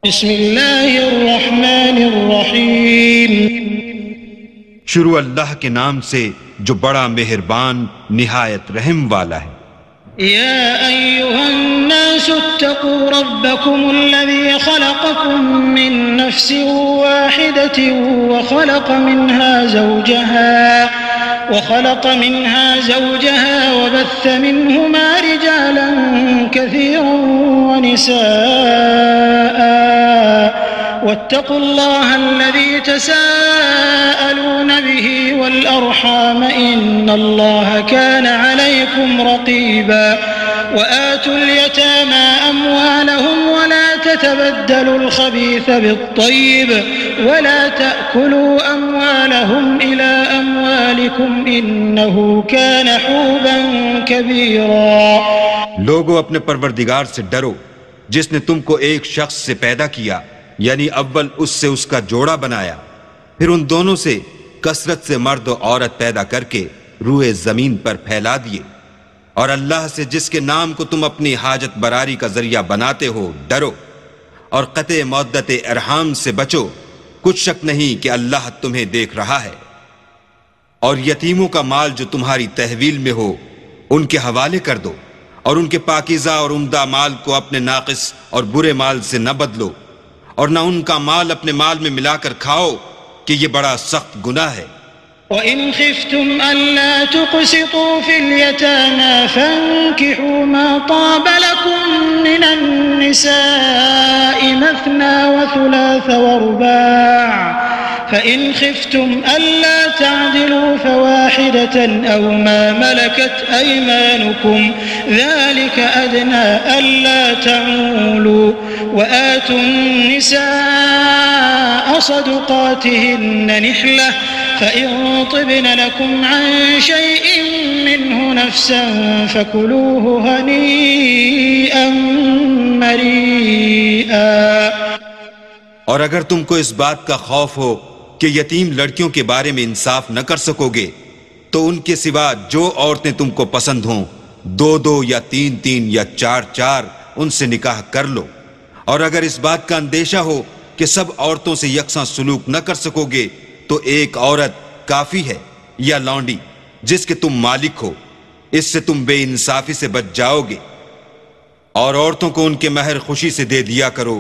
بسم اللہ الرحمن الرحیم شروع اللہ کے نام سے جو بڑا مہربان نہایت رحم والا ہے۔ يا أيها الناس اتقوا ربكم الذي خلقكم من نفس واحدة وخلق منها زوجها وبث منهما رجالا كثيرا ونساء واتقوا الله الذي تساءلون به والأرحام إن الله كان عليكم رقيبا وآتوا اليتامى أموالهم ولا تتبدلوا الخبيث بالطيب ولا تأكلوا أموالهم إلى أموالكم إنه كان حوبا كبيرا۔ لوگو اپنے پروردگار سے ڈرو جس نے تم کو ایک شخص سے پیدا کیا، یعنی اول اس سے اس کا جوڑا بنایا، پھر ان دونوں سے کثرت سے مرد و عورت پیدا کر کے روئے زمین پر پھیلا دیے، اور اللہ سے جس کے نام کو تم اپنی حاجت براری کا ذریعہ بناتے ہو ڈرو، اور قطع مودت ارحام سے بچو، کچھ شک نہیں کہ اللہ تمہیں دیکھ رہا ہے۔ اور یتیموں کا مال جو تمہاری تحویل میں ہو ان کے حوالے کر دو، اور ان کے پاکیزہ اور عمدہ مال کو اپنے ناقص اور برے مال سے نہ بدلو، اور نہ ان کا مال اپنے مال میں ملا کر کھاؤ کہ یہ بڑا سخت گناہ ہے۔ وَإِنْ خِفْتُمْ أَلَّا تُقْسِطُوا فِي الْيَتَامَى فَانكِحُوا مَا طَابَ لَكُم مِّنَ النِّسَاءِ مَثْنَىٰ وَثُلَاثَ وَرُبَاعَ فَإِنْ خِفْتُمْ أَلَّا تَعْدِلُوا فَوَاحِدَةً أَوْ مَا مَلَكَتْ أَيْمَانُكُمْ ذَلِكَ أَدْنَىٰ أَلَّا تَعُولُوا وَآتُوا النِّسَاءَ صَدُقَاتِهِنَّ نِحْلَةً فَإِن طِبْنَ لَكُمْ عَن شَيْءٍ مِّنْهُ نَفْسًا فَكُلُوهُ هَنِيئًا مَّرِيئًا۔ اور اگر تم کو اس بات کا خوف ہو کہ یتیم لڑکیوں کے بارے میں انصاف نہ کر سکو گے تو ان کے سوا جو عورتیں تم کو پسند ہوں، 2 یا 3 یا 4 ان سے نکاح کر لو۔ اور اگر اس بات کا اندیشہ ہو کہ سب عورتوں سے یکساں سلوک نہ کر سکو گے تو ایک عورت کافی ہے یا لونڈی جس کے تم مالک ہو، اس سے تم بے انصافی سے بچ جاؤ گے۔ اور عورتوں کو ان کے مہر خوشی سے دے دیا کرو،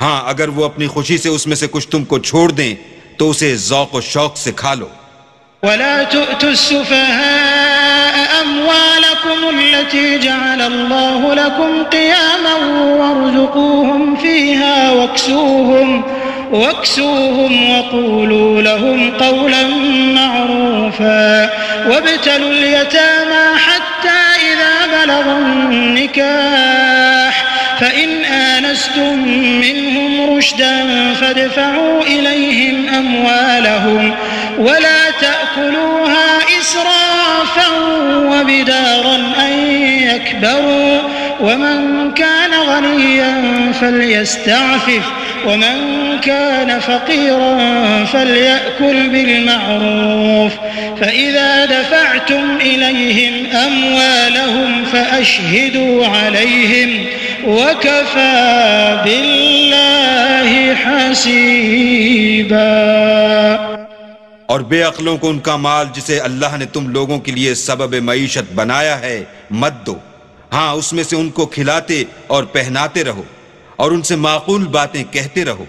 ہاں اگر وہ اپنی خوشی سے اس میں سے کچھ تم کو چھوڑ دیں تو اسے ذوق و شوق سے کھا لو۔ ولا تؤتوا السفهاء أموالكم التي جعل الله لكم قياما وارزقوهم فيها واكسوهم وقولوا لهم قولا معروفا وابتلوا اليتامى حتى إذا بلغوا النكاح فإن آنستم منهم رشدا فادفعوا إليهم أموالهم ولا تأكلوها إسرافا وبدارا أن يكبروا ومن كان غنيا فليستعفف ومن كان فقيرا فليأكل بالمعروف فإذا دفعتم إليهم أموالهم فأشهدوا عليهم وكفى بالله حسيبا۔ اور بے عقلوں کو ان کا مال جسے اللہ نے تم لوگوں کے لیے سبب معیشت بنایا ہے مت دو، ہاں اس میں سے ان کو کھلاتے اور پہناتے رہو اور ان سے معقول باتیں کہتے رہو،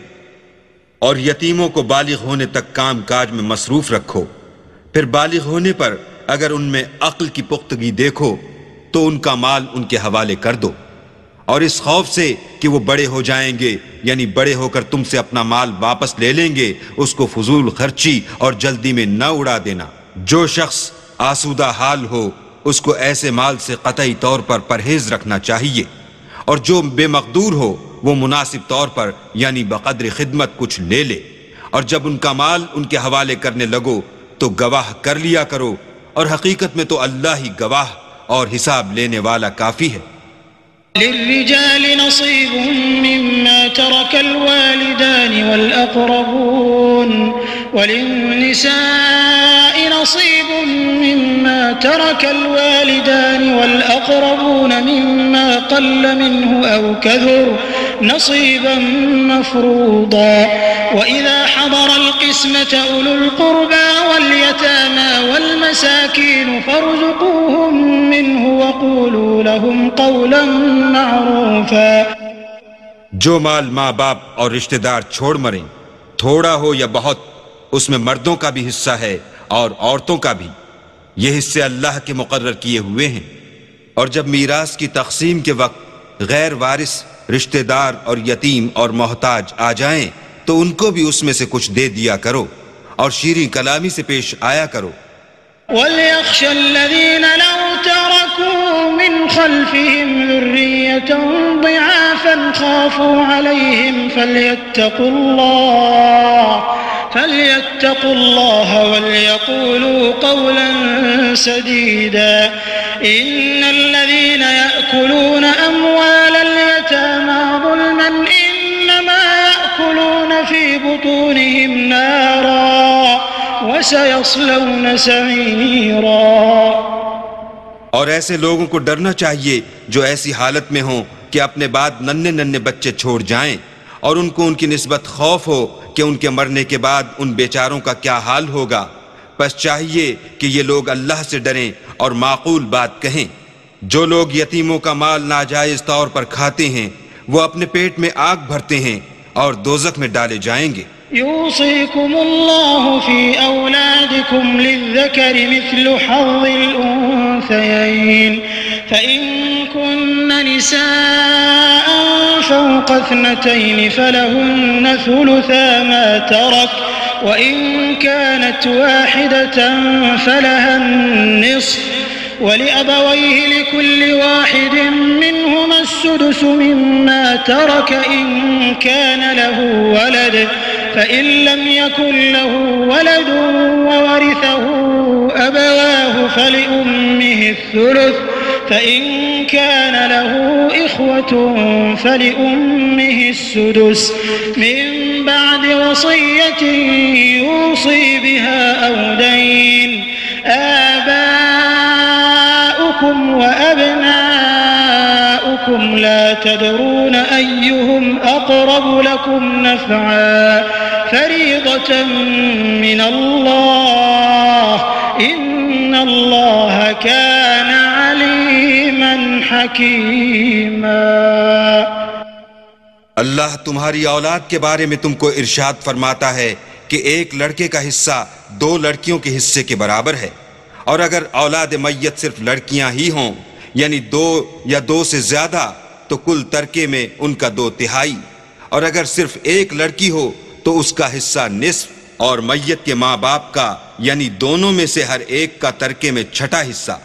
اور یتیموں کو بالغ ہونے تک کام کاج میں مصروف رکھو، پھر بالغ ہونے پر اگر ان میں عقل کی پختگی دیکھو تو ان کا مال ان کے حوالے کر دو، اور اس خوف سے کہ وہ بڑے ہو جائیں گے یعنی بڑے ہو کر تم سے اپنا مال واپس لے لیں گے اس کو فضول خرچی اور جلدی میں نہ اڑا دینا۔ جو شخص آسودہ حال ہو اس کو ایسے مال سے قطعی طور پر پرہیز رکھنا چاہیے، اور جو بے مقدور ہو وہ مناسب طور پر یعنی بقدر خدمت کچھ لے لے، اور جب ان کا مال ان کے حوالے کرنے لگو تو گواہ کر لیا کرو، اور حقیقت میں تو اللہ ہی گواہ اور حساب لینے والا کافی ہے۔ للرجال نصيب مما ترك الوالدان والأقربون وللنساء نصيب مما ترك الوالدان والأقربون مما قل منه أو كثر نصيبا مفروضا وإذا حضر القسمة أولو القربى واليتامى والمساكين فارزقوهم منه وقولوا لهم قولا معروفا. جو مال ماں باپ اور رشتہ دار چھوڑ مریں، تھوڑا ہو یا بہت، اس میں مردوں کا بھی حصہ ہے اور عورتوں کا بھی. یہ حصے اللہ کے مقرر کیے ہوئے ہیں. اور جب میراث کی تقسیم کے وقت غیر وارث رشتہ دار اور یتیم اور محتاج آ جائیں تو ان کو بھی اس میں سے کچھ دے دیا کرو اور شیریں کلامی سے پیش آیا کرو. وَلْيَخْشَ الَّذِينَ لَوْ تَرَكُوا مِنْ خَلْفِهِمْ ذُرِّيَّةً ضِعَافًا خَافُوا عَلَيْهِمْ فَلْيَتَّقُوا اللَّهَ وَلْيَقُولُوا قَوْلًا سَدِيدًا. إِنَّ الَّذِينَ يَأْكُلُونَ أَمْوَالَ الْيَتَامَى ظُلْمًا إِنَّمَا يَأْكُلُونَ فِي بُطُونِهِمْ نَارًا وَسَيَصْلَوْنَ سَعِيرًا. اور ایسے لوگوں کو ڈرنا چاہیے جو ایسی حالت میں ہوں کہ اپنے بعد ننھے بچے چھوڑ جائیں اور ان کو ان کی نسبت خوف ہو کہ ان کے مرنے کے بعد ان بیچاروں کا کیا حال ہوگا. بس چاہیے کہ یہ لوگ اللہ سے ڈریں اور معقول بات کہیں. جو لوگ یتیموں کا مال ناجائز طور پر کھاتے ہیں وہ اپنے پیٹ میں آگ بھرتے ہیں اور دوزخ میں ڈالے جائیں گے. يوصيكم الله في أولادكم للذكر مثل حظ الأنثيين فإن كن نساء فوق 2 فلهن ثلثا ما ترك وإن كانت واحدة فلها النصف ولأبويه لكل واحد منهما السدس مما ترك إن كان له ولد فإن لم يكن له ولد وورثه أبواه فلأمه الثلث فإن كان له إخوة فلأمه السدس من بعد وصية يوصي بها أو دين. آباؤكم وأبناؤكم لا تدرون أيهم أقرب لكم نفعا فريضة من الله إن الله كان عليما حكيما. اللہ تمہاری اولاد کے بارے میں تم کو ارشاد فرماتا ہے کہ ایک لڑکے کا حصہ 2 لڑکیوں کے حصے کے برابر ہے. اور اگر اولاد میت صرف لڑکیاں ہی ہوں یعنی 2 یا 2 سے زیادہ تو کل ترکے میں ان کا 2/3. اور اگر صرف ایک لڑکی ہو تو اس کا حصہ نصف اور میت کے ماں باپ کا یعنی دونوں میں سے ہر ایک کا ترکے میں 6واں حصہ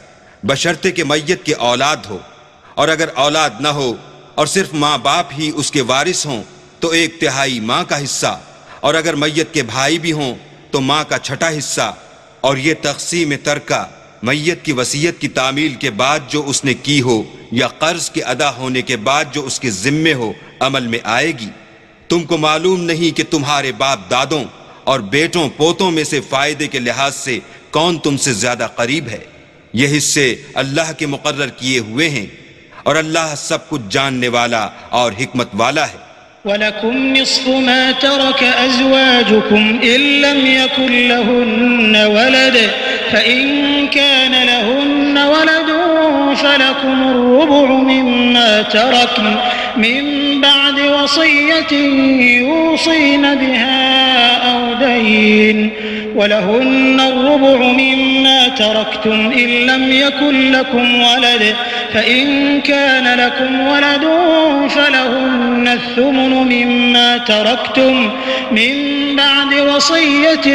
بشرطے کہ میت کے اولاد ہو. اور اگر اولاد نہ ہو اور صرف ماں باپ ہی اس کے وارث ہوں تو 1/3 ماں کا حصہ. اور اگر میت کے بھائی بھی ہوں تو ماں کا 6واں حصہ. اور یہ تقسیم ترکہ میت کی وصیت کی تعمیل کے بعد جو اس نے کی ہو یا قرض کے ادا ہونے کے بعد جو اس کے ذمے ہو عمل میں آئے گی. تم کو معلوم نہیں کہ تمہارے باپ دادوں اور بیٹوں پوتوں میں سے فائدے کے لحاظ سے کون تم سے زیادہ قریب ہے. یہ حصے اللہ کے مقرر کیے ہوئے ہیں اور اللہ سب کچھ جاننے والا اور حکمت والا ہے. وَلَكُمْ نِصْفُ مَا تَرَكَ أَزْوَاجُكُمْ إِن لَّمْ يَكُن لَّهُنَّ وَلَدٌ فَإِن كَانَ لَهُنَّ وَلَدٌ فَلَكُمُ الرُّبُعُ مِمَّا تَرَكْنَ مِن بَعْدِ وَصِيَّةٍ يُوصِينَ بِهَا أَوْ دَيْنٍ وَلَهُنَّ الرُّبُعُ مِمَّا تَرَكْتُمْ إِن لَّمْ يَكُن لَّكُمْ وَلَدٌ فَإِن كَانَ لَكُمْ وَلَدٌ فَلَهُنَّ الثُّمُنُ مِمَّا تَرَكْتُمْ مِن بَعْدِ وَصِيَّةٍ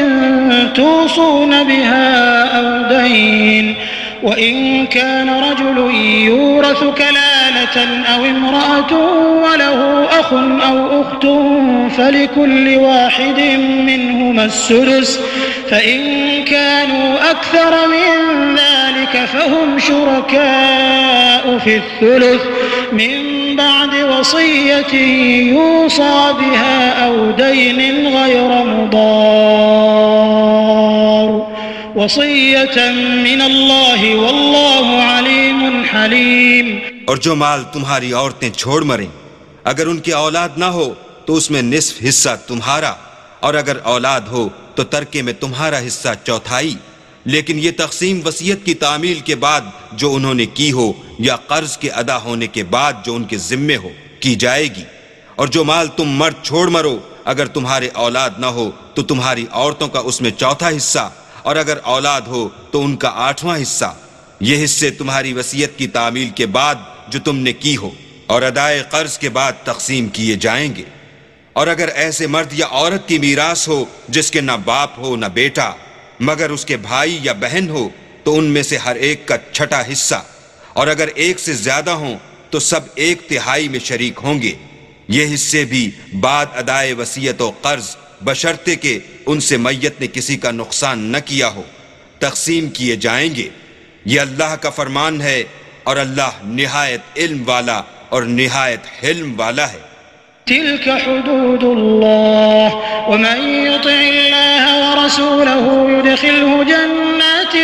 تُوصُونَ بِهَا أَوْ دَيْنٍ وَإِن كَانَ رَجُلٌ يُورَثُ كَلَالَةً أَوْ امْرَأَةٌ وَلَهُ أَخٌ أَوْ أُخْتٌ فَلِكُلِّ واحد منهما السُّدُسُ فَإِن كَانُوا أَكْثَرَ مِن ذَلِكَ فَهُمْ شُرَكَاءُ فِي الثُّلُثِ من بعد وصية يوصى بها أو دين غير مضار وصية من الله والله عليم حليم. اور جو مال تمہاری عورتیں چھوڑ مریں اگر ان کی اولاد نہ ہو تو اس میں نصف حصہ تمہارا، اور اگر اولاد ہو تو ترکے میں تمہارا حصہ چوتھائی، لیکن یہ تقسیم وصیت کی تعمیل کے بعد جو انہوں نے کی ہو یا قرض کے ادا ہونے کے بعد جو ان کے ذمے ہو کی جائے گی. اور جو مال تم مرد چھوڑ مرو اگر تمہارے اولاد نہ ہو تو تمہاری عورتوں کا اس میں چوتھا حصہ، اور اگر اولاد ہو تو ان کا 8واں حصہ. یہ حصے تمہاری وصیت کی تعمیل کے بعد جو تم نے کی ہو اور ادائے قرض کے بعد تقسیم کیے جائیں گے. اور اگر ایسے مرد یا عورت کی میراث ہو جس کے نہ باپ ہو نہ بیٹا مگر اس کے بھائی یا بہن ہو تو ان میں سے ہر ایک کا چھٹا حصہ، اور اگر ایک سے زیادہ ہوں تو سب 1/3 میں شریک ہوں گے. یہ حصے بھی بعد ادائے وصیت و قرض بشرطے کہ ان سے میت نے کسی کا نقصان نہ کیا ہو تقسیم کیے جائیں گے. یہ اللہ کا فرمان ہے اور اللہ نہایت علم والا اور نہایت حلم والا ہے. تلك حدود الله ومن يطع الله ورسوله يدخله جنات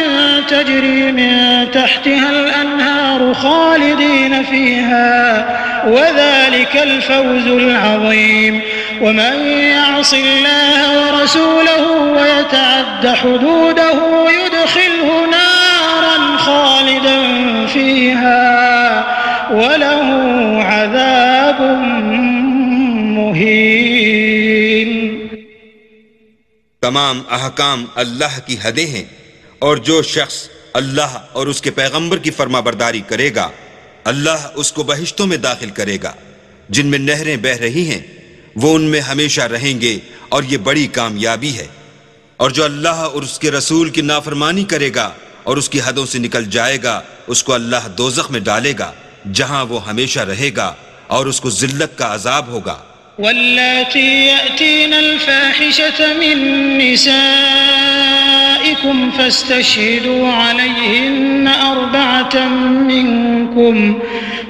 تجري من تحتها الأنهار خالدين فيها وذلك الفوز العظيم. ومن يعص الله ورسوله ويتعد حدوده يدخله نارا خالدا فيها وله عذاب مہین. تمام احکام اللہ کی حدیں ہیں، اور جو شخص اللہ اور اس کے پیغمبر کی فرما برداری کرے گا اللہ اس کو بہشتوں میں داخل کرے گا جن میں نہریں بہہ رہی ہیں، وہ ان میں ہمیشہ رہیں گے اور یہ بڑی کامیابی ہے. اور جو اللہ اور اس کے رسول کی نافرمانی کرے گا اور اس کی حدوں سے نکل جائے گا اس کو اللہ دوزخ میں ڈالے گا جہاں وہ ہمیشہ رہے گا اور اس کو ذلت کا عذاب ہوگا. واللاتي يأتين الفاحشة من نسائكم فاستشهدوا عليهن 4 منكم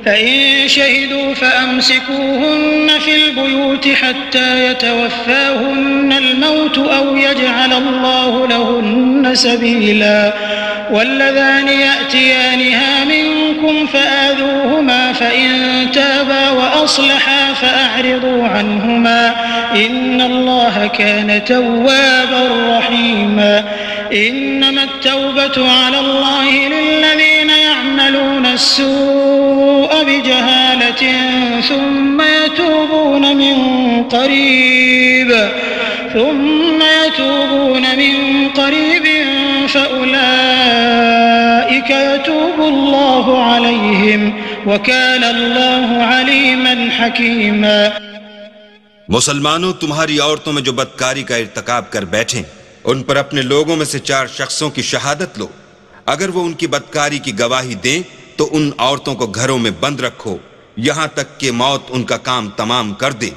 فإن شهدوا فأمسكوهن في البيوت حتى يتوفاهن الموت أو يجعل الله لهن سبيلا. واللذان يأتيانها منكم فآذوهما فإن تابا وأصلحا فأعرضوا عنهما إن الله كان توابا رحيما. إنما التوبة على الله للذين يعملون السوء بجهالة ثم يتوبون من قريب فأولئك يتوب الله عليهم وكان الله عليما حكيما. مسلمانوں تمہاری عورتوں میں جو بدکاری کا ارتکاب کر بیٹھیں ان پر اپنے لوگوں میں سے 4 شخصوں کی شہادت لو. اگر وہ ان کی بدکاری کی گواہی دیں تو ان عورتوں کو گھروں میں بند رکھو یہاں تک کہ موت ان کا کام تمام کر دے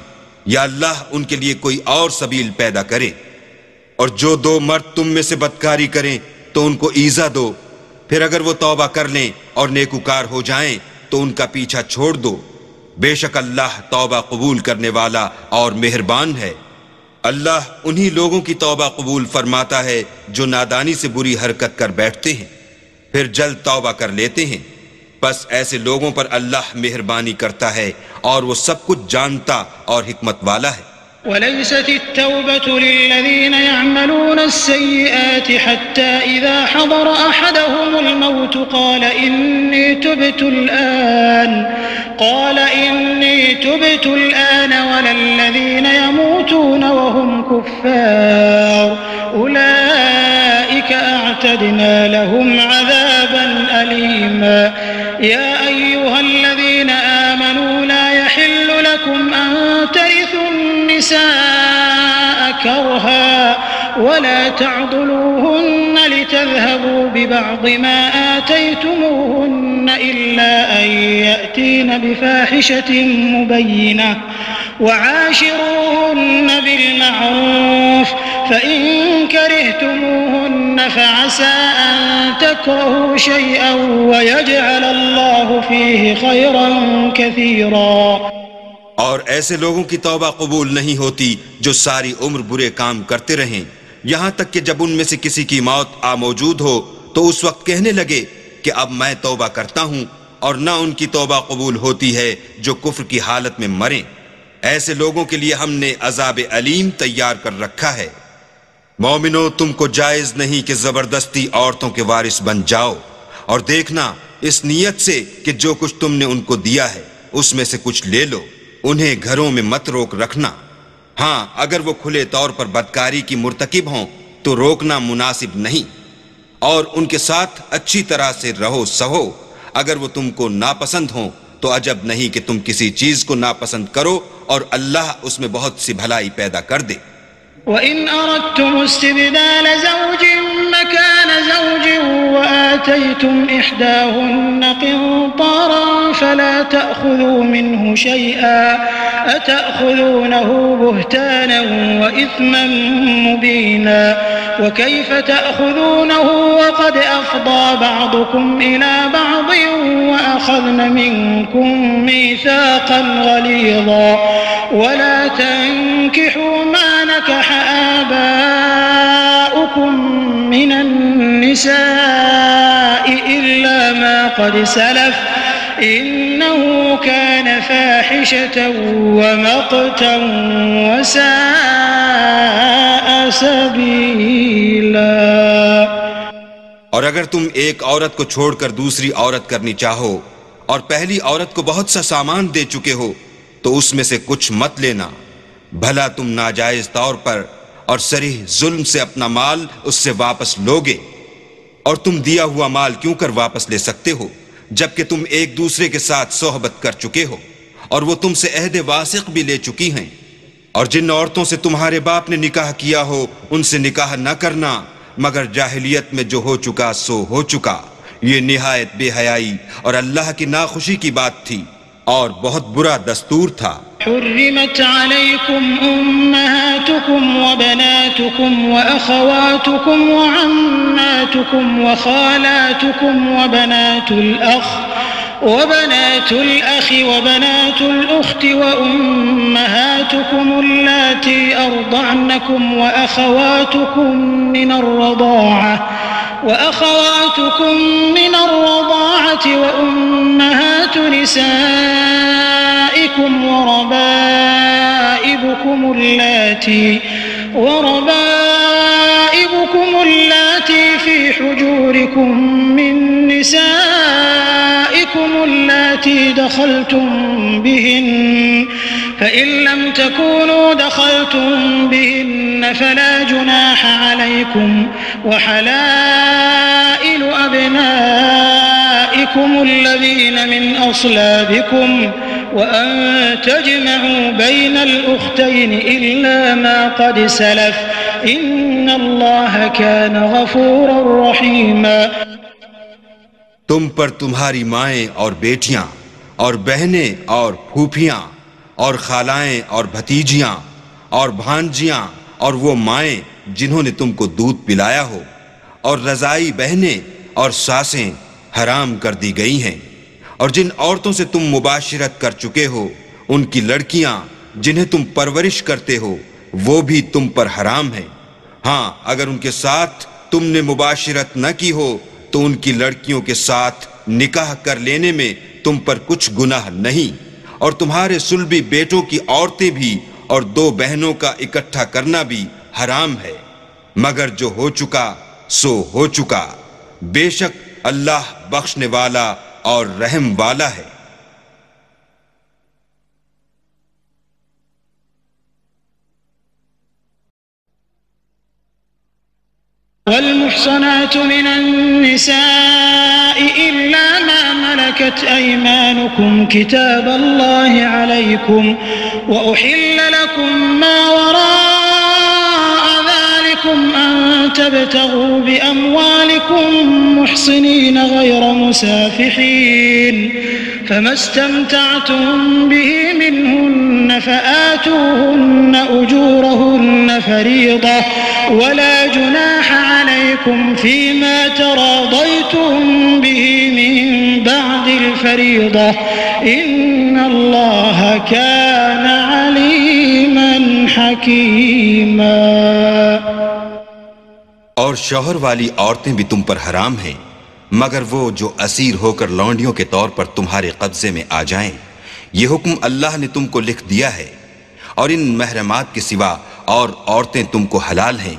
یا اللہ ان کے لیے کوئی اور سبیل پیدا کرے. اور جو 2 مرد تم میں سے بدکاری کریں تو ان کو ایذا دو، پھر اگر وہ توبہ کر لیں اور نیکوکار ہو جائیں تو ان کا پیچھا چھوڑ دو. بے شک اللہ توبہ قبول کرنے والا اور مہربان ہے. اللہ انہی لوگوں کی توبہ قبول فرماتا ہے جو نادانی سے بری حرکت کر بیٹھتے ہیں پھر جلد توبہ کر لیتے ہیں. بس ایسے لوگوں پر اللہ مہربانی کرتا ہے اور وہ سب کچھ جانتا اور حکمت والا ہے. وليست التوبة للذين يعملون السيئات حتى إذا حضر أحدهم الموت قال إني تبت الآن ولا الذين يموتون وهم كفار أولئك أعتدنا لهم عذابا أليما. يا أيها الذين آمنوا لا يحل لكم أن ترثوا النساء كرها ولا تعضلوهن لتذهبوا ببعض ما آتيتموهن إلا أن يأتين بفاحشة مبينة وعاشروهن بالمعروف فإن كرهتموهن فعسى أن تكرهوا شيئا ويجعل الله فيه خيرا كثيرا. اور ایسے لوگوں کی توبہ قبول نہیں ہوتی جو ساری عمر برے کام کرتے رہیں یہاں تک کہ جب ان میں سے کسی کی موت آ موجود ہو تو اس وقت کہنے لگے کہ اب میں توبہ کرتا ہوں، اور نہ ان کی توبہ قبول ہوتی ہے جو کفر کی حالت میں مریں۔ ایسے لوگوں کے لیے ہم نے عذاب علیم تیار کر رکھا ہے۔ مومنو، تم کو جائز نہیں کہ زبردستی عورتوں کے وارث بن جاؤ، اور دیکھنا اس نیت سے کہ جو کچھ تم نے ان کو دیا ہے اس میں سے کچھ لے لو، انہیں گھروں میں مت روک رکھنا۔ ہاں، اگر وہ کھلے طور پر بدکاری کی مرتکب ہوں تو روکنا مناسب نہیں، اور ان کے ساتھ اچھی طرح سے رہو سہو۔ اگر وہ تم کو ناپسند ہوں تو عجب نہیں کہ تم کسی چیز کو ناپسند کرو، اور اللہ اس میں بہت سی بھلائی پیدا کر دے۔ وَإِنْ أَرَدْتُمُ اسْتِبْدَالَ زَوْجٍ مَّكَانَ زَوْجٍ وَآتَيْتُمْ إِحْدَاهُنَّ قِنطَارًا فَلَا تَأْخُذُوا مِنْهُ شَيْئًا أَتَأْخُذُونَهُ بُهْتَانًا وَإِثْمًا مُّبِينًا وَكَيْفَ تَأْخُذُونَهُ وَقَدْ أَفْضَىٰ بَعْضُكُمْ إِلَىٰ بَعْضٍ وَأَخَذْنَ مِنكُم مِّيثَاقًا غَلِيظًا وَلَا تَنكِحُوا مَا نكح آباؤكم من النساء إلا ما قد سلف إنه كان فاحشة ومقتا وساء سبيلا۔ اور اگر تم ایک عورت کو چھوڑ کر دوسری عورت کرنی چاہو اور پہلی عورت کو بہت سا سامان دے چکے ہو تو اس میں سے کچھ مت لینا، بھلا تم ناجائز طور پر اور صریح ظلم سے اپنا مال اس سے واپس لوگے؟ اور تم دیا ہوا مال کیوں کر واپس لے سکتے ہو جبکہ تم ایک دوسرے کے ساتھ صحبت کر چکے ہو اور وہ تم سے عہد واسق بھی لے چکی ہیں؟ اور جن عورتوں سے تمہارے باپ نے نکاح کیا ہو ان سے نکاح نہ کرنا مگر جاہلیت میں جو ہو چکا سو ہو چکا۔ یہ نہایت بے حیائی اور اللہ کی ناخوشی کی بات تھی اور بہت برا دستور تھا۔ حرمت عليكم أمهاتكم وبناتكم وأخواتكم وعماتكم وخالاتكم وبنات الأخ وبنات الأخت وأمهاتكم اللاتي أرضعنكم وأخواتكم من الرضاعة وأمهات نسائكم وربائبكم اللاتي في حجوركم من نسائكم اللاتي دخلتم بهن فإن لم تكونوا دخلتم بهن فلا جناح عليكم وحلائل أبنائكم الذين من أصلابكم وأن تجمعوا بين الأختين إلا ما قد سلف إن الله كان غفورا رحيما۔ تم پر تمہاری مائیں اور بیٹیاں اور بہنیں اور پھوپھیاں اور خالائیں اور بھتیجیاں اور بھانجیاں اور وہ مائیں جنہوں نے تم کو دودھ پلایا ہو اور رضائی بہنیں اور ساسیں حرام کر دی گئی ہیں، اور جن عورتوں سے تم مباشرت کر چکے ہو ان کی لڑکیاں جنہیں تم پرورش کرتے ہو وہ بھی تم پر حرام ہیں۔ ہاں، اگر ان کے ساتھ تم نے مباشرت نہ کی ہو تو ان کی لڑکیوں کے ساتھ نکاح کر لینے میں تم پر کچھ گناہ نہیں، اور تمہارے صلبی بیٹوں کی عورتیں بھی اور دو بہنوں کا اکٹھا کرنا بھی حرام ہے، مگر جو ہو چکا سو ہو چکا، بے شک اللہ بخشنے والا اور رحم والا ہے۔ والمحصنات من النساء إلا ما ملكت أيمانكم كتاب الله عليكم وأحل لكم ما وراء ذلكم أن تبتغوا بأموالكم محصنين غير مسافحين فما استمتعتم به منهن فآتوهن أجورهن فريضة ولا جناح عليكم فيما تراضيتم به من بعد الفريضة إن الله كان عليما حكيما۔ اور شوہر والی عورتیں بھی تم پر حرام ہیں مگر وہ جو اسیر ہو کر لونڈیوں کے طور پر تمہارے قبضے میں آ جائیں۔ یہ حکم اللہ نے تم کو لکھ دیا ہے، اور ان محرمات کے سوا اور عورتیں تم کو حلال ہیں،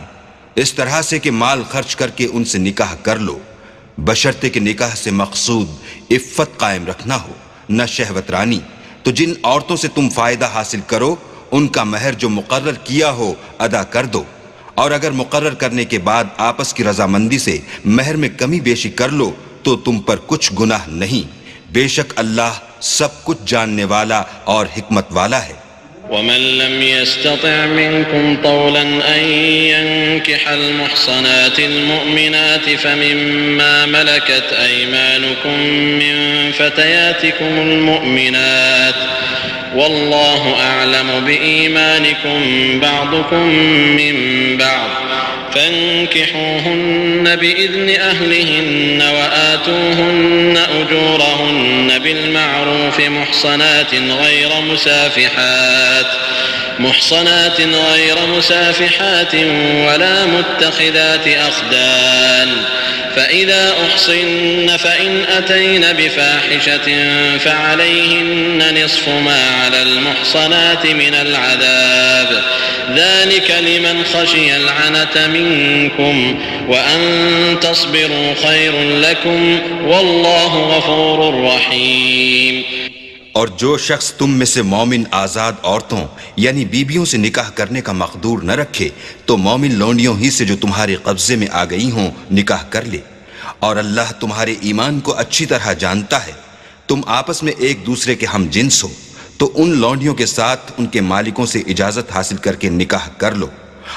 اس طرح سے کہ مال خرچ کر کے ان سے نکاح کر لو، بشرطے کہ نکاح سے مقصود عفت قائم رکھنا ہو، نہ شہوت رانی۔ تو جن عورتوں سے تم فائدہ حاصل کرو ان کا مہر جو مقرر کیا ہو ادا کر دو، اور اگر مقرر کرنے کے بعد آپس کی رضامندی سے مہر میں کمی بیشی کر لو تو تم پر کچھ گناہ نہیں، بے شک اللہ سب کچھ جاننے والا اور حکمت والا ہے۔ ومن لم يستطع منكم طولا أن ينكح المحصنات المؤمنات فمما ملكت أيمانكم من فتياتكم المؤمنات والله أعلم بإيمانكم بعضكم من بعض فانكحوهن بإذن أهلهن وآتوهن أجورهن بالمعروف محصنات غير مسافحات ولا متخذات أخدان فإذا أحصن فإن أتين بفاحشة فعليهن نصف ما على المحصنات من العذاب ذلك لمن خشي العنة منكم وأن تصبروا خير لكم والله غفور رحيم۔ اور جو شخص تم میں سے مومن آزاد عورتوں یعنی بیبیوں سے نکاح کرنے کا مقدور نہ رکھے تو مومن لونڈیوں ہی سے جو تمہارے قبضے میں آ گئی ہوں نکاح کر لے، اور اللہ تمہارے ایمان کو اچھی طرح جانتا ہے۔ تم آپس میں ایک دوسرے کے ہم جنس ہو تو ان لونڈیوں کے ساتھ ان کے مالکوں سے اجازت حاصل کر کے نکاح کر لو،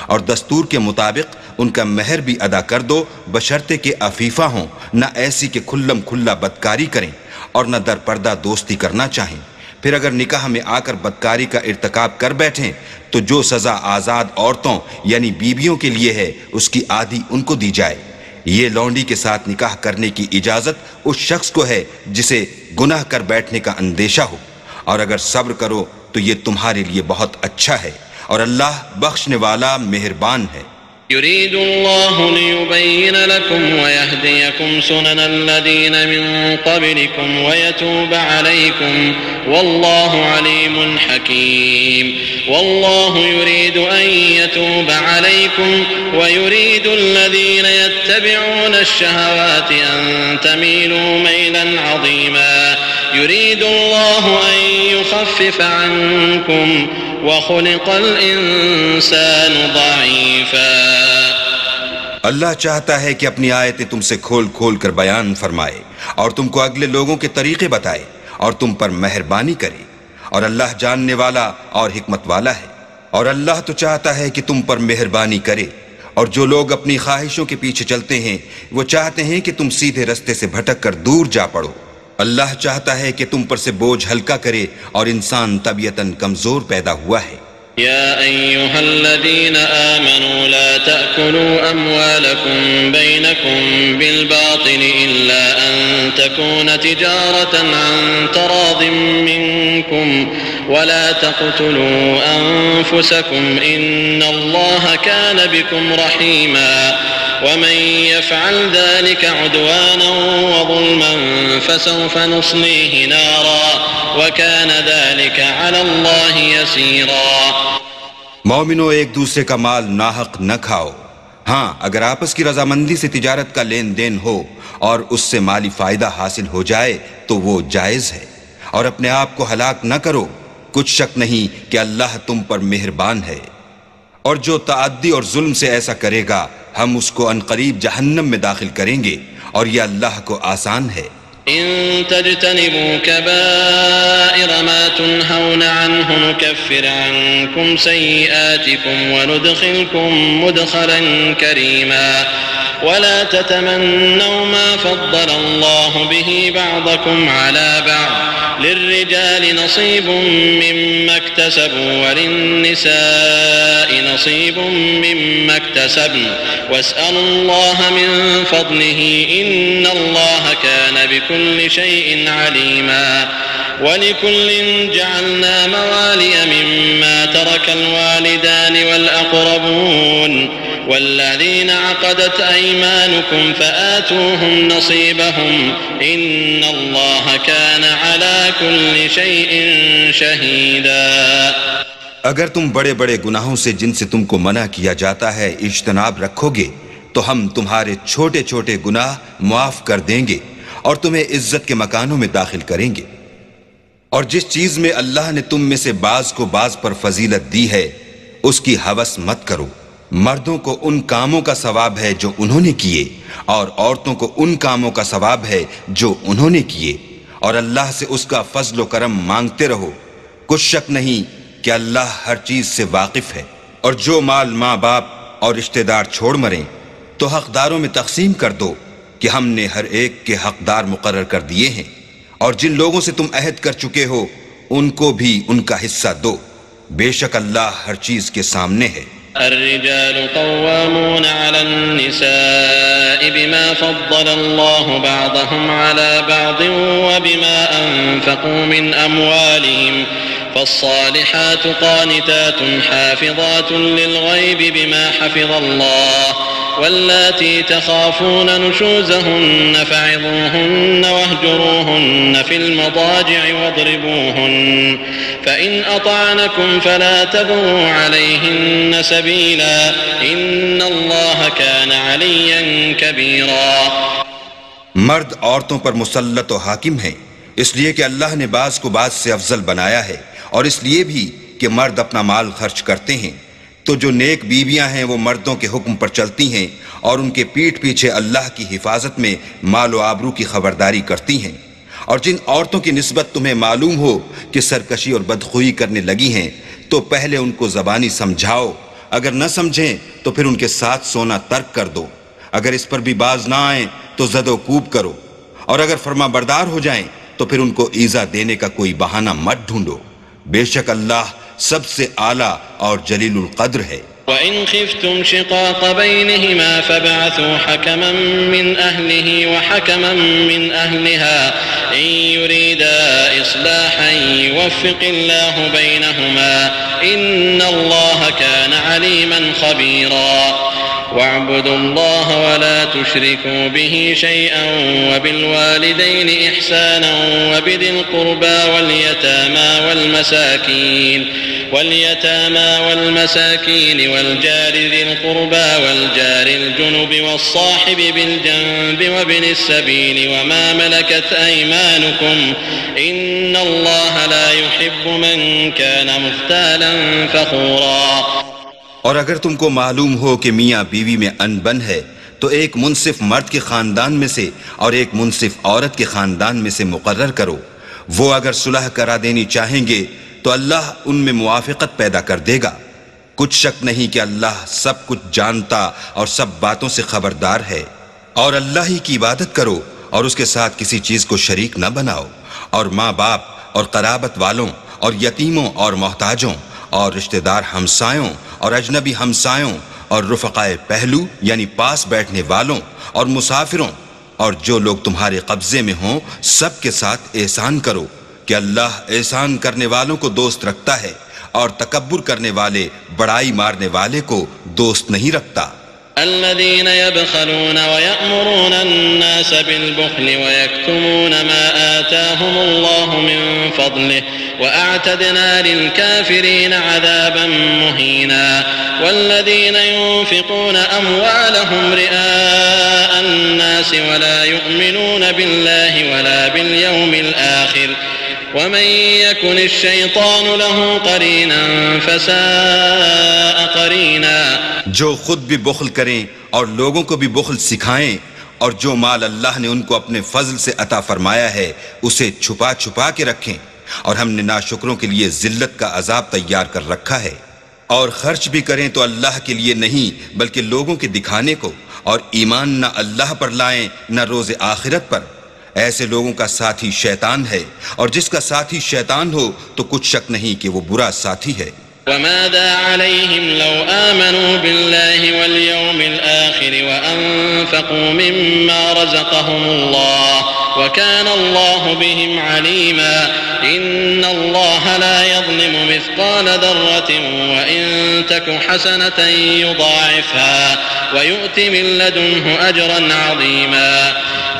اور دستور کے مطابق ان کا مہر بھی ادا کر دو، بشرطے کہ عفیفہ ہوں، نہ ایسی کہ کھلم کھلا بدکاری کریں اور نہ در پردہ دوستی کرنا چاہیں۔ پھر اگر نکاح میں آ کر بدکاری کا ارتکاب کر بیٹھیں تو جو سزا آزاد عورتوں یعنی بیویوں کے لیے ہے اس کی آدھی ان کو دی جائے۔ یہ لونڈی کے ساتھ نکاح کرنے کی اجازت اس شخص کو ہے جسے گناہ کر بیٹھنے کا اندیشہ ہو، اور اگر صبر کرو تو یہ تمہارے لیے بہت اچھا ہے، اور اللہ بخشنے والا مہربان ہے۔ يريد الله ليبين لكم ويهديكم سنن الذين من قبلكم ويتوب عليكم والله عليم حكيم والله يريد أن يتوب عليكم ويريد الذين يتبعون الشهوات أن تميلوا ميلا عظيما يريد الله أن يخفف عنكم وخلق الانسان ضعیفا۔ اللہ چاہتا ہے کہ اپنی آیتیں تم سے کھول کھول کر بیان فرمائے اور تم کو اگلے لوگوں کے طریقے بتائے اور تم پر مہربانی کرے، اور اللہ جاننے والا اور حکمت والا ہے۔ اور اللہ تو چاہتا ہے کہ تم پر مہربانی کرے، اور جو لوگ اپنی خواہشوں کے پیچھے چلتے ہیں وہ چاہتے ہیں کہ تم سیدھے رستے سے بھٹک کر دور جا پڑو۔ اللہ چاہتا ہے کہ تم پر سے بوجھ ہلکا کرے، اور انسان طبیعتاً کمزور پیدا ہوا ہے۔ يا أيها الذين آمنوا لا تأكلوا أموالكم بينكم بالباطل إلا أن تكون تجارة عن تراض منكم ولا تقتلوا أنفسكم إن الله كان بكم رحيما ومن يفعل ذلك عدوانا وظلما فسوف نصليه نارا وكان ذلك على الله يسيرا۔ مومنو، ایک دوسرے کا مال ناحق نہ کھاؤ، ہاں اگر آپس کی رضامندی سے تجارت کا لین دین ہو اور اس سے مالی فائدہ حاصل ہو جائے تو وہ جائز ہے، اور اپنے آپ کو ہلاک نہ کرو، کچھ شک نہیں کہ اللہ تم پر مہربان ہے۔ اور جو تعدی اور ظلم سے ایسا کرے گا ہم اس کو عنقریب جہنم میں داخل کریں گے، اور یہ اللہ کو آسان ہے۔ إن تجتنبوا كبائر ما تنهون عنه نكفر عنكم سيئاتكم وندخلكم مدخلا كريما ولا تتمنوا ما فضل الله به بعضكم على بعض للرجال نصيب مما اكتسبوا وللنساء نصيب مما اكتسبن واسألوا الله من فضله إن الله كان بكل شيء عليما ولكل جعلنا موالي مما ترك الوالدان والأقربون والذين عقدت أيمانكم فآتوهم نصيبهم إن الله كان على كل شيء شهيدا۔ اگر تم بڑے بڑے گناہوں سے جن سے تم کو منع کیا جاتا ہے اجتناب رکھو گے تو ہم تمہارے چھوٹے چھوٹے گناہ معاف کر دیں گے اور تمہیں عزت کے مکانوں میں داخل کریں گے۔ اور جس چیز میں اللہ نے تم میں سے بعض کو بعض پر فضیلت دی ہے اس کی ہوس مت کرو۔ مردوں کو ان کاموں کا ثواب ہے جو انہوں نے کیے اور عورتوں کو ان کاموں کا ثواب ہے جو انہوں نے کیے، اور اللہ سے اس کا فضل و کرم مانگتے رہو، کچھ شک نہیں کہ اللہ ہر چیز سے واقف ہے۔ اور جو مال ماں باپ اور رشتہ دار چھوڑ مریں تو حقداروں میں تقسیم کر دو کہ ہم نے ہر ایک کے حقدار مقرر کر دیے ہیں، اور جن لوگوں سے تم عہد کر چکے ہو ان کو بھی ان کا حصہ دو، بے شک اللہ ہر چیز کے سامنے ہے۔ الرجال قوامون على النساء بما فضل الله بعضهم على بعض وبما أنفقوا من أموالهم فالصالحات قانتات حافظات للغيب بما حفظ الله واللاتي تخافون نشوزهن فعظوهن واهجروهن في المضاجع واضربوهن فإن أطعنكم فلا تبغوا عليهن سبيلا إن الله كان عليا كبيرا۔ مرد عورتوں پر مسلط و حاکم ہیں اس لیے کہ اللہ نے بعض کو بعض سے افضل بنایا ہے، اور اس لیے بھی کہ مرد اپنا مال خرچ کرتے ہیں۔ تو جو نیک بیویاں ہیں وہ مردوں کے حکم پر چلتی ہیں اور ان کے پیٹھ پیچھے اللہ کی حفاظت میں مال و آبرو کی خبرداری کرتی ہیں۔ اور جن عورتوں کی نسبت تمہیں معلوم ہو کہ سرکشی اور بدخوئی کرنے لگی ہیں تو پہلے ان کو زبانی سمجھاؤ، اگر نہ سمجھیں تو پھر ان کے ساتھ سونا ترک کر دو، اگر اس پر بھی باز نہ آئیں تو زد و کوب کرو، اور اگر فرما بردار ہو جائیں تو پھر ان کو ایذا دینے کا کوئی بہانہ مت ڈھونڈو، بے شک اللہ سب سے اعلیٰ اور جلیل القدر ہے۔ وَإِنْ خِفْتُمْ شِقَاقَ بَيْنِهِمَا فَابْعَثُوا حَكَمًا مِّنْ أَهْلِهِ وَحَكَمًا مِّنْ أَهْلِهَا إِنْ يُرِيدَا إِصْلَاحًا يُوَفِّقِ اللَّهُ بَيْنَهُمَا إِنَّ اللَّهَ كَانَ عَلِيمًا خَبِيرًا۔ وَاعْبُدُوا اللَّهَ وَلَا تُشْرِكُوا بِهِ شَيْئًا وَبِالْوَالِدَيْنِ إِحْسَانًا وَبِذِي الْقُرْبَى واليتامى والمساكين والجار ذي القربى والجار الجنب والصاحب بالجنب وابن السبيل وما ملكت أيمانكم إن الله لا يحب من كان مختالا فخورا۔ اور اگر تم کو معلوم ہو کہ میاں بیوی میں انبن ہے تو ایک منصف مرد کے خاندان میں سے اور ایک منصف عورت کے خاندان میں سے مقرر کرو، وہ اگر صلح کرا دینی چاہیں گے تو اللہ ان میں موافقت پیدا کر دے گا، کچھ شک نہیں کہ اللہ سب کچھ جانتا اور سب باتوں سے خبردار ہے۔ اور اللہ ہی کی عبادت کرو اور اس کے ساتھ کسی چیز کو شریک نہ بناؤ، اور ماں باپ اور قرابت والوں اور یتیموں اور محتاجوں اور رشتہ دار ہمسایوں اور اجنبی ہمسایوں اور رفقائے پہلو یعنی پاس بیٹھنے والوں اور مسافروں اور جو لوگ تمہارے قبضے میں ہوں سب کے ساتھ احسان کرو، کہ اللہ احسان کرنے والوں کو دوست رکھتا ہے اور تکبر کرنے والے بڑائی مارنے والے کو دوست نہیں رکھتا۔ الذين يبخلون ويأمرون الناس بالبخل ويكتمون ما آتاهم الله من فضله وأعتدنا للكافرين عذابا مهينا والذين ينفقون أموالهم رئاء الناس ولا يؤمنون بالله ولا باليوم الآخر ومن يكن الشيطان له قرينا فساء قرينا۔ جو خود بھی بخل کریں اور لوگوں کو بھی بخل سکھائیں، اور جو مال اللہ نے ان کو اپنے فضل سے عطا فرمایا ہے اسے چھپا چھپا کے رکھیں، اور ہم نے ناشکروں کے لیے ذلت کا عذاب تیار کر رکھا ہے۔ اور خرچ بھی کریں تو اللہ کے لیے نہیں بلکہ لوگوں کے دکھانے کو، اور ایمان نہ اللہ پر لائیں نہ روز آخرت پر، ایسے لوگوں کا ساتھی شیطان ہے، اور جس کا ساتھی شیطان ہو تو کچھ شک نہیں کہ وہ برا ساتھی ہے۔ وماذا عليهم لو آمنوا بالله واليوم الآخر وأنفقوا مما رزقهم الله وكان الله بهم عليما إن الله لا يظلم مثقال ذرة وإن تك حسنة يضاعفها ويؤت من لدنه أجرا عظيما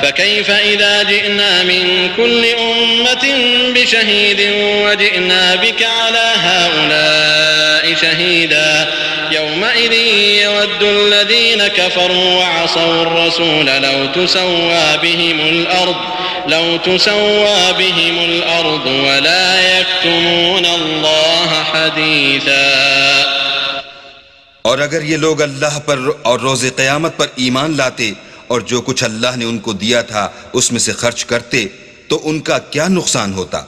فكيف إذا جئنا من كل أمة بشهيد وجئنا بك على هؤلاء شهيدا يومئذ يود الذين كفروا وعصوا الرسول لو تسوى بهم الأرض ولا يكتمون الله حديثا. اور اگر یہ لوگ اللہ پر اور روز قیامت پر ایمان لاتے اور جو کچھ اللہ نے ان کو دیا تھا اس میں سے خرچ کرتے تو ان کا کیا نقصان ہوتا،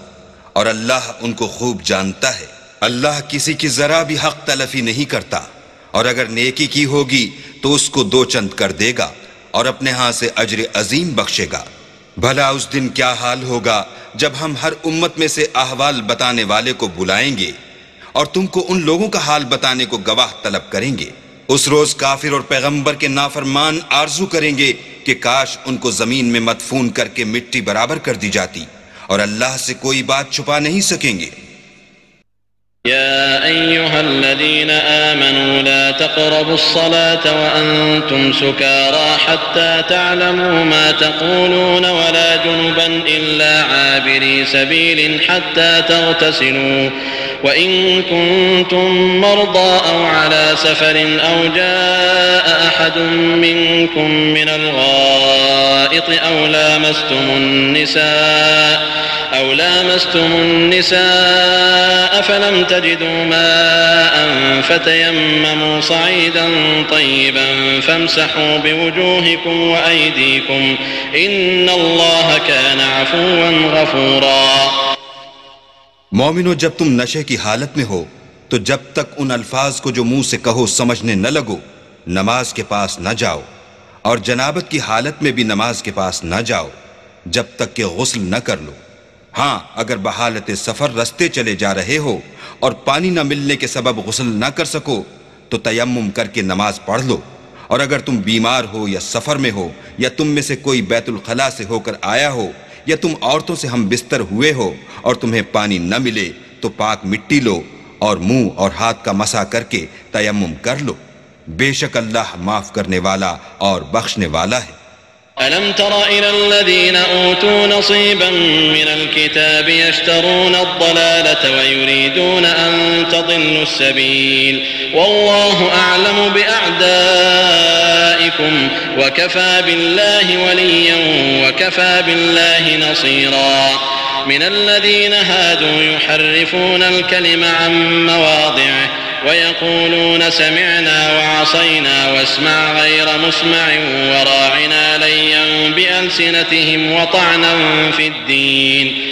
اور اللہ ان کو خوب جانتا ہے. اللہ کسی کی ذرا بھی حق تلفی نہیں کرتا، اور اگر نیکی کی ہوگی تو اس کو دو چند کر دے گا اور اپنے ہاں سے اجر عظیم بخشے گا. بھلا اس دن کیا حال ہوگا جب ہم ہر امت میں سے احوال بتانے والے کو بلائیں گے اور تم کو ان لوگوں کا حال بتانے کو گواہ طلب کریں گے. اس روز کافر اور پیغمبر کے نافرمان آرزو کریں گے کہ کاش ان کو زمین میں مدفون کر کے مٹی برابر کر دی جاتی، اور اللہ سے کوئی بات چھپا نہیں سکیں گے. يا أيها الذين آمنوا لا تقربوا الصلاة وأنتم سكارى حتى تعلموا ما تقولون ولا جنبا إلا عابري سبيل حتى تغتسلوا وإن كنتم مرضى أو على سفر أو جاء أحد منكم من الغائط أو لامستم النساء فلم تجدوا ماء فتيمموا صعيدا طيبا فامسحوا بوجوهكم وأيديكم إن الله كان عفوا غفورا. مومنو، جب تم نشے کی حالت میں ہو تو جب تک ان الفاظ کو جو منہ سے کہو سمجھنے نہ لگو نماز کے پاس نہ جاؤ، اور جنابت کی حالت میں بھی نماز کے پاس نہ جاؤ جب تک کہ غسل نہ کر لو. ہاں، اگر بحالت سفر رستے چلے جا رہے ہو اور پانی نہ ملنے کے سبب غسل نہ کر سکو تو تیمم کر کے نماز پڑھ لو. اور اگر تم بیمار ہو یا سفر میں ہو یا تم میں سے کوئی بیت الخلا سے ہو کر آیا ہو یا تم عورتوں سے ہم بستر ہوئے ہو اور تمہیں پانی نہ ملے تو پاک مٹی لو اور منہ اور ہاتھ کا مسح کر کے تیمم کر لو. بے شک اللہ معاف کرنے والا اور بخشنے والا ہے. ألم تر إلى الذين أوتوا نصيبا من الكتاب يشترون الضلالة ويريدون أن تضلوا السبيل والله أعلم بأعدائكم وكفى بالله وليا وكفى بالله نصيرا. من الذين هادوا يحرفون الكلم عن مواضعه ويقولون سمعنا وعصينا واسمع غير مسمع وراعنا ليا بألسنتهم وطعنا في الدين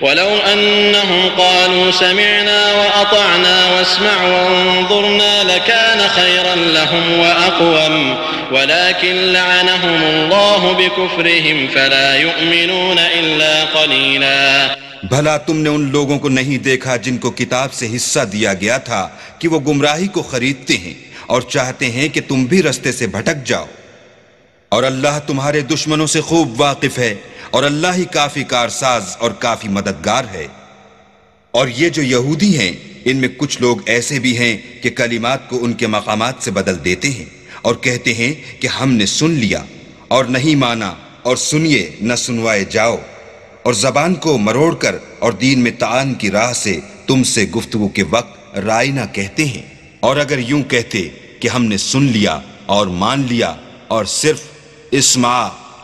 ولو أنهم قالوا سمعنا وأطعنا واسمع وانظرنا لكان خيرا لهم وأقوم ولكن لعنهم الله بكفرهم فلا يؤمنون إلا قليلا. بھلا تم نے ان لوگوں کو نہیں دیکھا جن کو کتاب سے حصہ دیا گیا تھا کہ وہ گمراہی کو خریدتے ہیں اور چاہتے ہیں کہ تم بھی رستے سے بھٹک جاؤ، اور اللہ تمہارے دشمنوں سے خوب واقف ہے اور اللہ ہی کافی کارساز اور کافی مددگار ہے. اور یہ جو یہودی ہیں ان میں کچھ لوگ ایسے بھی ہیں کہ کلمات کو ان کے مقامات سے بدل دیتے ہیں اور کہتے ہیں کہ ہم نے سن لیا اور نہیں مانا، اور سنیے نہ سنوائے جاؤ، اور زبان کو مروڑ کر اور دین میں طعن کی راہ سے تم سے گفتگو کے وقت رائنا کہتے ہیں. اور اگر یوں کہتے کہ ہم نے سن لیا اور مان لیا اور صرف اسمع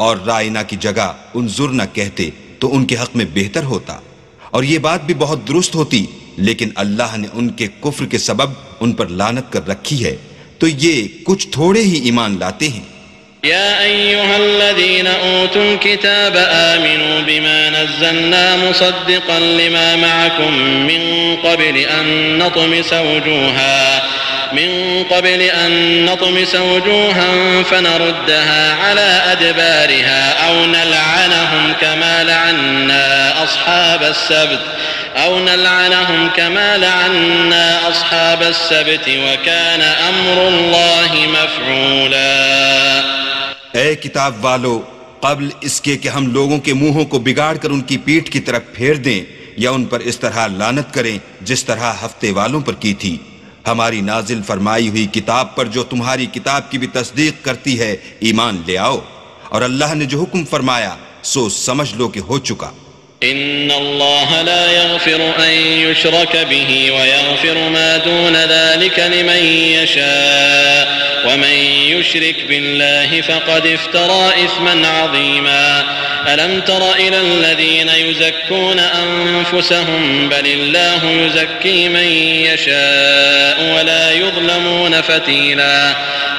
اور رائنا کی جگہ انظر نہ کہتے تو ان کے حق میں بہتر ہوتا، اور یہ بات بھی بہت درست ہوتی، لیکن اللہ نے ان کے کفر کے سبب ان پر لعنت کر رکھی ہے تو یہ کچھ تھوڑے ہی ایمان لاتے ہیں. يا أيها الذين أوتوا الكتاب آمنوا بما نزلنا مصدقا لما معكم من قبل أن نطمس وجوها فنردها على أدبارها أو نلعنهم كما لعنا أصحاب السبت وكان أمر الله مفعولا. اے کتاب والو، قبل اس کے کہ ہم لوگوں کے منہوں کو بگاڑ کر ان کی پیٹھ کی طرف پھیر دیں یا ان پر اس طرح لعنت کریں جس طرح ہفتے والوں پر کی تھی۔ ہماری نازل فرمائی ہوئی کتاب پر جو تمہاری کتاب کی بھی تصدیق کرتی ہے ایمان لے آؤ، اور اللہ نے جو حکم فرمایا سو سمجھ لو کہ ہو چکا۔ إن الله لا يغفر أن يشرك به ويغفر ما دون ذلك لمن يشاء ومن يشرك بالله فقد افترى إثما عظيما ألم تر إلى الذين يزكون أنفسهم بل الله يزكي من يشاء ولا يظلمون فتيلا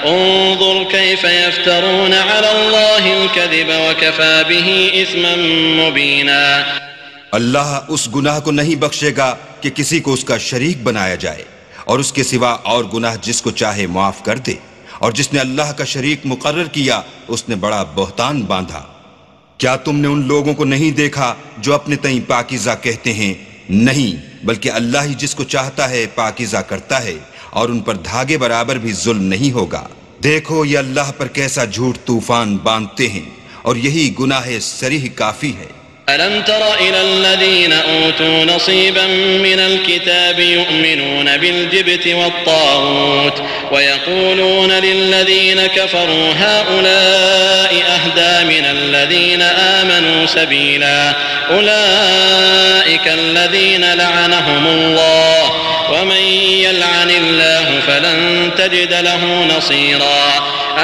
انظر كيف يفترون على الله الكذب وكفى به إثما مبينا۔ اللہ اس گناہ کو نہیں بخشے گا کہ کسی کو اس کا شریک بنایا جائے، اور اس کے سوا اور گناہ جس کو چاہے معاف کر دے، اور جس نے اللہ کا شریک مقرر کیا اس نے بڑا بہتان باندھا۔ کیا تم نے ان لوگوں کو نہیں دیکھا جو اپنے تئیں پاکیزہ کہتے ہیں؟ نہیں، بلکہ اللہ ہی جس کو چاہتا ہے پاکیزہ کرتا ہے، اور ان پر دھاگے برابر بھی ظلم نہیں ہوگا۔ دیکھو یہ اللہ پر کیسا جھوٹ طوفان باندھتے ہیں، اور یہی گناہ صریح کافی ہے۔ ألم تر إلى الذين أوتوا نصيبا من الكتاب يؤمنون بالجبت والطاغوت ويقولون للذين كفروا هؤلاء أهدى من الذين آمنوا سبيلا أولئك الذين لعنهم الله ومن يلعن الله فلن تجد له نصيرا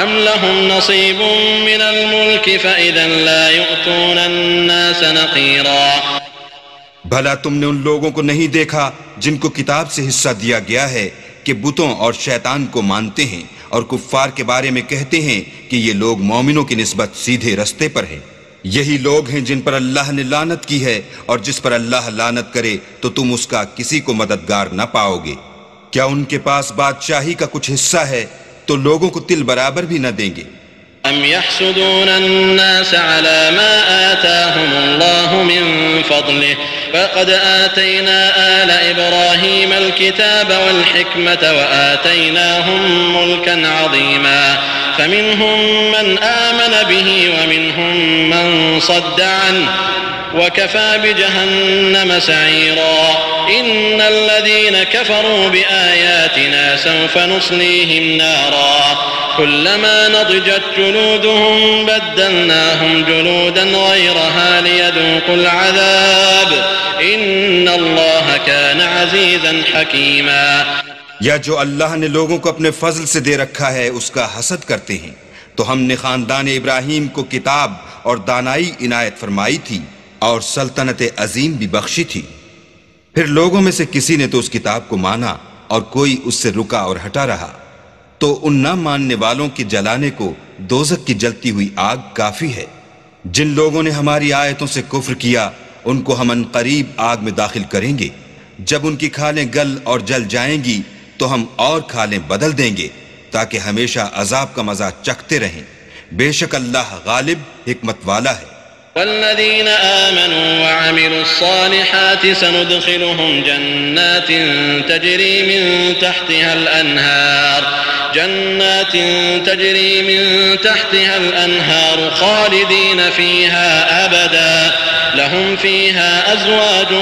أم لهم نصيب من الملك فإذا لا يؤتون الناس نقيرا۔ بھلا تم نے ان لوگوں کو نہیں دیکھا جن کو کتاب سے حصہ دیا گیا ہے کہ بتوں اور شیطان کو مانتے ہیں اور کفار کے بارے میں کہتے ہیں کہ یہ لوگ مومنوں کی نسبت سیدھے رستے پر ہیں۔ یہی لوگ ہیں جن پر اللہ نے لعنت کی ہے، اور جس پر اللہ لعنت کرے تو تم اس کا کسی کو مددگار نہ پاؤ گے۔ کیا ان کے پاس بادشاہی کا کچھ حصہ ہے تو لوگوں کو تل برابر بھی نہ دیں گے۔ أم يحسدون الناس على ما آتاهم الله من فضله فقد آتينا آل إبراهيم الكتاب والحكمة وآتيناهم ملكا عظيما فمنهم من آمن به ومنهم من صد عنه وكفى بجهنم سعيرا إن الذين كفروا بآياتنا سوف نصليهم نارا كلما نضجت جلودهم بدلناهم جلودا غيرها ليذوقوا العذاب إن الله كان عزيزا حكيما۔ یا جو اللہ نے لوگوں کو اپنے فضل سے دے رکھا ہے اس کا حسد کرتے ہیں، تو ہم نے خاندان ابراہیم کو کتاب اور دانائی عنایت فرمائی تھی اور سلطنت عظیم بھی بخشی تھی۔ پھر لوگوں میں سے کسی نے تو اس کتاب کو مانا اور کوئی اس سے رکا اور ہٹا رہا، تو ان نہ ماننے والوں کے جلانے کو دوزخ کی جلتی ہوئی آگ کافی ہے۔ جن لوگوں نے ہماری آیتوں سے کفر کیا ان کو ہم ان قریب آگ میں داخل کریں گے، جب ان کی کھالیں گل اور جل جائیں گی تو ہم اور کھالیں بدل دیں گے تاکہ ہمیشہ عذاب کا مزہ چکھتے رہیں۔ بے شک اللہ غالب حکمت والا ہے۔ والذين آمنوا وعملوا الصالحات سندخلهم جنات تجري من تحتها الأنهار خالدين فيها أبدا لهم فيها أزواج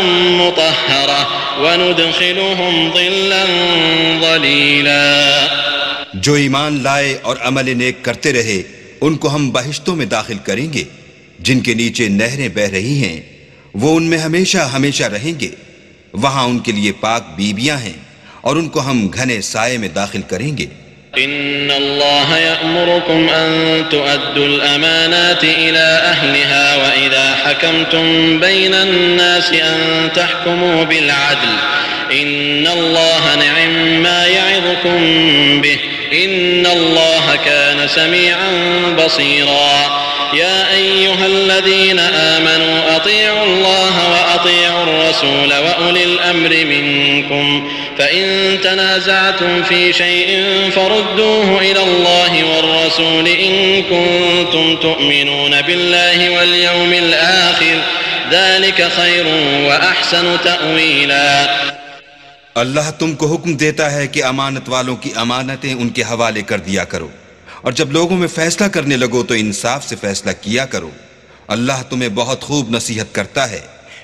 مطهرة وندخلهم ظلا ظليلا۔ جو ایمان لائے اور عمل نیک کرتے رہے ان کو ہم بہشتوں میں داخل کریں گے جن کے نیچے نہریں بہ رہی ہیں، وہ ان میں ہمیشہ ہمیشہ رہیں گے۔ وہاں ان کے لیے پاک بیویاں ہیں اور ان کو ہم گھنے سائے میں داخل کریں گے۔ إن الله يأمركم أن تؤدوا الأمانات إلى أهلها وإذا حكمتم بين الناس أن تحكموا بالعدل إن الله نعم ما يعظكم به إن الله كان سميعا بصيرا يا أيها الذين آمنوا أطيعوا الله وأطيعوا الرسول وأولي الأمر منكم فإن تنازعتم في شيء فردوه إلى الله والرسول إن كنتم تؤمنون بالله واليوم الآخر ذلك خير وأحسن تأويلا۔ اللہ تم کو حکم دیتا ہے کہ امانت والوں کی امانتیں ان کے حوالے کر دیا کرو، اور جب لوگوں میں فیصلہ کرنے لگو تو انصاف سے فیصلہ کیا کرو، اللہ تمہیں بہت خوب نصیحت کرتا ہے،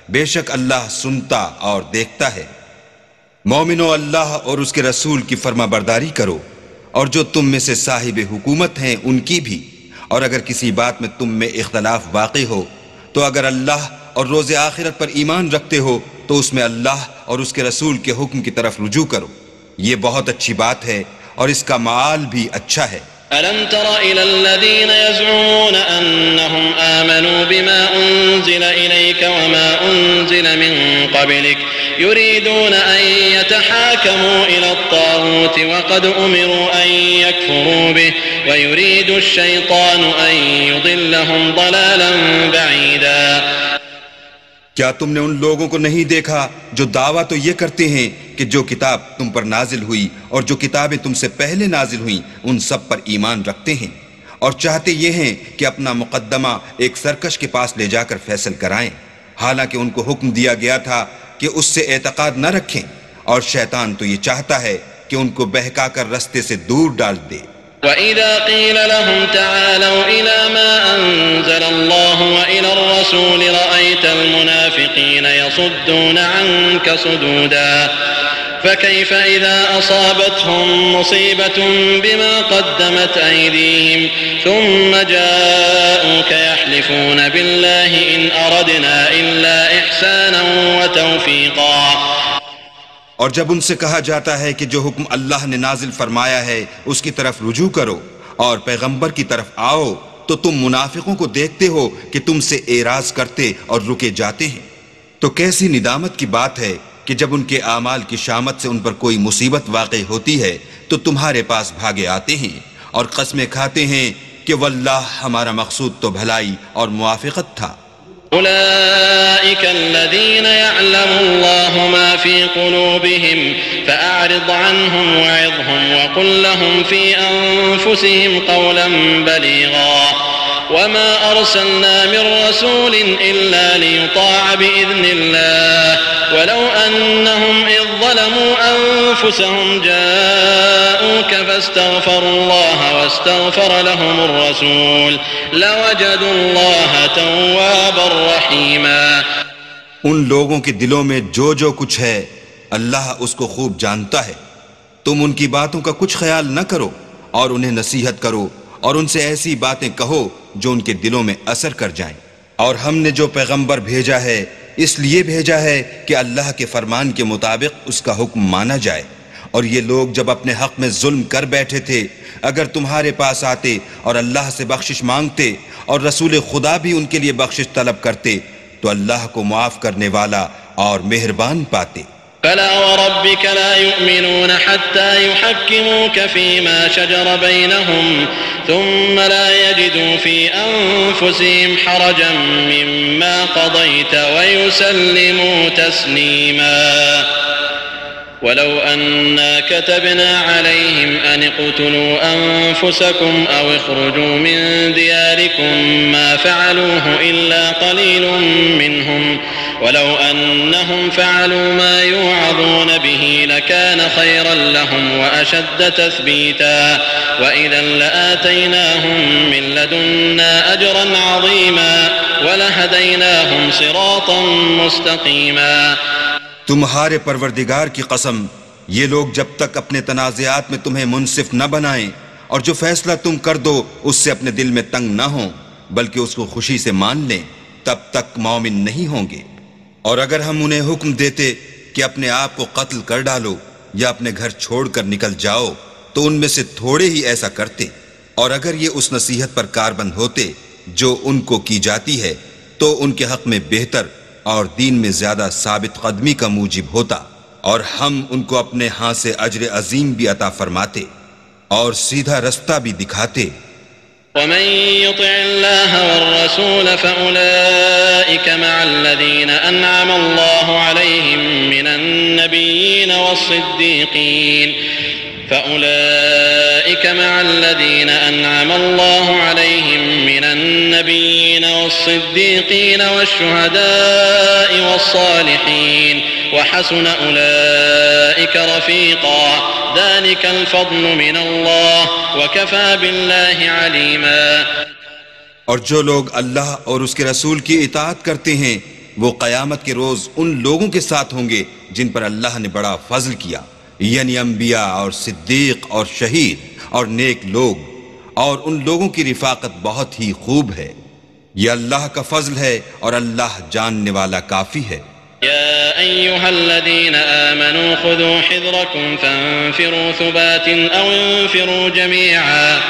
بے شک اللہ سنتا اور دیکھتا ہے۔ مومنو، اللہ اور اس کے رسول کی فرما برداری کرو، اور جو تم میں سے صاحب حکومت ہیں ان کی بھی، اور اگر کسی بات میں تم میں اختلاف واقع ہو تو اگر اللہ اور روز آخرت پر ایمان رکھتے ہو تو اس میں اللہ اور اس کے رسول کے حکم کی طرف رجوع کرو، یہ بہت اچھی بات ہے اور اس کا معال بھی اچھا ہے۔ ألم تر إلى الذين يزعمون أنهم آمنوا بما أنزل إليك وما أنزل من قبلك يريدون أن يتحاكموا إلى الطاغوت وقد أمروا أن يكفروا به ويريد الشيطان أن يضلهم ضلالا بعيدا۔ کیا تم نے ان لوگوں کو نہیں دیکھا جو دعویٰ تو یہ کرتے ہیں کہ جو کتاب تم پر نازل ہوئی اور جو کتابیں تم سے پہلے نازل ہوئیں ان سب پر ایمان رکھتے ہیں، اور چاہتے یہ ہیں کہ اپنا مقدمہ ایک سرکش کے پاس لے جا کر فیصل کرائیں، حالانکہ ان کو حکم دیا گیا تھا کہ اس سے اعتقاد نہ رکھیں، اور شیطان تو یہ چاہتا ہے کہ ان کو بہکا کر رستے سے دور ڈال دے۔ وَإِذَا قِيلَ لَهُمْ تَعَالَوْا إِلَى مَا أَنزَلَ اللَّهُ وَإِلَى الرَّسُولِ رَأَيْتَ الْمُنَافِقِينَ يَصُدُّونَ عَنكَ صُدُودًا فَكَيْفَ إِذَا أَصَابَتْهُم مُّصِيبَةٌ بِمَا قَدَّمَتْ أَيْدِيهِمْ ثُمَّ جَاءُوكَ يَحْلِفُونَ بِاللَّهِ إِنْ أَرَدْنَا إِلَّا إِحْسَانًا وَتَوْفِيقًا۔ اور جب ان سے کہا جاتا ہے کہ جو حکم اللہ نے نازل فرمایا ہے اس کی طرف رجوع کرو اور پیغمبر کی طرف آؤ تو تم منافقوں کو دیکھتے ہو کہ تم سے اعراض کرتے اور رکے جاتے ہیں، تو کیسی ندامت کی بات ہے کہ جب ان کے اعمال کی شامت سے ان پر کوئی مصیبت واقع ہوتی ہے تو تمہارے پاس بھاگے آتے ہیں اور قسمیں کھاتے ہیں کہ واللہ ہمارا مقصود تو بھلائی اور موافقت تھا۔ أولئك الذين يعلم الله ما في قلوبهم فأعرض عنهم وعظهم وقل لهم في أنفسهم قولا بليغا وما أرسلنا من رسول إلا ليطاع بإذن الله ولو أنهم إذ ظلموا أنفسهم جاءوك فاستغفروا الله واستغفر لهم الرسول لوجدوا الله توابا رحيما۔ ان لوگوں کے دلوں میں جو کچھ ہے اللہ اس کو خوب جانتا ہے، تم ان کی باتوں کا کچھ خیال نہ کرو اور انہیں نصیحت کرو اور ان سے ایسی باتیں کہو جو ان کے دلوں میں اثر کر جائیں۔ اور ہم نے جو پیغمبر بھیجا ہے اس لیے بھیجا ہے کہ اللہ کے فرمان کے مطابق اس کا حکم مانا جائے، اور یہ لوگ جب اپنے حق میں ظلم کر بیٹھے تھے اگر تمہارے پاس آتے اور اللہ سے بخشش مانگتے اور رسول خدا بھی ان کے لیے بخشش طلب کرتے تو اللہ کو معاف کرنے والا اور مہربان پاتے۔ فلا وربك لا يؤمنون حتى يحكموك فيما شجر بينهم ثم لا يجدوا في أنفسهم حرجا مما قضيت ويسلموا تسليما ولو أنا كتبنا عليهم أن اقتلوا أنفسكم أو اخرجوا من دياركم ما فعلوه إلا قليل منهم ولو أنهم فعلوا ما يوعظون به لكان خيرا لهم وأشد تثبيتا وإذا لآتيناهم من لدنا أجرا عظيما ولهديناهم صراطا مستقيما۔ تمہارے پروردگار کی قسم، یہ لوگ جب تک اپنے تنازعات میں تمہیں منصف نہ بنائیں اور جو فیصلہ تم کر دو اس سے اپنے دل میں تنگ نہ ہوں بلکہ اس کو خوشی سے مان لیں تب تک مومن نہیں ہوں گے۔ اور اگر ہم انہیں حکم دیتے کہ اپنے آپ کو قتل کر ڈالو یا اپنے گھر چھوڑ کر نکل جاؤ تو ان میں سے تھوڑے ہی ایسا کرتے، اور اگر یہ اس نصیحت پر کاربند ہوتے جو ان کو کی جاتی ہے تو ان کے حق میں بہتر اور دین میں زیادہ ثابت قدمی کا موجب ہوتا، اور ہم ان کو اپنے ہاں سے اجر عظیم بھی عطا فرماتے اور سیدھا رستہ بھی دکھاتے۔ ومن يطع الله والرسول فأولئك مع الذين أنعم الله عليهم من النبيين والصديقين فأولئك مع الذين أنعم الله عليهم من النبيين والصديقين والشهداء والصالحين وحسن أولئك رفيقا ذلك الفضل من الله وكفى بالله عليما. اور جو لوگ اللہ اور اس کے رسول کی اطاعت کرتے ہیں وہ قیامت کے روز ان لوگوں کے ساتھ ہوں گے جن پر اللہ نے بڑا فضل کیا، یعنی انبیاء اور صدیق اور شہید اور نیک لوگ، اور ان لوگوں کی رفاقت بہت ہی خوب ہے. یہ اللہ کا فضل ہے اور اللہ جاننے والا کافی ہے. يا أيها الذين آمنوا خذوا حذركم فانفروا ثبات أو انفروا جميعا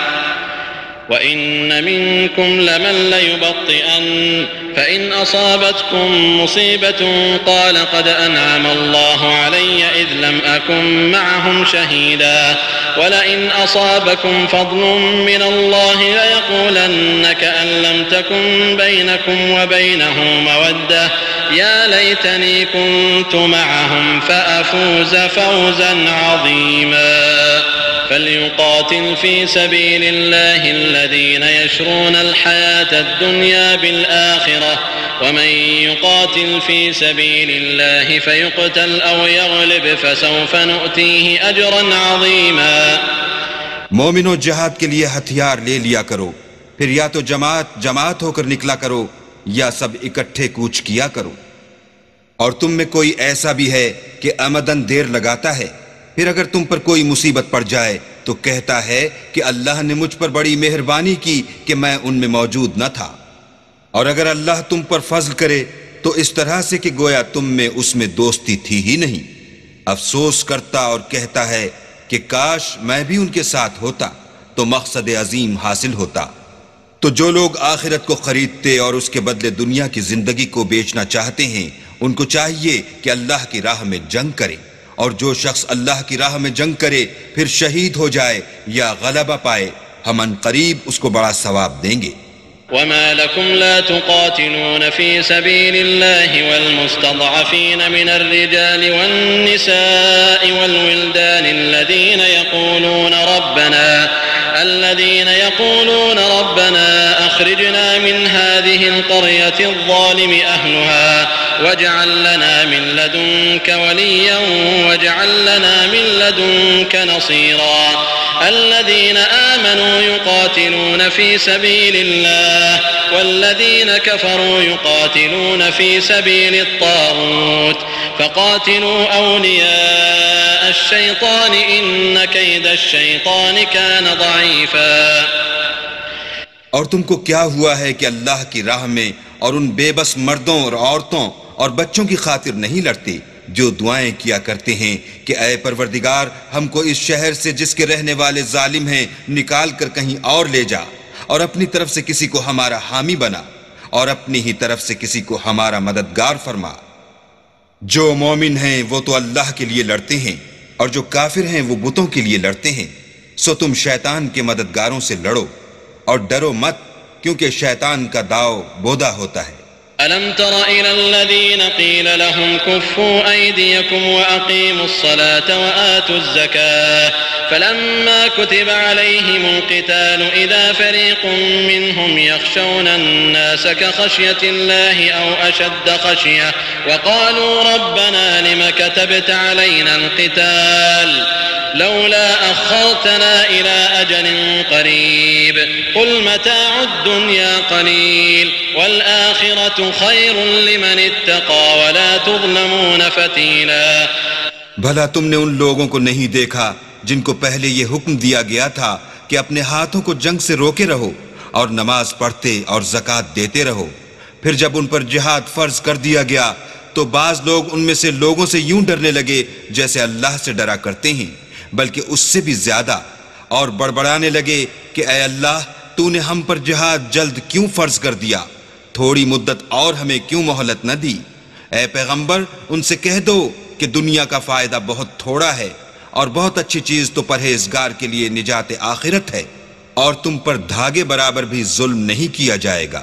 وإن منكم لمن ليبطئن فإن أصابتكم مصيبة قال قد أنعم الله علي إذ لم أكن معهم شهيدا ولئن أصابكم فضل من الله ليقولن كأن لم تكن بينكم وبينه مودة يا ليتني كنت معهم فأفوز فوزا عظيما. فليقاتل في سبيل الله الذين يشرون الحياة الدنيا بالآخرة ومن يقاتل في سبيل الله فيقتل أو يغلب فسوف نؤتيه أجرا عظيما. مومنو، جہاد کے لیے ہتھیار لے لیا کرو، پھر یا تو جماعت ہو کر نکلا کرو یا سب اکٹھے کوچ کیا کرو. اور تم میں کوئی ایسا بھی ہے کہ آمدن دیر لگاتا ہے، پھر اگر تم پر کوئی مصیبت پڑ جائے تو کہتا ہے کہ اللہ نے مجھ پر بڑی مہربانی کی کہ میں ان میں موجود نہ تھا. اور اگر اللہ تم پر فضل کرے تو اس طرح سے کہ گویا تم میں اس میں دوستی تھی ہی نہیں. افسوس کرتا اور کہتا ہے کہ کاش میں بھی ان کے ساتھ ہوتا تو مقصد عظیم حاصل ہوتا. تو جو لوگ آخرت کو خریدتے اور اس کے بدلے دنیا کی زندگی کو بیچنا چاہتے ہیں ان کو چاہیے کہ اللہ کی راہ میں جنگ کریں، اور جو شخص اللہ کی راہ میں جنگ کرے پھر شہید ہو جائے یا غلبہ پائے ہم ان قریب اس کو بڑا ثواب دیں گے. وما لكم لا تقاتلون في سبيل الله والمستضعفين من الرجال والنساء والولدان الذين يقولون ربنا أخرجنا من هذه القرية الظالم أهلها واجعل لنا من لدنك وليا واجعل لنا من لدنك نصيرا. الذين آمنوا يقاتلون في سبيل الله والذين كفروا يقاتلون في سبيل الطاغوت فقاتلوا أولياء الشيطان إن كيد الشيطان كان ضعيفا. اور تم کو کیا ہوا ہے کہ اللہ کی راہ میں اور ان بے بس مردوں اور عورتوں اور بچوں کی خاطر نہیں لڑتے جو دعائیں کیا کرتے ہیں کہ اے پروردگار ہم کو اس شہر سے جس کے رہنے والے ظالم ہیں نکال کر کہیں اور لے جا، اور اپنی طرف سے کسی کو ہمارا حامی بنا اور اپنی ہی طرف سے کسی کو ہمارا مددگار فرما. جو مومن ہیں وہ تو اللہ کے لیے لڑتے ہیں اور جو کافر ہیں وہ بتوں کے لیے لڑتے ہیں. سو تم شیطان کے مددگاروں سے لڑو اور ڈرو مت، کیونکہ شیطان کا داؤ بودا ہوتا ہے. ألم تر إلى الذين قيل لهم كفوا أيديكم وأقيموا الصلاة وآتوا الزكاة فلما كتب عليهم القتال إذا فريق منهم يخشون الناس كخشية الله أو أشد خشية وقالوا ربنا لم كتبت علينا القتال لولا أخرتنا إلى أجل قريب قل متاع الدنيا قليل والآخرة خير لمن اتقى ولا تظلمون فتيلا. بھلا تم نے ان لوگوں کو نہیں دیکھا جن کو پہلے یہ حکم دیا گیا تھا کہ اپنے ہاتھوں کو جنگ سے روکے رہو اور نماز پڑھتے اور زکوٰۃ دیتے رہو، پھر جب ان پر جہاد فرض کر دیا گیا تو بعض لوگ ان میں سے لوگوں سے یوں ڈرنے لگے جیسے اللہ سے ڈرا کرتے ہیں، بلکہ اس سے بھی زیادہ، اور بڑبڑانے لگے کہ اے اللہ تو نے ہم پر جہاد جلد کیوں فرض کر دیا، تھوڑی مدت اور ہمیں کیوں مہلت نہ دی. اے پیغمبر ان سے کہہ دو کہ دنیا کا فائدہ بہت تھوڑا ہے اور بہت اچھی چیز تو پرہیزگار کے لیے نجات آخرت ہے، اور تم پر دھاگے برابر بھی ظلم نہیں کیا جائے گا.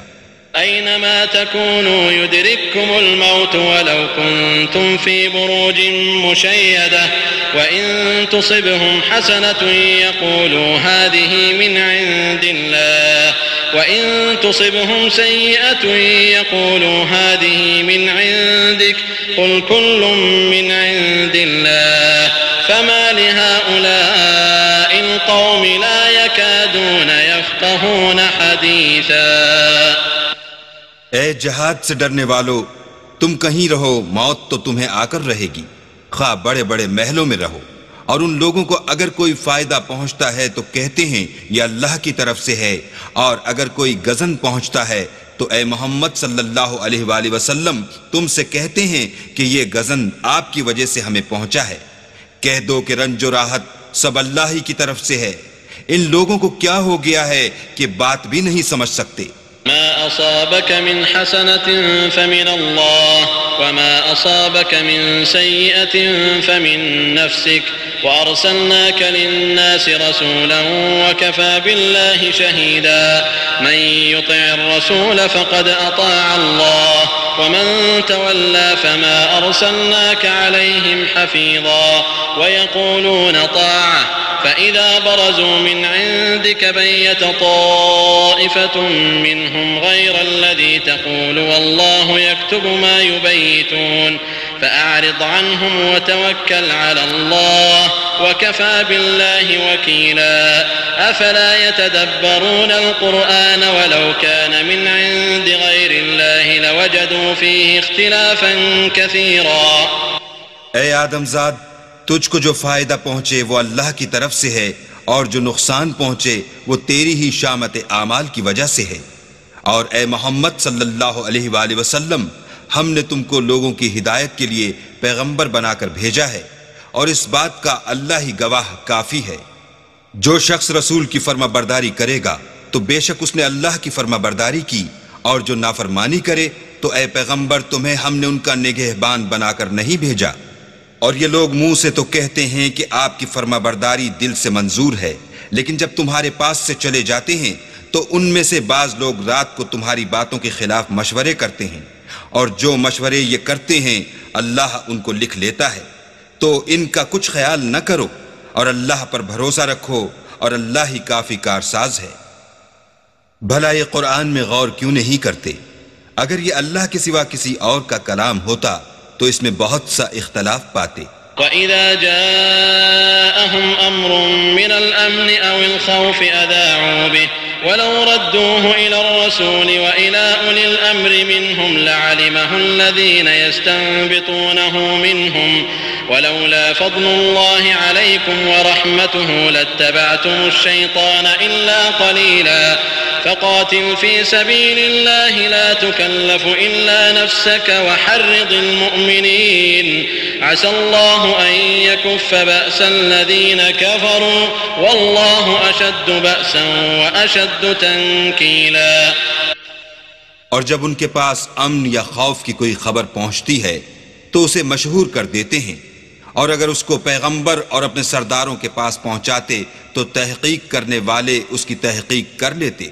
أينما تكونوا يدرككم الموت ولو كنتم في بروج مشيدة وإن تصبهم حسنة يقولوا هذه من عند الله وإن تصبهم سيئة يقولوا هذه من عندك قل كل من عند الله فما لهؤلاء القوم لا يكادون يفقهون حديثا۔ اے جہاد سے ڈرنے والو، تم کہیں رہو موت تو تمہیں آ کر رہے گی، خواہ بڑے بڑے محلوں میں رہو، اور ان لوگوں کو اگر کوئی فائدہ پہنچتا ہے تو کہتے ہیں یہ اللہ کی طرف سے ہے، اور اگر کوئی غضن پہنچتا ہے تو اے محمد صلی اللہ علیہ وآلہ وسلم تم سے کہتے ہیں کہ یہ غضن آپ کی وجہ سے ہمیں پہنچا ہے۔ کہہ دو کہ رنج و راحت سب اللہ ہی کی طرف سے ہے۔ ان لوگوں کو کیا ہو گیا ہے کہ بات بھی نہیں سمجھ سکتے۔ ما أصابك من حسنة فمن الله وما أصابك من سيئة فمن نفسك وأرسلناك للناس رسولا وكفى بالله شهيدا من يطع الرسول فقد أطاع الله ومن تولى فما أرسلناك عليهم حفيظا ويقولون طاعة فإذا برزوا من عندك بيت طائفة منهم غير الذي تقول والله يكتب ما يبيتون فأعرض عنهم وتوكل على الله وكفى بالله وكيلا أفلا يتدبرون القرآن ولو كان من عند غير الله لوجدوا فيه اختلافا كثيرا۔ اے آدم زاد، تجھ کو جو فائدہ پہنچے وہ اللہ کی طرف سے ہے، اور جو نقصان پہنچے وہ تیری ہی شامت اعمال کی وجہ سے ہے۔ اور اے محمد صلی اللہ علیہ وآلہ وسلم، ہم نے تم کو لوگوں کی ہدایت کے لیے پیغمبر بنا کر بھیجا ہے، اور اس بات کا اللہ ہی گواہ کافی ہے۔ جو شخص رسول کی فرما برداری کرے گا تو بے شک اس نے اللہ کی فرما برداری کی، اور جو نافرمانی کرے تو اے پیغمبر تمہیں ہم نے ان کا نگہبان بنا کر نہیں بھیجا۔ اور یہ لوگ منہ سے تو کہتے ہیں کہ آپ کی فرما برداری دل سے منظور ہے، لیکن جب تمہارے پاس سے چلے جاتے ہیں تو ان میں سے بعض لوگ رات کو تمہاری باتوں کے خلاف مشورے کرتے ہیں، اور جو مشورے یہ کرتے ہیں اللہ ان کو لکھ لیتا ہے۔ تو ان کا کچھ خیال نہ کرو، اور اللہ پر بھروسہ رکھو، اور اللہ ہی کافی کارساز ہے۔ بھلا یہ قرآن میں غور کیوں نہیں کرتے؟ اگر یہ اللہ کے سوا کسی اور کا کلام ہوتا تو اس میں بہت سا اختلاف پاتے۔ وَإِذَا جَاءَهُمْ أَمْرٌ مِّنَ الْأَمْنِ أَوِ الْخَوْفِ أَذَاعُوا بِهِ وَلَوْ رَدُّوهُ إِلَى الرَّسُولِ وَإِلَى أُولِي الْأَمْرِ مِنْهُمْ لَعَلِمَهُ الَّذِينَ يَسْتَنبِطُونَهُ مِنْهُمْ وَلَوْلَا فَضْلُ اللَّهِ عَلَيْكُمْ وَرَحْمَتُهُ لَاتَّبَعْتُمُ الشَّيْطَانَ إِلَّا قَلِيلًا فقاتل في سبيل الله لا تكلف إلا نفسك وحرض المؤمنين عسى الله أن يكف بأس الذين كفروا والله أشد بأسا وأشد تنكيلا۔ اور جب ان کے پاس امن یا خوف کی کوئی خبر پہنچتی ہے تو اسے مشہور کر دیتے ہیں، اور اگر اس کو پیغمبر اور اپنے سرداروں کے پاس پہنچاتے تو تحقیق کرنے والے اس کی تحقیق کر لیتے،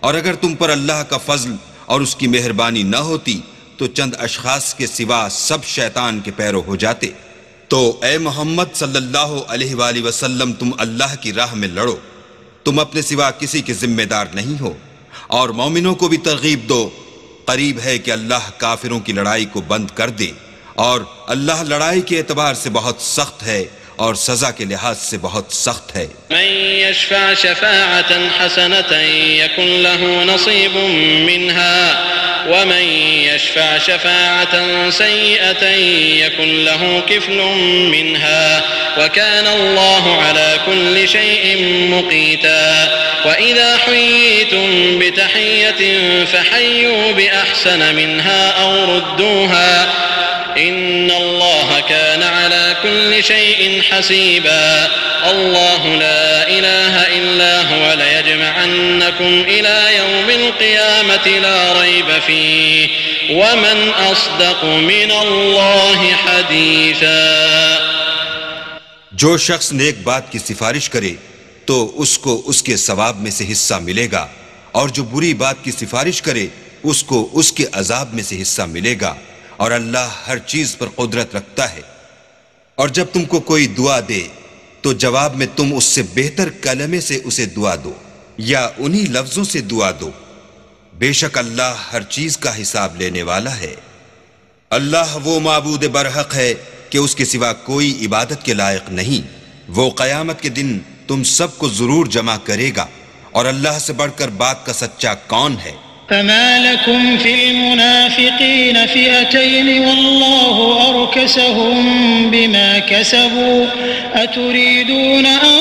اور اگر تم پر اللہ کا فضل اور اس کی مہربانی نہ ہوتی تو چند اشخاص کے سوا سب شیطان کے پیرو ہو جاتے۔ تو اے محمد صلی اللہ علیہ وآلہ وسلم تم اللہ کی راہ میں لڑو، تم اپنے سوا کسی کے ذمہ دار نہیں ہو، اور مومنوں کو بھی ترغیب دو، قریب ہے کہ اللہ کافروں کی لڑائی کو بند کر دے، اور اللہ لڑائی کے اعتبار سے بہت سخت ہے اور سزا کے لحاظ سے بہت سخت ہے۔ من يشفع شفاعة حسنة يكن له نصيب منها ومن يشفع شفاعة سيئة يكن له كفل منها وكان الله على كل شيء مقيتا۔ وإذا حييتم بتحية فحيوا بأحسن منها أو ردوها إن الله كان على كل شيء حسيبا۔ الله لا إله إلا هو ليجمعنكم إلى يوم القيامة لا ريب فيه ومن أصدق من الله حديثا۔ جو شخص نیک بات کی سفارش کرے تو اس کو اس کے ثواب میں سے حصہ ملے گا، اور جو بری بات کی سفارش کرے اس کو اس کے عذاب میں سے حصہ ملے گا، اور اللہ ہر چیز پر قدرت رکھتا ہے۔ اور جب تم کو کوئی دعا دے تو جواب میں تم اس سے بہتر کلمے سے اسے دعا دو، یا انہی لفظوں سے دعا دو، بے شک اللہ ہر چیز کا حساب لینے والا ہے۔ اللہ وہ معبود برحق ہے کہ اس کے سوا کوئی عبادت کے لائق نہیں۔ وہ قیامت کے دن تم سب کو ضرور جمع کرے گا، اور اللہ سے بڑھ کر بات کا سچا کون ہے؟ فما لكم في المنافقين فئتين والله أركسهم بما كسبوا أتريدون أن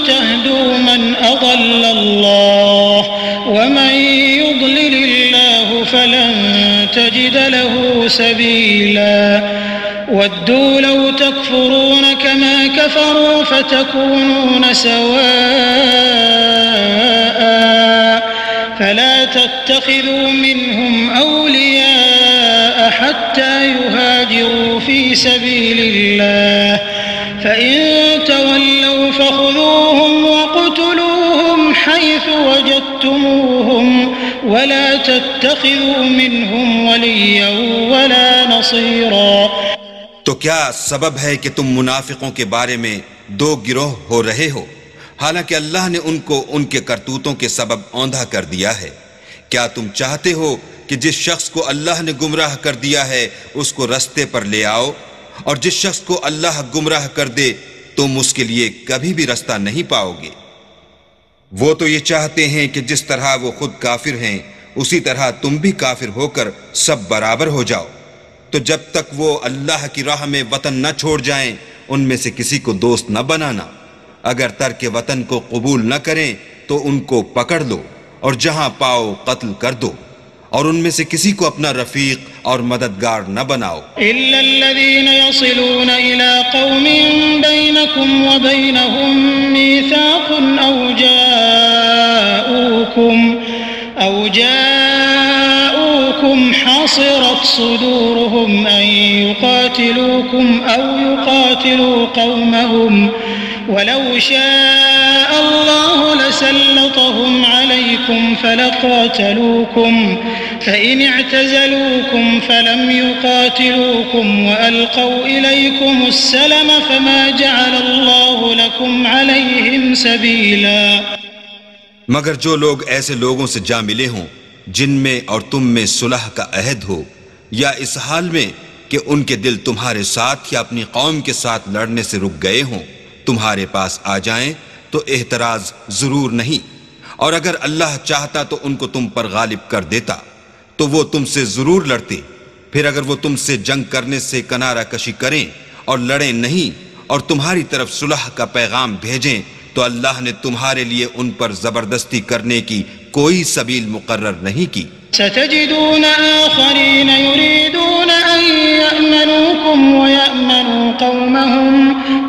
تهدوا من أضل الله ومن يضلل الله فلن تجد له سبيلا ودوا لو تكفرون كما كفروا فتكونون سواء فلا تتخذوا منهم أولياء حتى يهاجروا في سبيل الله فإن تولوا فخذوهم وقتلوهم حيث وجدتموهم ولا تتخذوا منهم وليا ولا نصيرا۔ تو کیا سبب ہے کہ تم منافقوں کے بارے میں دو گروہ ہو رہے ہو، حالانکہ اللہ نے ان کو ان کے کرتوتوں کے سبب اوندھا کر دیا ہے؟ کیا تم چاہتے ہو کہ جس شخص کو اللہ نے گمراہ کر دیا ہے اس کو رستے پر لے آؤ، اور جس شخص کو اللہ گمراہ کر دے تم اس کے لیے کبھی بھی رستہ نہیں پاؤ گے؟ وہ تو یہ چاہتے ہیں کہ جس طرح وہ خود کافر ہیں اسی طرح تم بھی کافر ہو کر سب برابر ہو جاؤ۔ تو جب تک وہ اللہ کی راہ میں وطن نہ چھوڑ جائیں ان میں سے کسی کو دوست نہ بنانا۔ اگر ترک وطن کو قبول نہ کریں تو ان کو پکڑ لو اور جہاں پاؤ قتل کر دو، اور ان میں سے کسی کو اپنا رفیق اور مددگار نہ بناؤ۔ إلا الذين يصلون إلى قوم بينكم وبينهم ميثاق أو جاءوكم حصرت صدورهم أن يقاتلوكم أو يقاتلوا قومهم ولو شاء الله لسلطهم عليكم فلقاتلوكم فإن اعتزلوكم فلم يقاتلوكم وألقوا إليكم السلم فما جعل الله لكم عليهم سبيلا۔ مگر جو لوگ ایسے لوگوں سے جا ملے ہوں جن میں اور تم میں صلح کا عہد ہو، یا اس حال میں کہ ان کے دل تمہارے ساتھ یا اپنی قوم کے ساتھ لڑنے سے رک گئے ہوں، تمہارے پاس آ جائیں تو احتراز ضرور نہیں، اور اگر اللہ چاہتا تو ان کو تم پر غالب کر دیتا تو وہ تم سے ضرور لڑتے۔ پھر اگر وہ تم سے جنگ کرنے سے کنارہ کشی کریں اور لڑیں نہیں اور تمہاری طرف صلح کا پیغام بھیجیں تو اللہ نے تمہارے لیے ان پر زبردستی کرنے کی کوئی سبیل مقرر نہیں کی۔ ستجدون آخرين يريدون أن يأمنوكم ويأمنوا قومهم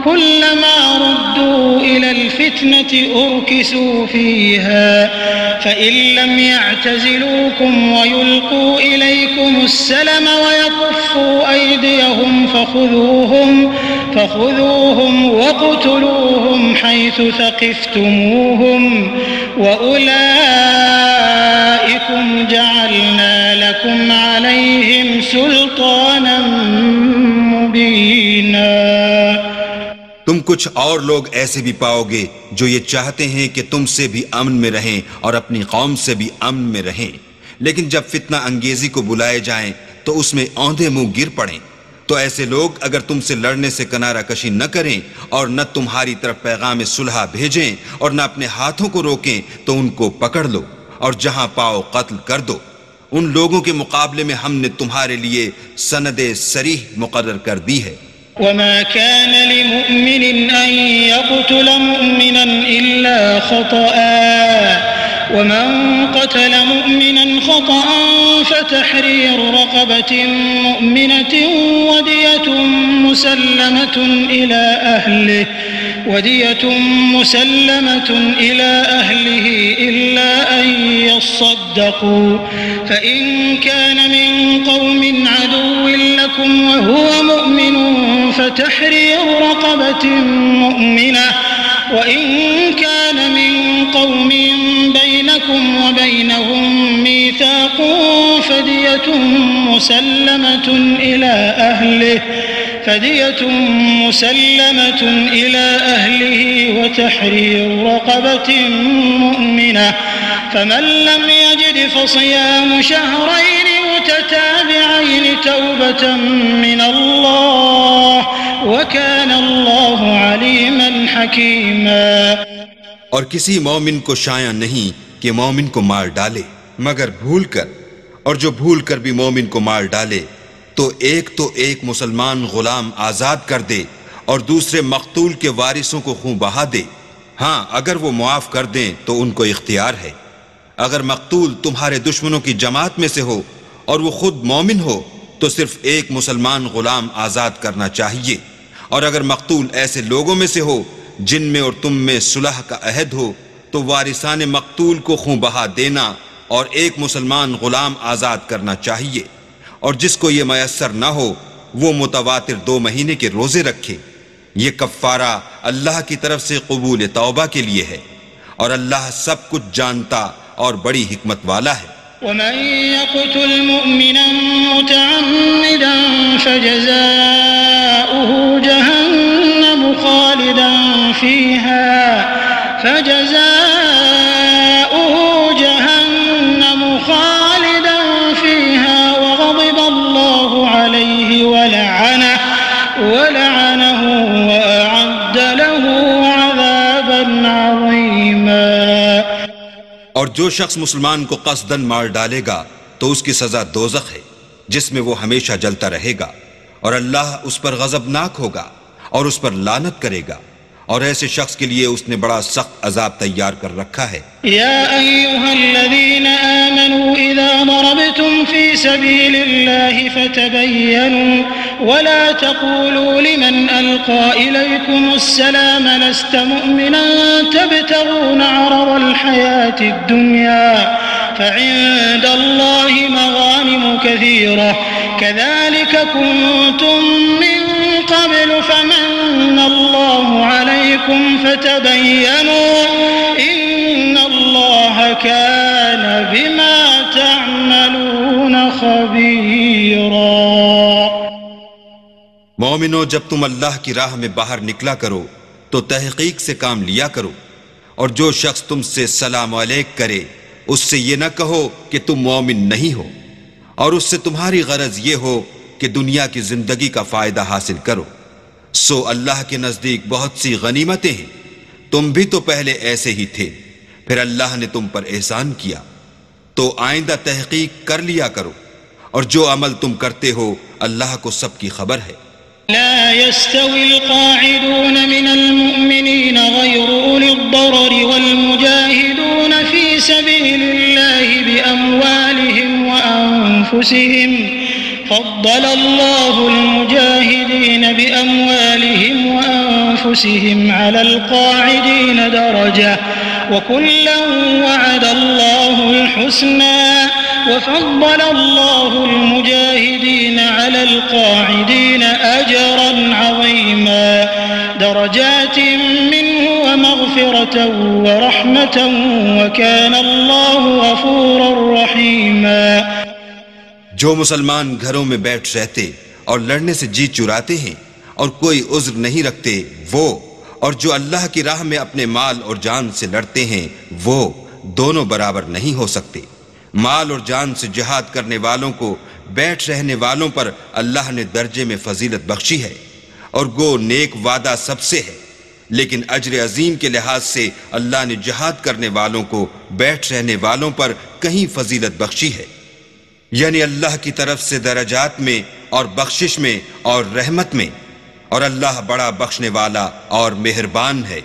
كلما ردوا إلى الفتنة أركسوا فيها فإن لم يعتزلوكم ويلقوا إليكم السلم ويكفوا أيديهم فخذوهم وقتلوهم حيث ثقفتموهم وأولئكم جعلنا لكم عليهم سلطانا مبينا۔ تم کچھ اور لوگ ایسے بھی پاؤ گے جو یہ چاہتے ہیں کہ تم سے بھی امن میں رہیں اور اپنی قوم سے بھی امن میں رہیں، لیکن جب فتنہ انگیزی کو بلائے جائیں تو اس میں اوندھے منہ گر پڑیں۔ تو ایسے لوگ اگر تم سے لڑنے سے کنارہ کشی نہ کریں اور نہ تمہاری طرف پیغام صلح بھیجیں اور نہ اپنے ہاتھوں کو روکیں تو ان کو پکڑ لو اور جہاں پاؤ قتل کر دو۔ ان لوگوں کے مقابلے میں ہم نے تمہارے لیے سند صریح مقرر کر دی ہے۔ وما كان لمؤمن أن يقتل مؤمنا إلا خطأ ومن قتل مؤمنا خطأ فتحرير رقبة مؤمنة ودية مسلمة إلى أهله إلا أن يصدقوا فإن كان من قوم عدو لكم وهو مؤمن فتحرير رقبة مؤمنة وإن كان من قوم بينكم وبينهم ميثاق فدية مسلمة إلى أهله فدية مسلمة إلى أهله وتحرير رقبة مؤمنة فمن لم يجد فصيام شهرين متتابعين توبة من الله وكان الله عليما حكيما۔ اور کسی مومن کو شایع نہیں کہ مومن کو مار ڈالے مگر بھول کر، اور جو بھول کر بھی مومن کو مار ڈالے تو ایک مسلمان غلام آزاد کر دے اور دوسرے مقتول کے وارثوں کو خون بہا دے۔ ہاں اگر وہ معاف کر دیں تو ان کو اختیار ہے۔ اگر مقتول تمہارے دشمنوں کی جماعت میں سے ہو اور وہ خود مومن ہو تو صرف ایک مسلمان غلام آزاد کرنا چاہیے، اور اگر مقتول ایسے لوگوں میں سے ہو جن میں اور تم میں صلح کا عہد ہو تو وارثان مقتول کو خون بہا دینا اور ایک مسلمان غلام آزاد کرنا چاہیے، اور جس کو یہ میسر نہ ہو وہ متواتر 2 مہینے کے روزے رکھے۔ یہ کفارہ اللہ کی طرف سے قبول توبہ کے لیے ہے، اور اللہ سب کچھ جانتا اور بڑی حکمت والا ہے۔ ومن يقتل مؤمنا متعمدا فجزاؤه جهنم خالدا فيها وغضب الله عليه ولعنه وأعد له عذابا عظيما۔ اور جو شخص مسلمان کو قصداً مار ڈالے گا تو اس کی سزا دوزخ ہے جس میں وہ ہمیشہ جلتا رہے گا، اور اللہ اس پر غضبناک ہوگا اور اس پر لعنت کرے گا، اور ایسے شخص کے لیے اس نے بڑا سخت عذاب تیار کر رکھا ہے۔ یا ایھا الذین آمنوا اذا ضربتم فی سبیل اللہ فتبینوا ولا تقولوا لمن القى الیکم السلام لست مؤمنا تبتغون عرض الحیاة الدنیا فعند الله مغانم كثيرة كذلك كنتم من قبل فمن الله عليكم فتبينوا إن الله كان بما تعملون خبيرا۔ مومنو، جب تم اللہ کی راہ میں باہر نکلا کرو تو تحقیق سے کام لیا کرو، اور جو شخص تم سے سلام علیک کرے اس سے یہ نہ کہو کہ تم مومن نہیں ہو، اور اس سے تمہاری غرض یہ ہو کہ دنیا کی زندگی کا فائدہ حاصل کرو۔ سو اللہ کے نزدیک بہت سی غنیمتیں ہیں، تم بھی تو پہلے ایسے ہی تھے، پھر اللہ نے تم پر احسان کیا، تو آئندہ تحقیق کر لیا کرو، اور جو عمل تم کرتے ہو اللہ کو سب کی خبر ہے۔ لا يستوي القاعدون من المؤمنين غير أولي الضرر والمجاهدون في سبيل الله بأموالهم وأنفسهم فضل الله المجاهدين بأموالهم وأنفسهم على القاعدين درجة وكلا وعد الله الحسنى وفضل الله المجاهدين على القاعدين أجرا عظيما درجات منه ومغفرة ورحمة وكان الله غفورا رحيما۔ جو مسلمان گھروں میں بیٹھ رہتے اور لڑنے سے جی چراتے ہیں اور کوئی عذر نہیں رکھتے وہ، اور جو اللہ کی راہ میں اپنے مال اور جان سے لڑتے ہیں وہ دونوں برابر نہیں ہو سکتے۔ مال اور جان سے جہاد کرنے والوں کو بیٹھ رہنے والوں پر اللہ نے درجے میں فضیلت بخشی ہے، اور گو نیک وعدہ سب سے ہے، لیکن اجر عظیم کے لحاظ سے اللہ نے جہاد کرنے والوں کو بیٹھ رہنے والوں پر کہیں فضیلت بخشی ہے، یعنی اللہ کی طرف سے درجات میں اور بخشش میں اور رحمت میں، اور اللہ بڑا بخشنے والا اور مہربان ہے۔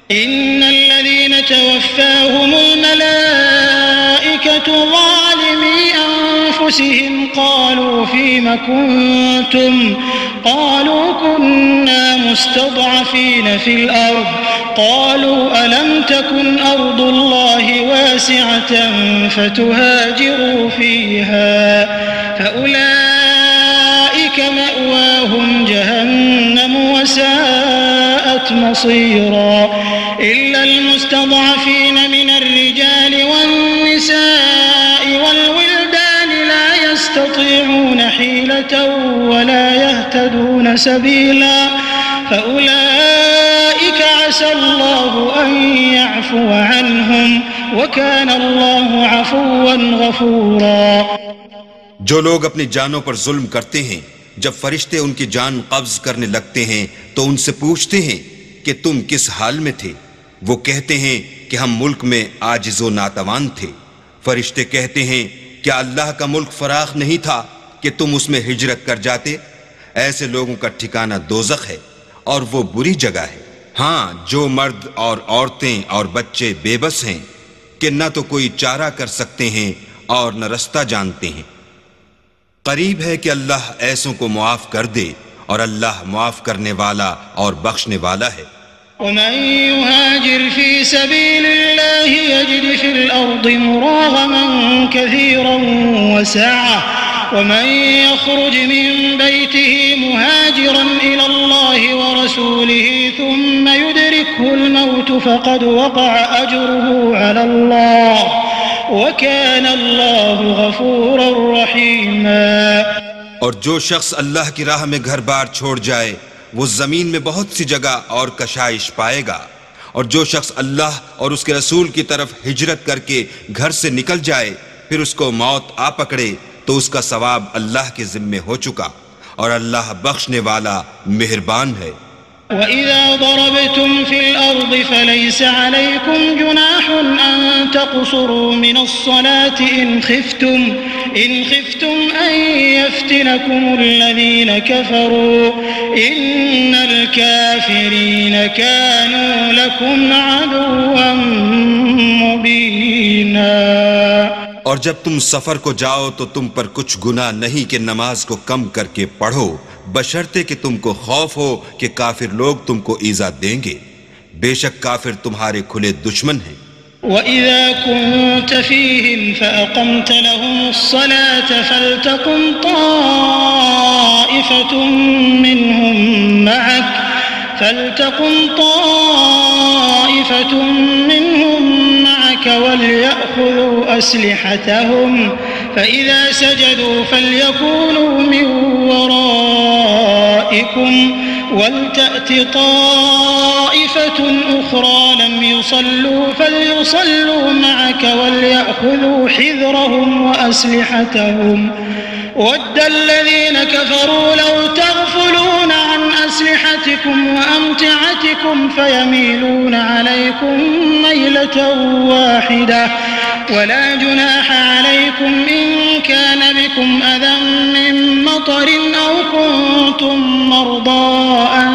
ان الذين توفاهم الملائكة ظالمي انفسهم قالوا فيما كنتم قالوا كنا مستضعفين في الارض قالوا الم تكن ارض الله واسعة فتهاجروا فيها فاولئك مأواهم جهنم وساءت مصيرا إلا المستضعفين من الرجال والنساء والولدان لا يستطيعون حيلة ولا يهتدون سبيلا فأولئك عسى الله أن يعفو عنهم وكان الله عفوا غفورا. جو لوگ اپنی جانوں پر ظلم کرتے ہیں، جب فرشتے ان کی جان قبض کرنے لگتے ہیں تو ان سے پوچھتے ہیں کہ تم کس حال میں تھے؟ وہ کہتے ہیں کہ ہم ملک میں عاجز و ناتوان تھے. فرشتے کہتے ہیں کیا اللہ کا ملک فراخ نہیں تھا کہ تم اس میں ہجرت کر جاتے؟ ایسے لوگوں کا ٹھکانہ دوزخ ہے اور وہ بری جگہ ہے. ہاں، جو مرد اور عورتیں اور بچے بے بس ہیں کہ نہ تو کوئی چارہ کر سکتے ہیں اور نہ رستہ جانتے ہیں، قریب ہے کہ اللہ ایسوں کو معاف کر دے اور اللہ معاف کرنے والا اور بخشنے والا ہے. ومن يهاجر في سبيل الله يجد في الأرض مراغما كثيرا وسعة ومن يخرج من بيته مهاجرا إلى الله ورسوله ثم يدركه الموت فقد وقع أجره على الله وَكَانَ اللَّهُ غَفُورًا رَحِيمًا. اور جو شخص اللہ کی راہ میں گھر بار چھوڑ جائے وہ زمین میں بہت سی جگہ اور کشائش پائے گا، اور جو شخص اللہ اور اس کے رسول کی طرف ہجرت کر کے گھر سے نکل جائے پھر اس کو موت آ پکڑے تو اس کا ثواب اللہ کے ذمے ہو چکا، اور اللہ بخشنے والا مہربان ہے. وَإِذَا ضَرَبْتُمْ فِي الْأَرْضِ فَلَيْسَ عَلَيْكُمْ جُنَاحٌ أَن تَقْصُرُوا مِنَ الصَّلَاةِ إِنْ خِفْتُمْ أَن يَفْتِنَكُمُ الَّذِينَ كَفَرُوا إِنَّ الْكَافِرِينَ كَانُوا لَكُمْ عَدُوًّا مُبِينًا. اور جب تم سفر کو جاؤ تو تم پر کچھ گناہ نہیں کہ نماز کو کم کر کے پڑھو، بشرطے کہ تم کو خوف ہو کہ کافر لوگ تم کو ایذا دیں گے. بے شک کافر تمہارے کھلے دشمن ہیں. وَإِذَا كُنْتَ فِيهِمْ فَأَقَمْتَ لَهُمُ الصَّلَاةَ فَلْتَقُمْ طَائِفَةٌ مِّنْهُمْ مَعَكَ وَلْيَأْخُذُوا أَسْلِحَتَهُمْ فَإِذَا سَجَدُوا فَلْيَكُونُوا مِنْ وَرَائِكُمْ وَلْتَأْتِ طَائِفَةٌ أُخْرَى لَمْ يُصَلُّوا فَلْيُصَلُّوا مَعَكَ وَلْيَأْخُذُوا حِذْرَهُمْ وَأَسْلِحَتَهُمْ وَدَّ الَّذِينَ كَفَرُوا لَوْ تَغْفُلُونَ عَنْ أَسْلِحَتِكُمْ وَأَمْتِعَتِكُمْ فَيَمِيلُونَ عَلَيْكُمْ مَيْلَةً وَاحِدَةً وَلَا جُنَاحَ عَلَيْكُمْ إِن كَانَ بِكُمْ أَذًى مِّن مَّطَرٍ أَوْ كُنتُم مَّرْضَىٰ أَن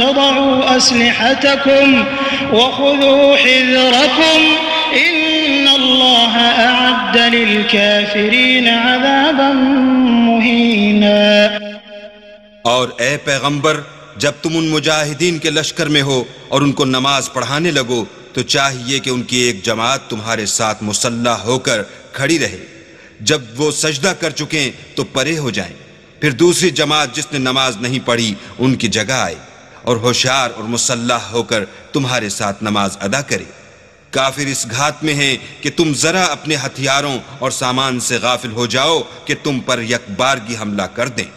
تَضَعُوا أَسْلِحَتَكُمْ وَخُذُوا حِذْرَكُمْ إِنَّ اللَّهَ أَعَدَّ لِلْكَافِرِينَ عَذَابًا مُّهِينًا. اور اے پیغمبر، جب تم ان مجاہدین کے لشکر میں ہو اور ان کو نماز پڑھانے لگو تو چاہیے کہ ان کی ایک جماعت تمہارے ساتھ مسلح ہو کر کھڑی رہے. جب وہ سجدہ کر چکیں تو پرے ہو جائیں، پھر دوسری جماعت جس نے نماز نہیں پڑھی ان کی جگہ آئے اور ہوشیار اور مسلح ہو کر تمہارے ساتھ نماز ادا کرے. کافر اس گھات میں ہیں کہ تم ذرا اپنے ہتھیاروں اور سامان سے غافل ہو جاؤ کہ تم پر یک بارگی حملہ کر دیں.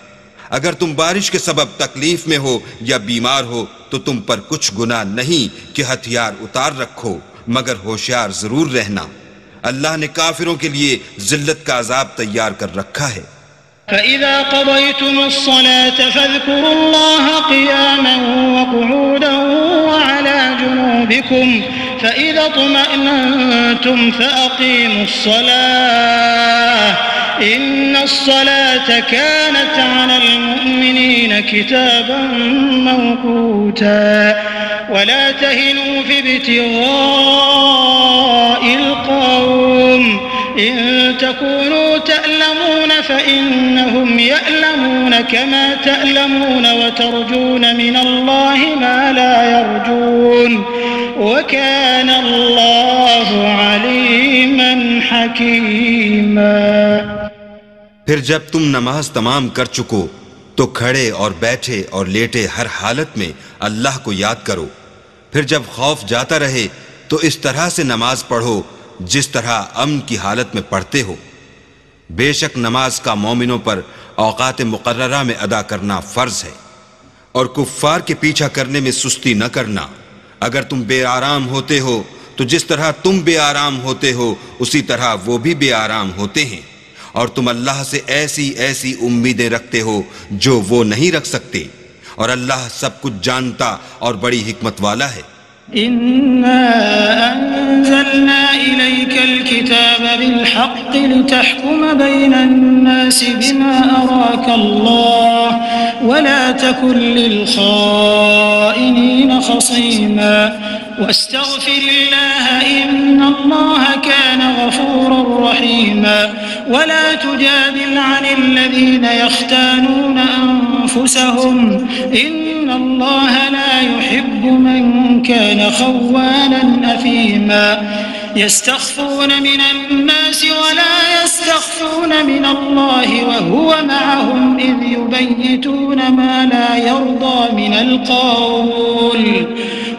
اگر تم بارش کے سبب تکلیف میں ہو یا بیمار ہو تو تم پر کچھ گناہ نہیں کہ ہتھیار اتار رکھو، مگر ہوشیار ضرور رہنا. اللہ نے کافروں کے لیے ذلت کا عذاب تیار کر رکھا ہے. فَإِذَا قَضَيْتُمُ الصَّلَاةَ فَاذْكُرُوا اللَّهَ قِيَامًا وَقُعُودًا وَعَلَى جُنُوبِكُمْ فَإِذَا اطْمَأْنَنْتُمْ فَأَقِيمُوا الصَّلَاةَ إِنَّ الصَّلَاةَ كَانَتْ عَلَى الْمُؤْمِنِينَ كِتَابًا مَّوْقُوتًا وَلَا تَهِنُوا فِي ابْتِغَاءِ الْقَوْمِ إِن تَكُونُوا تَأْلَمُونَ فَإِنَّهُمْ يَأْلَمُونَ كَمَا تَأْلَمُونَ وَتَرْجُونَ مِنَ اللَّهِ مَا لَا يَرْجُونَ وَكَانَ اللَّهُ عَلِيمًا حَكِيمًا. پھر جب تم نماز تمام کر چکو تو کھڑے اور بیٹھے اور لیٹے ہر حالت میں اللہ کو یاد کرو. پھر جب خوف جاتا رہے تو اس طرح سے نماز پڑھو جس طرح امن کی حالت میں پڑھتے ہو. بے شک نماز کا مومنوں پر اوقات مقررہ میں ادا کرنا فرض ہے، اور کفار کے پیچھا کرنے میں سستی نہ کرنا۔ اگر تم بے آرام ہوتے ہو تو جس طرح تم بے آرام ہوتے ہو اسی طرح وہ بھی بے آرام ہوتے ہیں، اور تم اللہ سے ایسی ایسی امیدیں رکھتے ہو جو وہ نہیں رکھ سکتے، اور اللہ سب کچھ جانتا اور بڑی حکمت والا ہے۔ إنا أنزلنا إليك الكتاب بالحق لتحكم بين الناس بما أراك الله ولا تكن للخائنين خصيما واستغفر الله إن الله كان غفورا رحيما ولا تجادل عن الذين يختانون أنفسهم إن الله لا يحب من كان خوانا أثيما يستخفون من الناس ولا يستخفون من الله وهو معهم إذ يبيتون ما لا يرضى من القول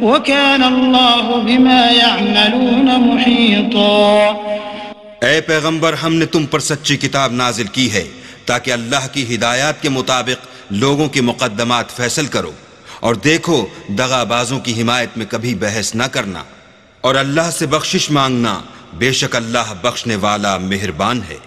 وكان الله بما يعملون محيطا۔ اے پیغمبر، ہم نے تم پر سچی کتاب نازل کی ہے تاکہ اللہ کی ہدایات کے مطابق لوگوں کے مقدمات فیصل کرو، اور دیکھو دغا بازوں کی حمایت میں کبھی بحث نہ کرنا، اور اللہ سے بخشش مانگنا، بے شک اللہ بخشنے والا مہربان ہے۔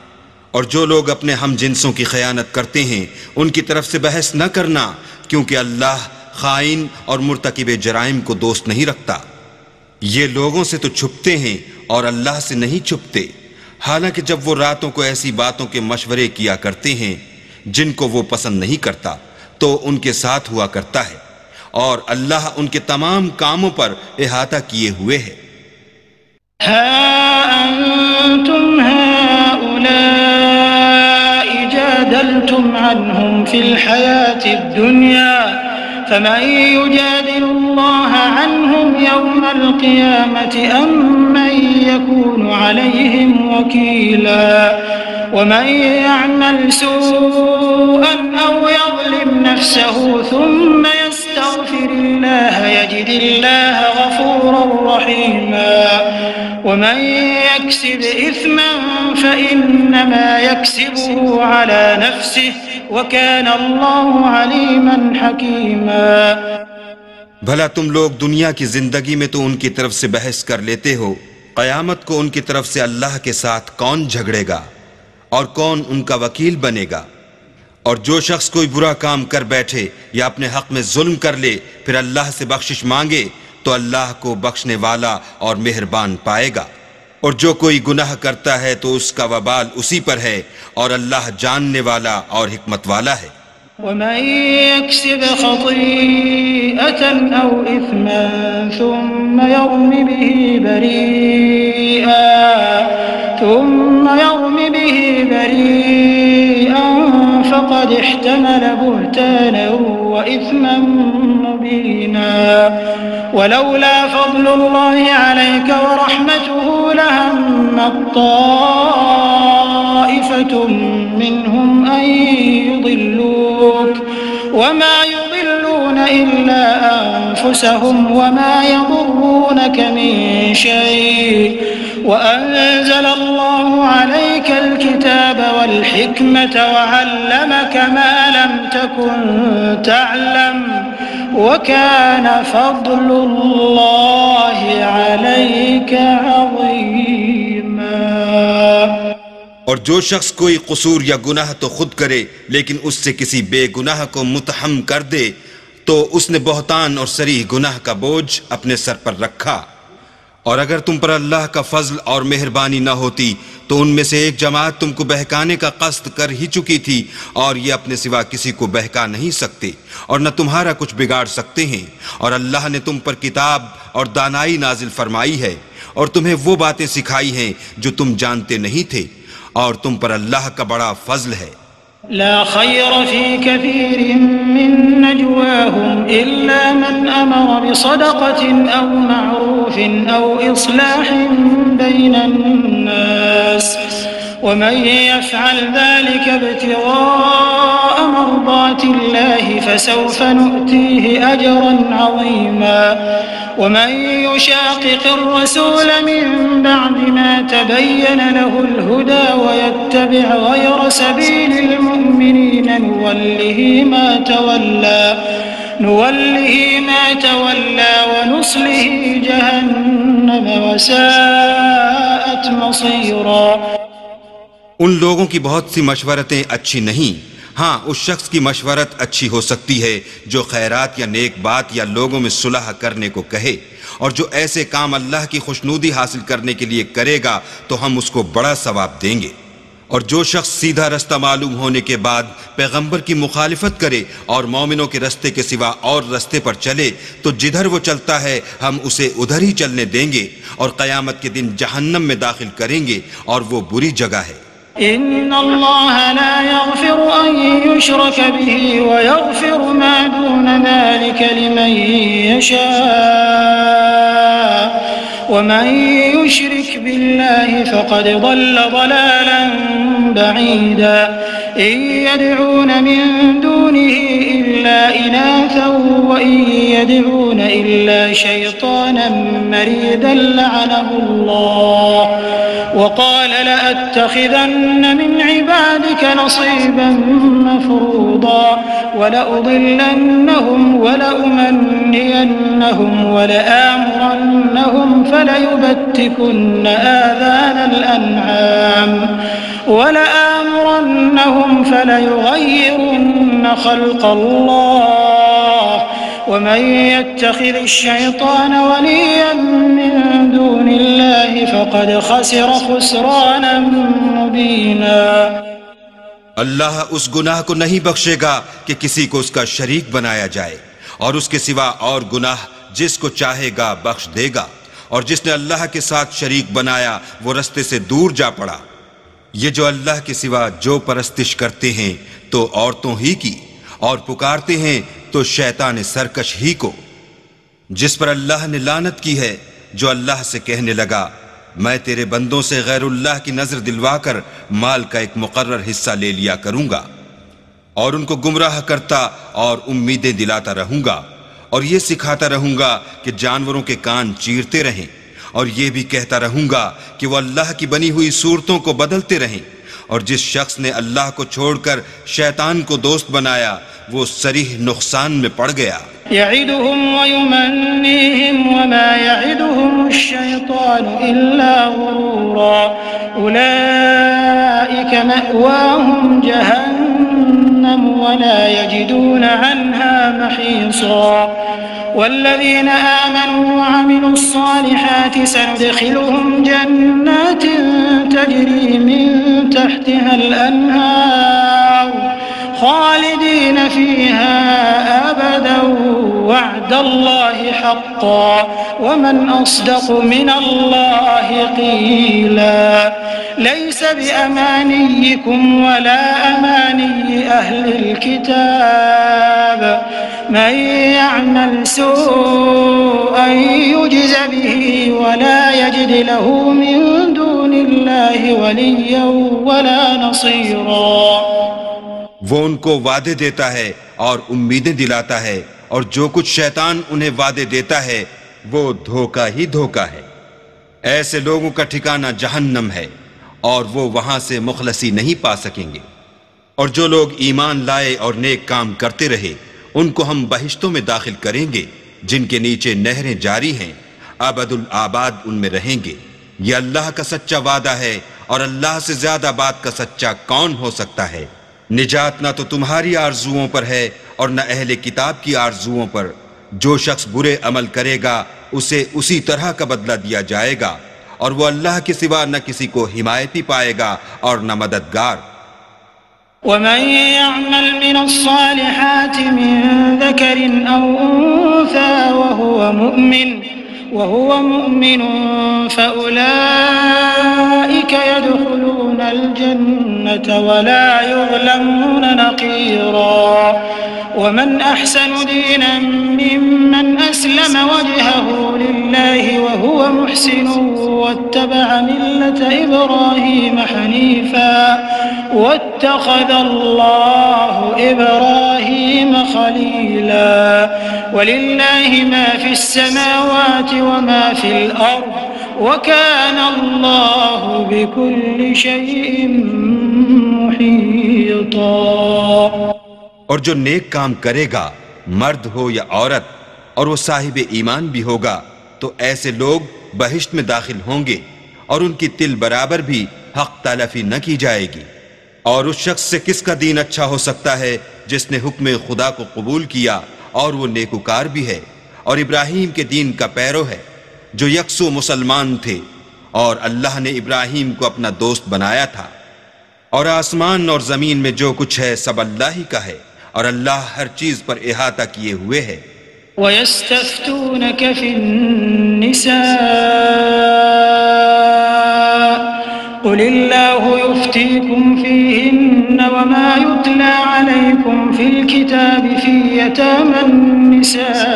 اور جو لوگ اپنے ہم جنسوں کی خیانت کرتے ہیں ان کی طرف سے بحث نہ کرنا، کیونکہ اللہ خائن اور مرتکب جرائم کو دوست نہیں رکھتا۔ یہ لوگوں سے تو چھپتے ہیں اور اللہ سے نہیں چھپتے، حالانکہ جب وہ راتوں کو ایسی باتوں کے مشورے کیا کرتے ہیں جن کو وہ پسند نہیں کرتا تو ان کے ساتھ ہوا کرتا ہے، اور اللہ ان کے تمام کاموں پر احاطہ کیے ہوئے ہے۔ ہا انتم هؤلاء جادلتم عنهم في الحياة الدنيا فمن يجادل الله عنهم يوم القيامة أم من يكون عليهم وكيلا ومن يعمل سوءا أو يظلم نفسه ثم يستغفر الله يجد الله غفورا رحيما ومن يكسب إثما فإنما يكسبه على نفسه وَكَانَ اللَّهُ عَلِيمًا حَكِيمًا۔ بھلا تم لوگ دنیا کی زندگی میں تو ان کی طرف سے بحث کر لیتے ہو، قیامت کو ان کی طرف سے اللہ کے ساتھ کون جھگڑے گا اور کون ان کا وکیل بنے گا؟ اور جو شخص کوئی برا کام کر بیٹھے یا اپنے حق میں ظلم کر لے پھر اللہ سے بخشش مانگے تو اللہ کو بخشنے والا اور مہربان پائے گا، اور جو کوئی گناہ کرتا ہے تو اس کا وبال اسی پر ہے، اور اللہ جاننے والا اور حکمت والا ہے۔ وَمَن يَكْسِبْ خَطِيئَةً أَوْ إِثْمًا ثُمَّ يَرْمِ بِهِ بَرِيئًا فَقَدِ احْتَمَلَ بُهْتَانًا وَإِثْمًا مُبِينًا وَلَوْلَا فَضْلُ اللَّهِ عَلَيْكَ وَرَحْمَتُهُ لَهَمَّت طَّائِفَةٌ مِّنْهُمْ أَن يُضِلُّوكَ وَمَا يُضِلُّونَ إِلَّا أَنفُسَهُمْ وَمَا يَضُرُّونَكَ مِن شَيْءٍ وَأَنزَلَ اللَّهُ عَلَيْكَ الْكِتَابَ وَالْحِكْمَةَ وَعَلَّمَكَ مَا لَمْ تَكُن تَعْلَمُ وَكَانَ فَضْلُ اللَّهِ عَلَيْكَ عَظِيمًا۔ اور جو شخص کوئی قصور یا گناہ تو خود کرے لیکن اس سے کسی بے گناہ کو متہم کر دے تو اس نے بہتان اور صریح گناہ کا بوجھ اپنے سر پر رکھا، اور اگر تم پر اللہ کا فضل اور مہربانی نہ ہوتی تو ان میں سے ایک جماعت تم کو بہکانے کا قصد کر ہی چکی تھی، اور یہ اپنے سوا کسی کو بہکا نہیں سکتے اور نہ تمہارا کچھ بگاڑ سکتے ہیں، اور اللہ نے تم پر کتاب اور دانائی نازل فرمائی ہے اور تمہیں وہ باتیں سکھائی ہیں جو تم جانتے نہیں تھے، اور تم پر اللہ کا بڑا فضل ہے۔ لا خير في كثير من نجواهم إلا من أمر بصدقة أو معروف أو إصلاح بين الناس ومن يفعل ذلك ابتغاء مرضات الله فسوف نؤتيه أجرا عظيما ومن يشاقق الرسول من بعد ما تبين له الهدى ويتبع غير سبيل المؤمنين نوله ما تولى ونصله جهنم وساءت مصيرا. ان لوگوں کی بہت سی مشورتیں اچھی نہیں، ہاں اس شخص کی مشورت اچھی ہو سکتی ہے جو خیرات یا نیک بات یا لوگوں میں صلح کرنے کو کہے، اور جو ایسے کام اللہ کی خوشنودی حاصل کرنے کے لیے کرے گا تو ہم اس کو بڑا ثواب دیں گے. اور جو شخص سیدھا رستہ معلوم ہونے کے بعد پیغمبر کی مخالفت کرے اور مومنوں کے رستے کے سوا اور رستے پر چلے تو جدھر وہ چلتا ہے ہم اسے ادھر ہی چلنے دیں گے اور قیامت کے دن جہنم میں داخل کریں گے اور وہ بری جگہ ہے. ان اللہ لا يغفر ان يشرك به ويغفر ما دون ذلك لمن يشاء ومن يشرك بالله فقد ضل ضلالا بعيدا. إن يدعون من دونه إلا إناثا وإن يدعون إلا شيطانا مريدا لعنه الله وقال لأتخذن من عبادك نصيبا مفروضا ولأضلنهم ولأمنينهم ولآمرنهم فليبتكن آذان الأنعام فليغيرن خلق الله ومن يتخذ الشيطان وليا من دون الله فقد خسر خسرانا مبينا. اللہ اس گناہ کو نہیں بخشے گا کہ کسی کو اس کا شریک بنایا جائے، اور اس کے سوا اور گناہ جس کو چاہے گا بخش دے گا، اور جس نے اللہ کے ساتھ شریک بنایا وہ رستے سے دور جا پڑا. یہ جو اللہ کے سوا جو پرستش کرتے ہیں تو عورتوں ہی کی، اور پکارتے ہیں تو شیطان سرکش ہی کو، جس پر اللہ نے لعنت کی ہے، جو اللہ سے کہنے لگا میں تیرے بندوں سے غیر اللہ کی نظر دلوا کر مال کا ایک مقرر حصہ لے لیا کروں گا، اور ان کو گمراہ کرتا اور امیدیں دلاتا رہوں گا، اور یہ سکھاتا رہوں گا کہ جانوروں کے کان چیرتے رہیں، اور یہ بھی کہتا رہوں گا کہ وہ اللہ کی بنی ہوئی صورتوں کو بدلتے رہیں. اور جس شخص نے اللہ کو چھوڑ کر شیطان کو دوست بنایا وہ صریح نقصان میں پڑ گیا. يعدهم ويمنيهم وما يعدهم الشيطان إلا غرورا أولئك مأواهم جهنم ولا يجدون عنها محيصا. والذين آمنوا وعملوا الصالحات سندخلهم جنات تجري من تحتها الأنهار خالدين فيها أبدا وعد الله حقا ومن أصدق من الله قيلا. ليس بأمانيكم ولا أماني أهل الكتاب من يعمل سوءا يجز به ولا يجد له من دون الله وليا ولا نصيرا. وہ ان کو وعدے دیتا ہے اور امیدیں دلاتا ہے، اور جو کچھ شیطان انہیں وعدے دیتا ہے وہ دھوکہ ہی دھوکہ ہے. ایسے لوگوں کا ٹھکانہ جہنم ہے اور وہ وہاں سے مخلصی نہیں پا سکیں گے. اور جو لوگ ایمان لائے اور نیک کام کرتے رہے ان کو ہم بہشتوں میں داخل کریں گے جن کے نیچے نہریں جاری ہیں، ابد الآباد ان میں رہیں گے. یہ اللہ کا سچا وعدہ ہے، اور اللہ سے زیادہ بات کا سچا کون ہو سکتا ہے. نجات نہ تو تمہاری آرزوؤں پر ہے اور نہ اہل کتاب کی آرزوؤں پر. جو شخص برے عمل کرے گا اسے اسی طرح کا بدلہ دیا جائے گا، اور وہ اللہ کے سوا نہ کسی کو حمایتی پائے گا اور نہ مددگار. ومن يعمل من الصالحات من ذكر أو أنثى وهو مؤمن فأولئك يدخلون الجنة ولا يظلمون نقيرا. ومن أحسن دينا ممن أسلم وجهه لله وهو محسن واتبع ملة إبراهيم حنيفا واتخذ الله إبراهيم خليلا ولله ما في السماوات وما في الأرض وكان الله بكل شيء محيطا۔ اور جو نیک کام کرے گا مرد ہو یا عورت اور وہ صاحب ایمان بھی ہوگا تو ایسے لوگ بہشت میں داخل ہوں گے اور ان کی تل برابر بھی حق تلفی نہ کی جائے گی۔ اور اس شخص سے کس کا دین اچھا ہو سکتا ہے جس نے حکم خدا کو قبول کیا اور وہ نیکوکار بھی ہے اور ابراہیم کے دین کا پیرو ہے جو یکسو مسلمان تھے، اور اللہ نے ابراہیم کو اپنا دوست بنایا تھا۔ اور آسمان اور زمین میں جو کچھ ہے سب اللہ ہی کا ہے اور اللہ ہر چیز پر احاطہ کیے ہوئے ہے۔ وَيَسْتَفْتُونَكَ فِي النِّسَاءِ قُلِ اللَّهُ يُفْتِيكُمْ فِيهِنَّ وَمَا يُتْلَى عَلَيْكُمْ فِي الْكِتَابِ فِي يَتَامَى النِّسَاءِ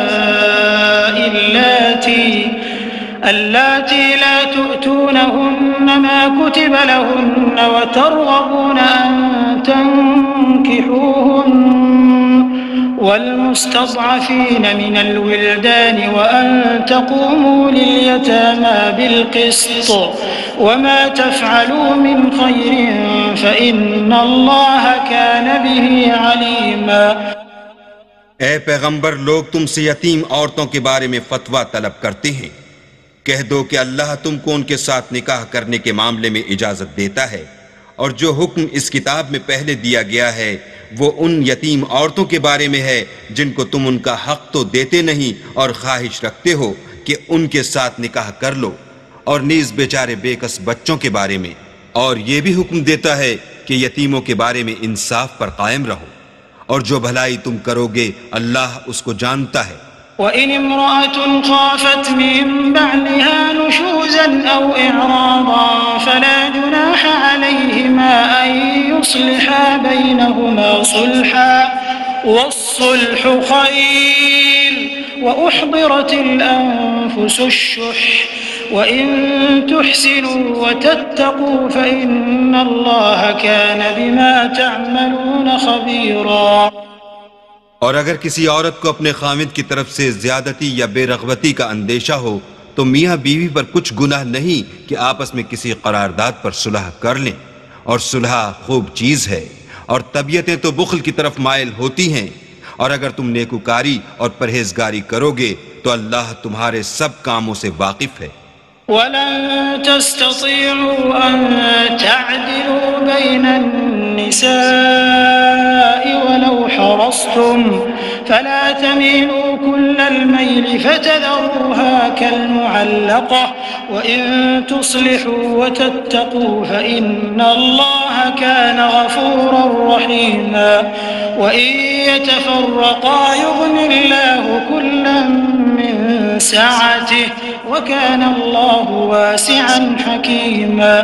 اللَّاتِي لَا تُؤْتُونَهُنَّ مَا كُتِبَ لَهُنَّ وَتَرْغَبُونَ أَن تَنكِحُوهُنَّ والمستضعفين من الولدان وأن تقوموا لليتامى بالقسط وما تفعلوا من خير فإن الله كان به عليما۔ اے پیغمبر، لوگ تم سے یتیم عورتوں کے بارے میں فتویٰ طلب کرتے ہیں، کہہ دو کہ اللہ تم کو ان کے ساتھ نکاح کرنے کے معاملے میں اجازت دیتا ہے، اور جو حکم اس کتاب میں پہلے دیا گیا ہے وہ ان یتیم عورتوں کے بارے میں ہے جن کو تم ان کا حق تو دیتے نہیں اور خواہش رکھتے ہو کہ ان کے ساتھ نکاح کر لو، اور نیز بیچارے بے کس بچوں کے بارے میں، اور یہ بھی حکم دیتا ہے کہ یتیموں کے بارے میں انصاف پر قائم رہو، اور جو بھلائی تم کرو گے اللہ اس کو جانتا ہے۔ وَإِنِ امْرَأَةٌ خَافَتْ مِن بَعْلِهَا نُشُوزًا أَوْ إِعْرَاضًا فَلَا جُنَاحَ عَلَيْهِمَا أَن يُصْلِحَا بَيْنَهُمَا صُلْحًا وَالصُّلْحُ خَيْرٌ وَأُحْضِرَتِ الْأَنفُسُ الشُّحَّ وَإِن تُحْسِنُوا وَتَتَّقُوا فَإِنَّ اللَّهَ كَانَ بِمَا تَعْمَلُونَ خَبِيرًا۔ اور اگر کسی عورت کو اپنے خاوند کی طرف سے زیادتی یا بے رغبتی کا اندیشہ ہو تو میاں بیوی پر کچھ گناہ نہیں کہ آپس میں کسی قرارداد پر صلح کر لیں، اور صلح خوب چیز ہے، اور طبیعتیں تو بخل کی طرف مائل ہوتی ہیں، اور اگر تم نیکوکاری اور پرہیزگاری کرو گے تو اللہ تمہارے سب کاموں سے واقف ہے۔ وَلَن تَسْتَطِيعُوا أَن تَعْدِلُوا بَيْنَ النِّسَاءِ وَلَوْ حَرَصْتُمْ فَلَا تَمِيلُوا كُلَّ الْمَيْلِ فَتَذَرُوهَا كَالْمُعَلَّقَةِ وَإِن تُصْلِحُوا وَتَتَّقُوا فَإِنَّ اللَّهَ كَانَ غَفُورًا رَّحِيمًا۔ وَإِن يَتَفَرَّقَا يُغْنِ اللَّهُ كُلًّا مِّن سَعَتِهِ وَكَانَ اللَّهُ وَاسِعًا حَكِيمًا۔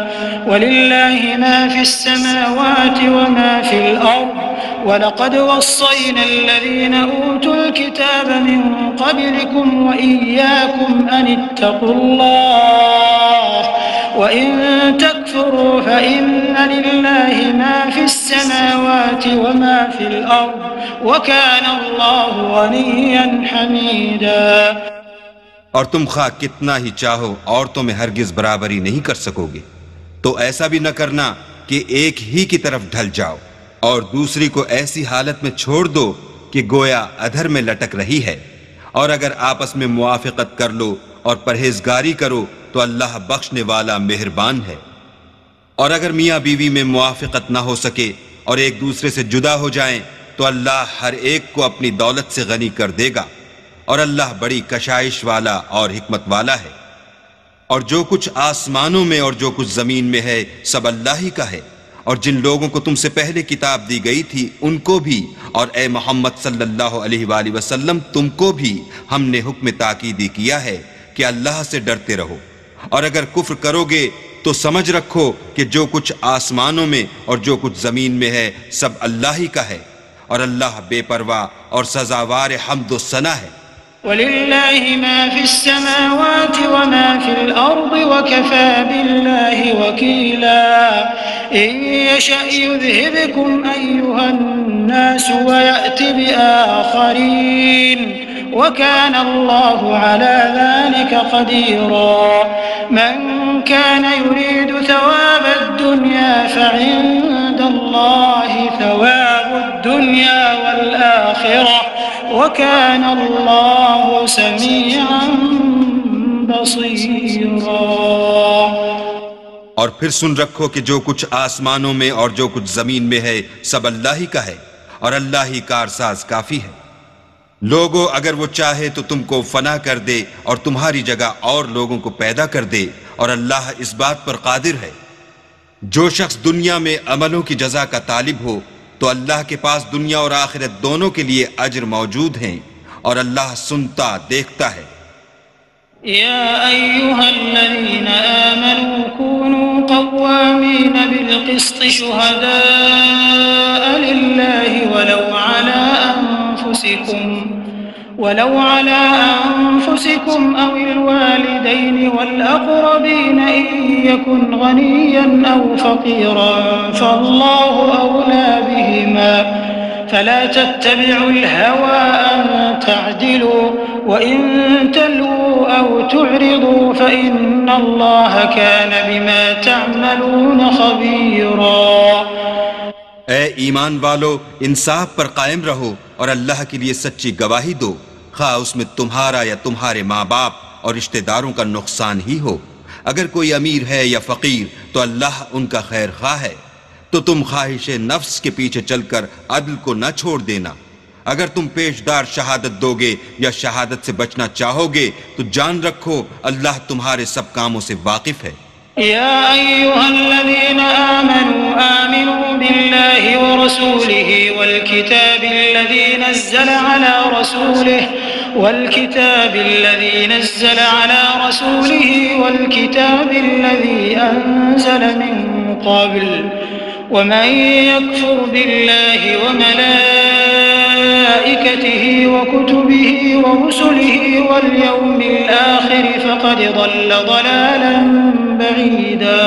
وَلِلَّهِ مَا فِي السَّمَاوَاتِ وَمَا فِي الْأَرْضِ وَلَقَدْ وَصَّيْنَا الَّذِينَ أُوتُوا الْكِتَابَ مِن قَبْلِكُمْ وَإِيَّاكُمْ أَنِ اتَّقُوا اللَّهَ وَإِن تَكْفُرُوا فَإِنَّ لِلَّهِ مَا فِي السَّمَاوَاتِ وَمَا فِي الْأَرْضِ وَكَانَ اللَّهُ غَنِيًّا حَمِيدًا۔ اور تم خواہ کتنا ہی چاہو عورتوں میں ہرگز برابری نہیں کر سکو گے، تو ایسا بھی نہ کرنا کہ ایک ہی کی طرف ڈھل جاؤ اور دوسری کو ایسی حالت میں چھوڑ دو کہ گویا ادھر میں لٹک رہی ہے، اور اگر آپس میں موافقت کر لو اور پرہیزگاری کرو تو اللہ بخشنے والا مہربان ہے۔ اور اگر میاں بیوی میں موافقت نہ ہو سکے اور ایک دوسرے سے جدا ہو جائیں تو اللہ ہر ایک کو اپنی دولت سے غنی کر دے گا، اور اللہ بڑی کشائش والا اور حکمت والا ہے۔ اور جو کچھ آسمانوں میں اور جو کچھ زمین میں ہے سب اللہ ہی کا ہے، اور جن لوگوں کو تم سے پہلے کتاب دی گئی تھی ان کو بھی، اور اے محمد صلی اللہ علیہ وآلہ وسلم تم کو بھی ہم نے حکم تاکیدی کیا ہے کہ اللہ سے ڈرتے رہو، اور اگر کفر کرو گے تو سمجھ رکھو کہ جو کچھ آسمانوں میں اور جو کچھ زمین میں ہے سب اللہ ہی کا ہے، اور اللہ بے پرواہ اور سزاوار حمد و ثنا ہے۔ وَلِلَّهِ مَا فِي السَّمَاوَاتِ وَمَا فِي الْأَرْضِ وَكَفَى بِاللَّهِ وَكِيلًا إِن يَشَأْ يُذْهِبْكُمْ أَيُّهَا النَّاسُ وَيَأْتِ بِآخَرِينَ وَكَانَ اللَّهُ عَلَى ذَلِكَ قَدِيرًا مَنْ كَانَ يُرِيدُ ثَوَابَ الدُّنْيَا فَعِندَ اللَّهِ ثَوَابُ الدُّنْيَا وَالْآخِرَةِ وَكَانَ اللَّهُ سَمِيعًا بَصِيرًا۔ اور پھر سن رکھو کہ جو کچھ آسمانوں میں اور جو کچھ زمین میں ہے سب اللہ ہی کا ہے، اور اللہ ہی کارساز کافی ہے۔ لوگو اگر وہ چاہے تو تم کو فنا کر دے اور تمہاری جگہ اور لوگوں کو پیدا کر دے، اور اللہ اس بات پر قادر ہے۔ جو شخص دنیا میں عملوں کی جزا کا طالب ہو تو اللہ کے پاس دنیا اور آخرت دونوں کے لیے اجر موجود ہیں، اور اللہ سنتا دیکھتا ہے۔ يا أيها الذين آمنوا كونوا قوامين بالقسط شهداء لله ولو على أنفسكم أو الوالدين والأقربين إن يكن غنيا أو فقيرا فالله أولى بهما فلا تتبعوا الهوى أن تعدلوا وإن تلووا أو تعرضوا فإن الله كان بما تعملون خبيرا۔ اے ایمان والو، انصاف پر قائم رہو اور اللہ کے لیے سچی گواہی دو، خواہ اس میں تمہارا یا تمہارے ماں باپ اور رشتہ داروں کا نقصان ہی ہو۔ اگر کوئی امیر ہے یا فقیر تو اللہ ان کا خیر خواہ ہے، تو تم خواہش نفس کے پیچھے چل کر عدل کو نہ چھوڑ دینا۔ اگر تم پیشدار شہادت دو گے یا شہادت سے بچنا چاہو گے تو جان رکھو اللہ تمہارے سب کاموں سے واقف ہے۔ يا أيها الذين آمنوا بالله ورسوله والكتاب الذي نزل على رسوله والكتاب الذي أنزل من قبل ومن يكفر بالله وملائكته وكتبه ورسله واليوم الآخر فقد ضل ضلالا بعيدا۔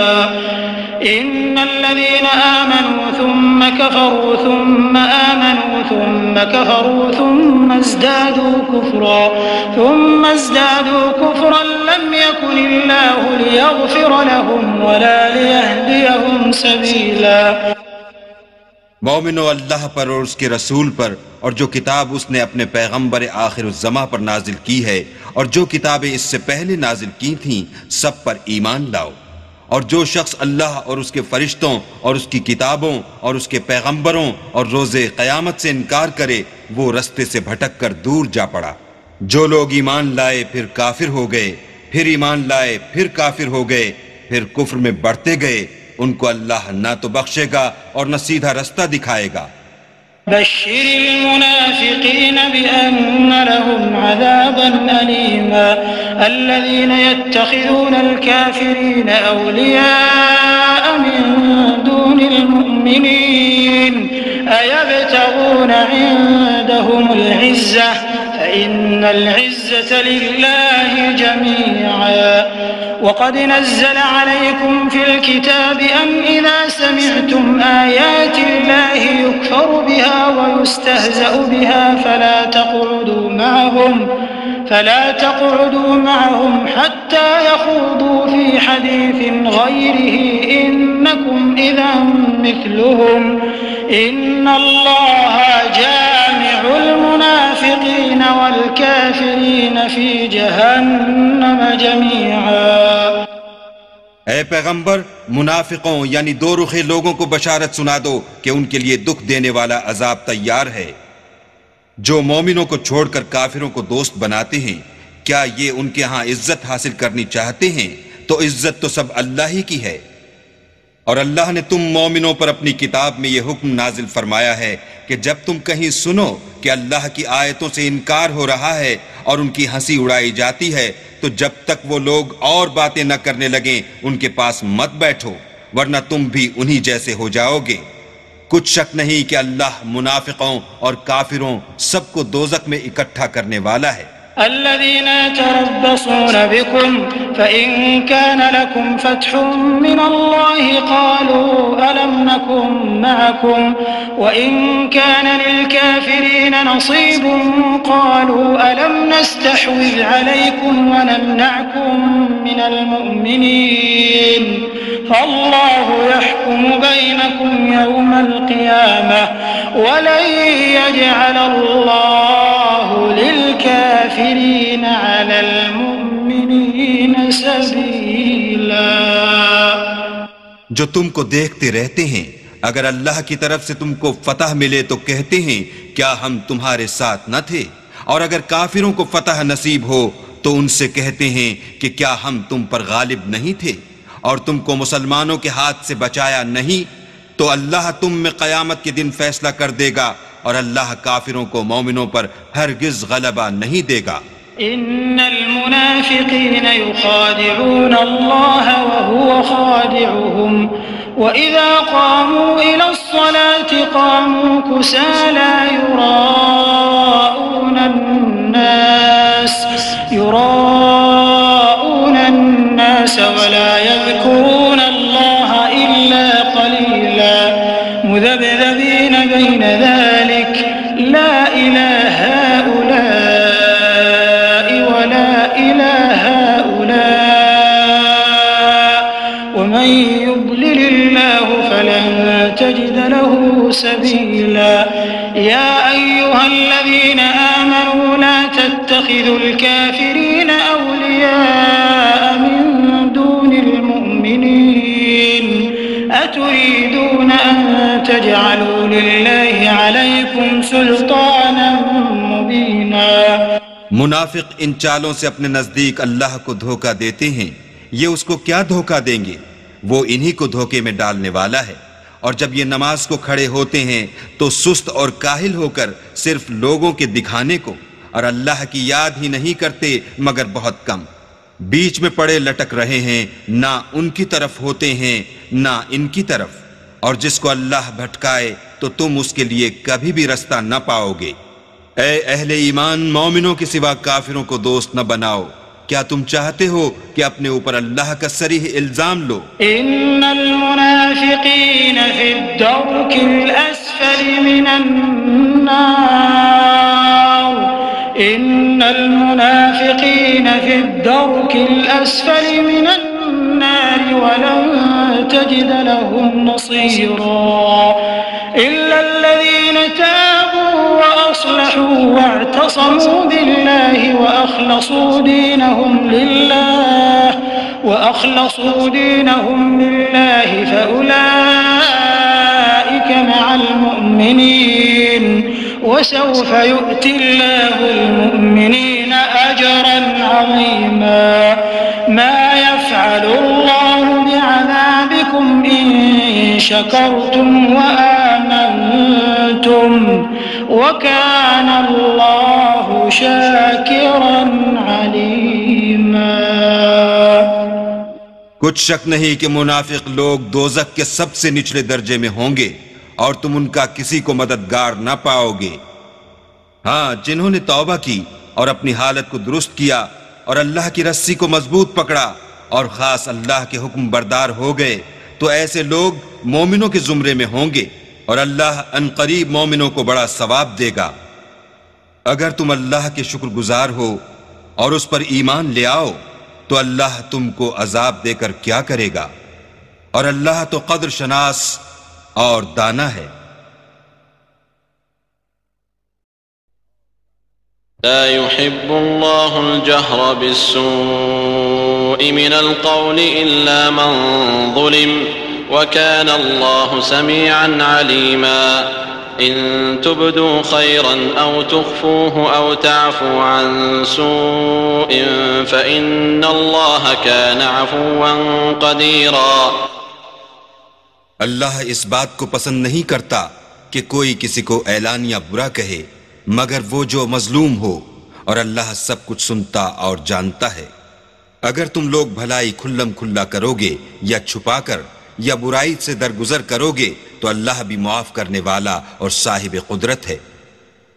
إن الذين آمنوا ثم كفروا ثم آمنوا ثم كفروا ثم ازدادوا كفرا لم يكن الله ليغفر لهم ولا ليهديهم سبيلا۔ مومنو، اللہ پر اور اس کے رسول پر اور جو کتاب اس نے اپنے پیغمبر آخر الزماں پر نازل کی ہے اور جو کتابیں اس سے پہلے نازل کی تھیں سب پر ایمان لاؤ، اور جو شخص اللہ اور اس کے فرشتوں اور اس کی کتابوں اور اس کے پیغمبروں اور روز قیامت سے انکار کرے وہ رستے سے بھٹک کر دور جا پڑا۔ جو لوگ ایمان لائے پھر کافر ہو گئے، پھر ایمان لائے پھر کافر ہو گئے، پھر کفر میں بڑھتے گئے، ان کو اللہ نہ تو بخشے گا اور نہ سیدھا رستہ دکھائے گا۔ بشر المنافقين بأن لهم عذابا أليما الذين يتخذون الكافرين أولياء من دون المؤمنين أيبتغون عندهم العزة فإن العزة لله جميعا وقد نزل عليكم في الكتاب أن إذا سمعتم آيات الله يكفر بها ويستهزأ بها فلا تقعدوا معهم حتى يخوضوا في حديث غيره إنكم إذا مثلهم إن الله جامع المنافقين والكافرين في جهنم جميعا۔ اے پیغمبر، منافقوں یعنی دو رخے لوگوں کو بشارت سنا دو کہ ان کے لیے دکھ دینے والا عذاب تیار ہے۔ جو مومنوں کو چھوڑ کر کافروں کو دوست بناتے ہیں، کیا یہ ان کے ہاں عزت حاصل کرنی چاہتے ہیں؟ تو عزت تو سب اللہ ہی کی ہے۔ اور اللہ نے تم مومنوں پر اپنی کتاب میں یہ حکم نازل فرمایا ہے کہ جب تم کہیں سنو کہ اللہ کی آیتوں سے انکار ہو رہا ہے اور ان کی ہنسی اڑائی جاتی ہے تو جب تک وہ لوگ اور باتیں نہ کرنے لگیں ان کے پاس مت بیٹھو، ورنہ تم بھی انہی جیسے ہو جاؤ گے۔ کچھ شک نہیں کہ اللہ منافقوں اور کافروں سب کو دوزخ میں اکٹھا کرنے والا ہے۔ الذين يتربصون بكم فإن كان لكم فتح من الله قالوا ألم نكن معكم وإن كان للكافرين نصيب قالوا ألم نستحوذ عليكم ونمنعكم من المؤمنين فالله يحكم بينكم يوم القيامة ولن يجعل الله للكافرين على المؤمنين سبيلا۔ جو تم کو دیکھتے رہتے ہیں، اگر اللہ کی طرف سے تم کو فتح ملے تو کہتے ہیں کیا ہم تمہارے ساتھ نہ تھے، اور اگر کافروں کو فتح نصیب ہو تو ان سے کہتے ہیں کہ کیا ہم تم پر غالب نہیں تھے اور تم کو مسلمانوں کے ہاتھ سے بچایا نہیں، تو اللہ تم میں قیامت کے دن فیصلہ کر دے گا اور اللہ کافروں کو مومنوں پر ہرگز غلبہ نہیں دے گا۔ ان المنافقین یخادعون اللہ وهو خادعهم وإذا قاموا إلى الصلاة قاموا كسالى يراءون الناس ولا يذكرون الله إلا قليلا مذبذبين بين ذلك لا إلى هؤلاء ولا إلى هؤلاء ومن يضلل الله فلن تجد له سبيلا يا أيها الذين آمنوا لا تتخذوا الكافرين أولياء من دون المؤمنين أتريدون أن تجعلوا لله عليكم سلطانا مبينا۔ منافق ان چالوں سے اپنے نزدیک اللہ کو دھوکہ دیتے ہیں، یہ اس کو کیا دھوکہ دیں گے، وہ انہی کو دھوکے میں ڈالنے والا ہے۔ اور جب یہ نماز کو کھڑے ہوتے ہیں تو سست اور کاہل ہو کر صرف لوگوں کے دکھانے کو اور اللہ کی یاد ہی نہیں کرتے مگر بہت کم، بیچ میں پڑے لٹک رہے ہیں، نہ ان کی طرف ہوتے ہیں نہ ان کی طرف، اور جس کو اللہ بھٹکائے تو تم اس کے لیے کبھی بھی رستہ نہ پاؤ گے۔ اے اہل ایمان، مومنوں کے سوا کافروں کو دوست نہ بناؤ، کیا تم چاہتے ہو کہ اپنے اوپر اللہ کا صریح الزام لو؟ ان المنافقین فی الدرک الاسفل من النار ان المنافقین فی الدرک الاسفل من النار ولن تجد لهم نصيرا الا الذين تابوا وأصلحوا واعتصموا بالله وأخلصوا دينهم لله فأولئك مع المؤمنين وسوف يؤتي الله المؤمنين أجرا عظيما ما يفعل الله بعذابكم إن شكرتم وآمنتم وَكَانَ اللَّهُ شَاكِرًا عَلِيمًا۔ کچھ شک نہیں کہ منافق لوگ دوزخ کے سب سے نچلے درجے میں ہوں گے اور تم ان کا کسی کو مددگار نہ پاؤ گے۔ ہاں، جنہوں نے توبہ کی اور اپنی حالت کو درست کیا اور اللہ کی رسی کو مضبوط پکڑا اور خاص اللہ کے حکم بردار ہو گئے تو ایسے لوگ مومنوں کے زمرے میں ہوں گے اور اللہ عنقریب مومنوں کو بڑا ثواب دے گا۔ اگر تم اللہ کے شکر گزار ہو اور اس پر ایمان لے آؤ تو اللہ تم کو عذاب دے کر کیا کرے گا، اور اللہ تو قدر شناس اور دانا ہے۔ لا يحب الله الجهر بالسوء من القول إلا من ظلم وَكَانَ اللَّهُ سَمِيعًا عَلِيمًا إِن تُبْدُوا خَيْرًا أَوْ تُخْفُوهُ أَوْ تَعْفُوا عَن سُوءٍ فَإِنَّ اللَّهَ كَانَ عَفُوًّا قَدِيرًا۔ اللہ اس بات کو پسند نہیں کرتا کہ کوئی کسی کو اعلانیہ برا کہے مگر وہ جو مظلوم ہو، اور اللہ سب کچھ سنتا اور جانتا ہے۔ اگر تم لوگ بھلائی کھلم کھلا کرو گے یا چھپا کر یا برائی سے درگزر کرو گے تو اللہ بھی معاف کرنے والا اور صاحب قدرت ہے۔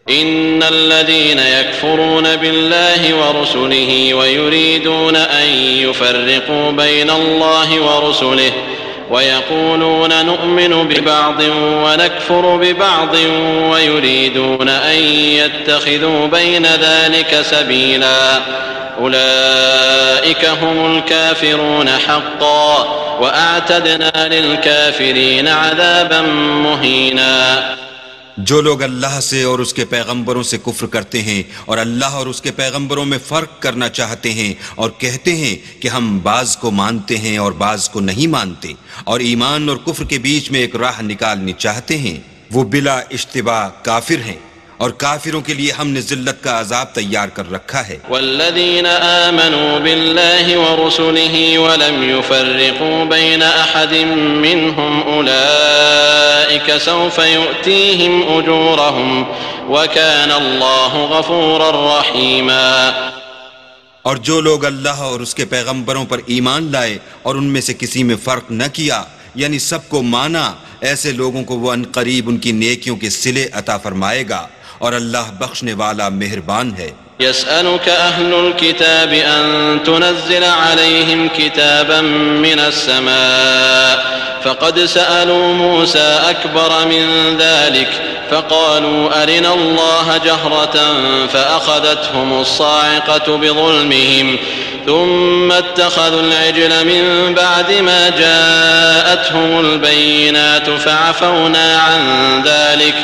إن الذين يكفرون بالله ورسله ويريدون أن يفرقوا بين الله ورسله ويقولون نؤمن ببعض ونكفر ببعض ويريدون أن يتخذوا بين ذلك سبيلا أولئك هم الكافرون حقا وأعتدنا للكافرين عذابا مهينا۔ جو لوگ اللہ سے اور اس کے پیغمبروں سے کفر کرتے ہیں اور اللہ اور اس کے پیغمبروں میں فرق کرنا چاہتے ہیں اور کہتے ہیں کہ ہم بعض کو مانتے ہیں اور بعض کو نہیں مانتے اور ایمان اور کفر کے بیچ میں ایک راہ نکالنی چاہتے ہیں، وہ بلا اشتباہ کافر ہیں اور کافروں کے لیے ہم نے ذلت کا عذاب تیار کر رکھا ہے۔ والذین آمنوا باللہ ورسلہ ولم يفرقوا بین احد منہم اولئک سوف یؤتیہم اجورہم وکان اللہ غفورا رحیما۔ اور جو لوگ اللہ اور اس کے پیغمبروں پر ایمان لائے اور ان میں سے کسی میں فرق نہ کیا، یعنی سب کو مانا، ایسے لوگوں کو وہ عنقریب ان کی نیکیوں کے صلے عطا فرمائے گا اور اللہ بخشنے والا مہربان ہے۔ يسألك أهل الكتاب أن تنزل عليهم كتابا من السماء فقد سألوا موسى أكبر من ذلك فقالوا أرنا الله جهرة فأخذتهم الصاعقة بظلمهم ثم اتخذوا العجل من بعد ما جاءتهم البينات فعفونا عن ذلك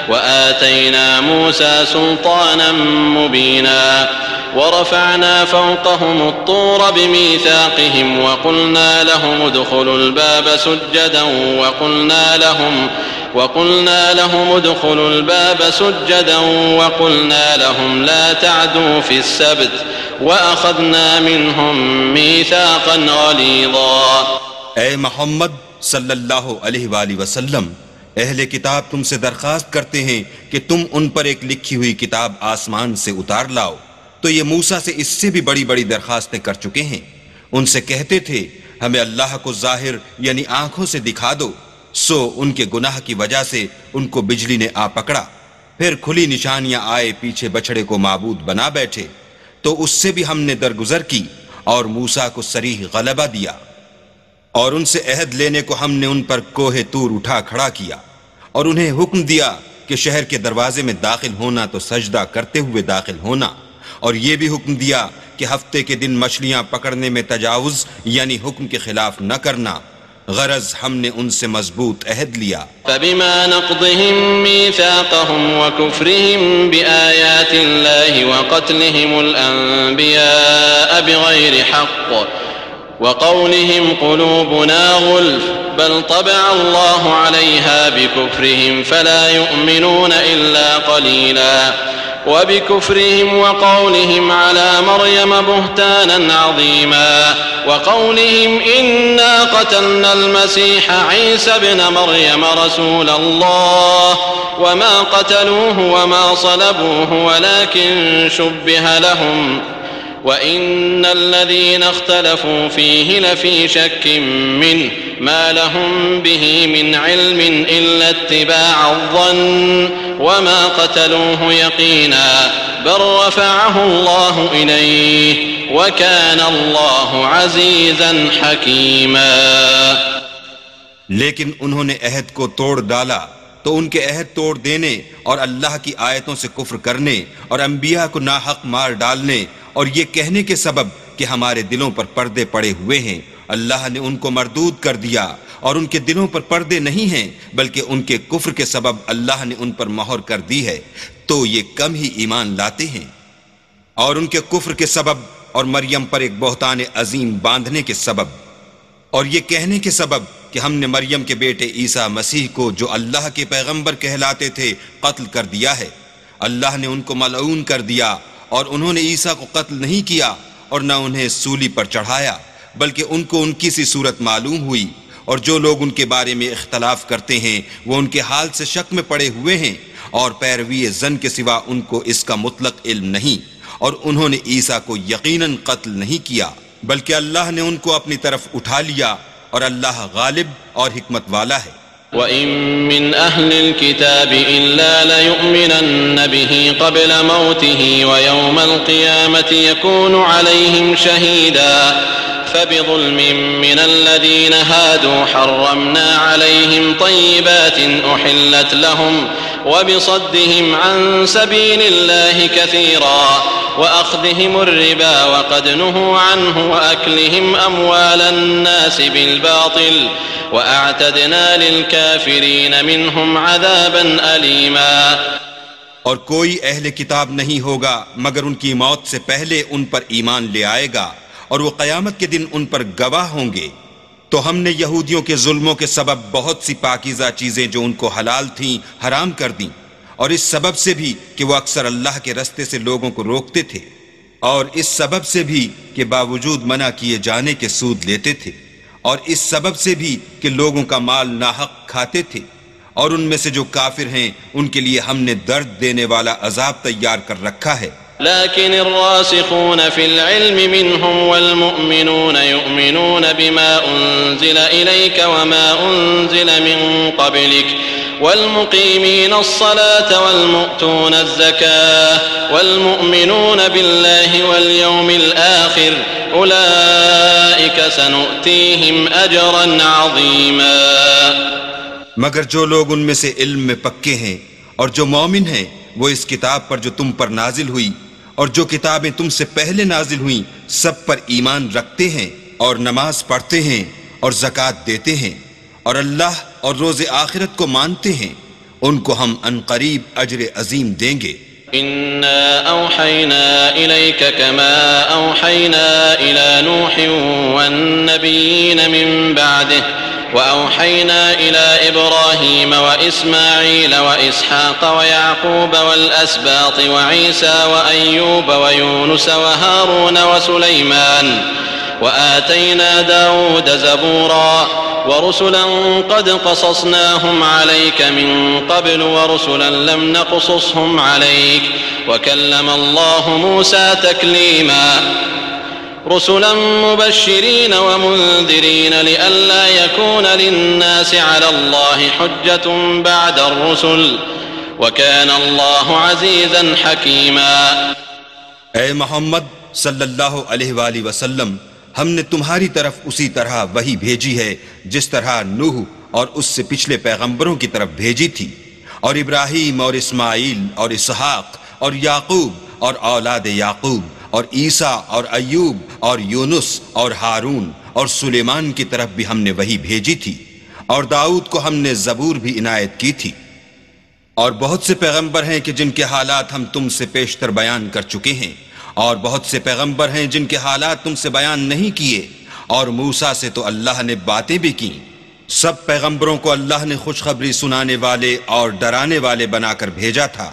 وآتينا موسى سلطانا مبينا ورفعنا فوقهم الطور بميثاقهم وقلنا لهم ادخلوا الباب سجدا وقلنا لهم لا تعدوا في السبت وأخذنا منهم ميثاقا غليظا۔ اے محمد صلی اللہ علیہ وآلہ وسلم، اہل کتاب تم سے درخواست کرتے ہیں کہ تم ان پر ایک لکھی ہوئی کتاب آسمان سے اتار لاؤ، تو یہ موسیٰ سے اس سے بھی بڑی بڑی درخواستیں کر چکے ہیں۔ ان سے کہتے تھے ہمیں اللہ کو ظاہر یعنی آنکھوں سے دکھا دو، سو ان کے گناہ کی وجہ سے ان کو بجلی نے آ پکڑا، پھر کھلی نشانیاں آئے پیچھے بچڑے کو معبود بنا بیٹھے، تو اس سے بھی ہم نے درگزر کی اور موسیٰ کو صریح غلبہ دیا، اور ان سے عہد لینے کو ہم نے ان پر کوہ طور اٹھا کھڑا کیا اور انہیں حکم دیا کہ شہر کے دروازے میں داخل ہونا تو سجدہ کرتے ہوئے داخل ہونا، اور یہ بھی حکم دیا کہ ہفتے کے دن مچھلیاں پکڑنے میں تجاوز یعنی حکم کے خلاف نہ کرنا، غرض ہم نے ان سے مضبوط عہد لیا۔ فبما نقضهم ميثاقهم وكفرهم بآيات الله وقتلهم الأنبياء بغير حق وقولهم قلوبنا غلف بل طبع الله عليها بكفرهم فلا يؤمنون إلا قليلا وبكفرهم وقولهم على مريم بهتانا عظيما وقولهم إنا قتلنا المسيح عيسى ابن مريم رسول الله وما قتلوه وما صلبوه ولكن شبه لهم وَإِنَّ الَّذِينَ اخْتَلَفُوا فِيهِ لَفِي شَكٍّ مِّنْهُ مَا لَهُم بِهِ مِنْ عِلْمٍ إِلَّا اتِّبَاعَ الظَّنِّ وَمَا قَتَلُوهُ يَقِينًا بَلْ رَفَعَهُ اللَّهُ إِلَيْهِ وَكَانَ اللَّهُ عَزِيزًا حَكِيمًا۔ لیکن انہوں نے عہد کو توڑ ڈالا تو ان کے عہد توڑ دینے اور اللہ کی آیتوں سے کفر کرنے اور انبیاء کو ناحق مار ڈالنے اور یہ کہنے کے سبب کہ ہمارے دلوں پر پردے پڑے ہوئے ہیں، اللہ نے ان کو مردود کر دیا، اور ان کے دلوں پر پردے نہیں ہیں بلکہ ان کے کفر کے سبب اللہ نے ان پر مہر کر دی ہے، تو یہ کم ہی ایمان لاتے ہیں۔ اور ان کے کفر کے سبب اور مریم پر ایک بہتان عظیم باندھنے کے سبب اور یہ کہنے کے سبب کہ ہم نے مریم کے بیٹے عیسیٰ مسیح کو جو اللہ کے پیغمبر کہلاتے تھے قتل کر دیا ہے، اللہ نے ان کو ملعون کر دیا، اور انہوں نے عیسیٰ کو قتل نہیں کیا اور نہ انہیں سولی پر چڑھایا، بلکہ ان کو ان کی سی صورت معلوم ہوئی، اور جو لوگ ان کے بارے میں اختلاف کرتے ہیں وہ ان کے حال سے شک میں پڑے ہوئے ہیں، اور پیروی ظن کے سوا ان کو اس کا مطلق علم نہیں، اور انہوں نے عیسیٰ کو یقیناً قتل نہیں کیا بلکہ اللہ نے ان کو اپنی طرف اٹھا لیا، اور اللہ غالب اور حکمت والا ہے۔ وَإِن مِّنْ أَهْلِ الْكِتَابِ إِلَّا لَيُؤْمِنَنَّ بِهِ قَبْلَ مَوْتِهِ وَيَوْمَ الْقِيَامَةِ يَكُونُ عَلَيْهِمْ شَهِيدًا فَبِظُلْمٍ مِّنَ الَّذِينَ هَادُوا حَرَّمْنَا عَلَيْهِمْ طَيِّبَاتٍ أُحِلَّتْ لَهُمْ وَبِصَدِّهِمْ عَن سَبِيلِ اللَّهِ كَثِيرًا وَأَخْذِهِمُ الرِّبَا وَقَدْ نُهُوا عَنْهُ وَأَكْلِهِمْ أَمْوَالَ النَّاسِ بِالْبَاطِلِ وَأَعْتَدْنَا لِلْكَافِرِينَ مِنْهُمْ عَذَابًا أَلِيمًا۔ اور کوئی اہل کتاب نہیں ہوگا مگر ان کی موت سے پہلے ان پر ایمان لے آئے گا، اور وہ قیامت کے دن ان پر گواہ ہوں گے۔ تو ہم نے یہودیوں کے ظلموں کے سبب بہت سی پاکیزہ چیزیں جو ان کو حلال تھیں حرام کر دیں، اور اس سبب سے بھی کہ وہ اکثر اللہ کے رستے سے لوگوں کو روکتے تھے، اور اس سبب سے بھی کہ باوجود منع کیے جانے کے سود لیتے تھے، اور اس سبب سے بھی کہ لوگوں کا مال ناحق کھاتے تھے، اور ان میں سے جو کافر ہیں ان کے لیے ہم نے درد دینے والا عذاب تیار کر رکھا ہے۔ لكن الراسخون في العلم منهم والمؤمنون يؤمنون بما أنزل إليك وما أنزل من قبلك والمقيمين الصلاة والمؤتون الزكاة والمؤمنون بالله واليوم الآخر أولئك سنؤتيهم أجرا عظيما۔ مگر جو لوگ ان میں سے علم میں پکے ہیں اور جو مومن ہیں وہ اس کتاب پر جو تم پر نازل ہوئی اور جو کتابیں تم سے پہلے نازل ہوئیں سب پر ایمان رکھتے ہیں اور نماز پڑھتے ہیں اور زکوٰۃ دیتے ہیں اور اللہ اور روز آخرت کو مانتے ہیں، ان کو ہم عنقریب اجر عظیم دیں گے۔ إنا أوحينا إليك كما أوحينا إلى نوح والنبيين من بعده وأوحينا إلى إبراهيم وإسماعيل وإسحاق ويعقوب والأسباط وعيسى وأيوب ويونس وهارون وسليمان وآتينا داود زبورا ورسلا قد قصصناهم عليك من قبل ورسلا لم نقصصهم عليك وكلم الله موسى تكليما رسلا مبشرين ومنذرين لئلا يكون للناس على الله حجة بعد الرسل وكان الله عزيزا حكيما۔ اے محمد صلی اللہ علیہ وآلہ وسلم، ہم نے تمہاری طرف اسی طرح وحی بھیجی ہے جس طرح نوح اور اس سے پچھلے پیغمبروں کی طرف بھیجی تھی، اور ابراہیم اور اسماعیل اور اسحاق اور یعقوب اور اولاد یعقوب اور عیسیٰ اور ایوب اور یونس اور ہارون اور سلیمان کی طرف بھی ہم نے وحی بھیجی تھی، اور داؤد کو ہم نے زبور بھی عنایت کی تھی۔ اور بہت سے پیغمبر ہیں کہ جن کے حالات ہم تم سے پیشتر بیان کر چکے ہیں، اور بہت سے پیغمبر ہیں جن کے حالات تم سے بیان نہیں کیے، اور موسیٰ سے تو اللہ نے باتیں بھی کیں۔ سب پیغمبروں کو اللہ نے خوشخبری سنانے والے اور ڈرانے والے بنا کر بھیجا تھا،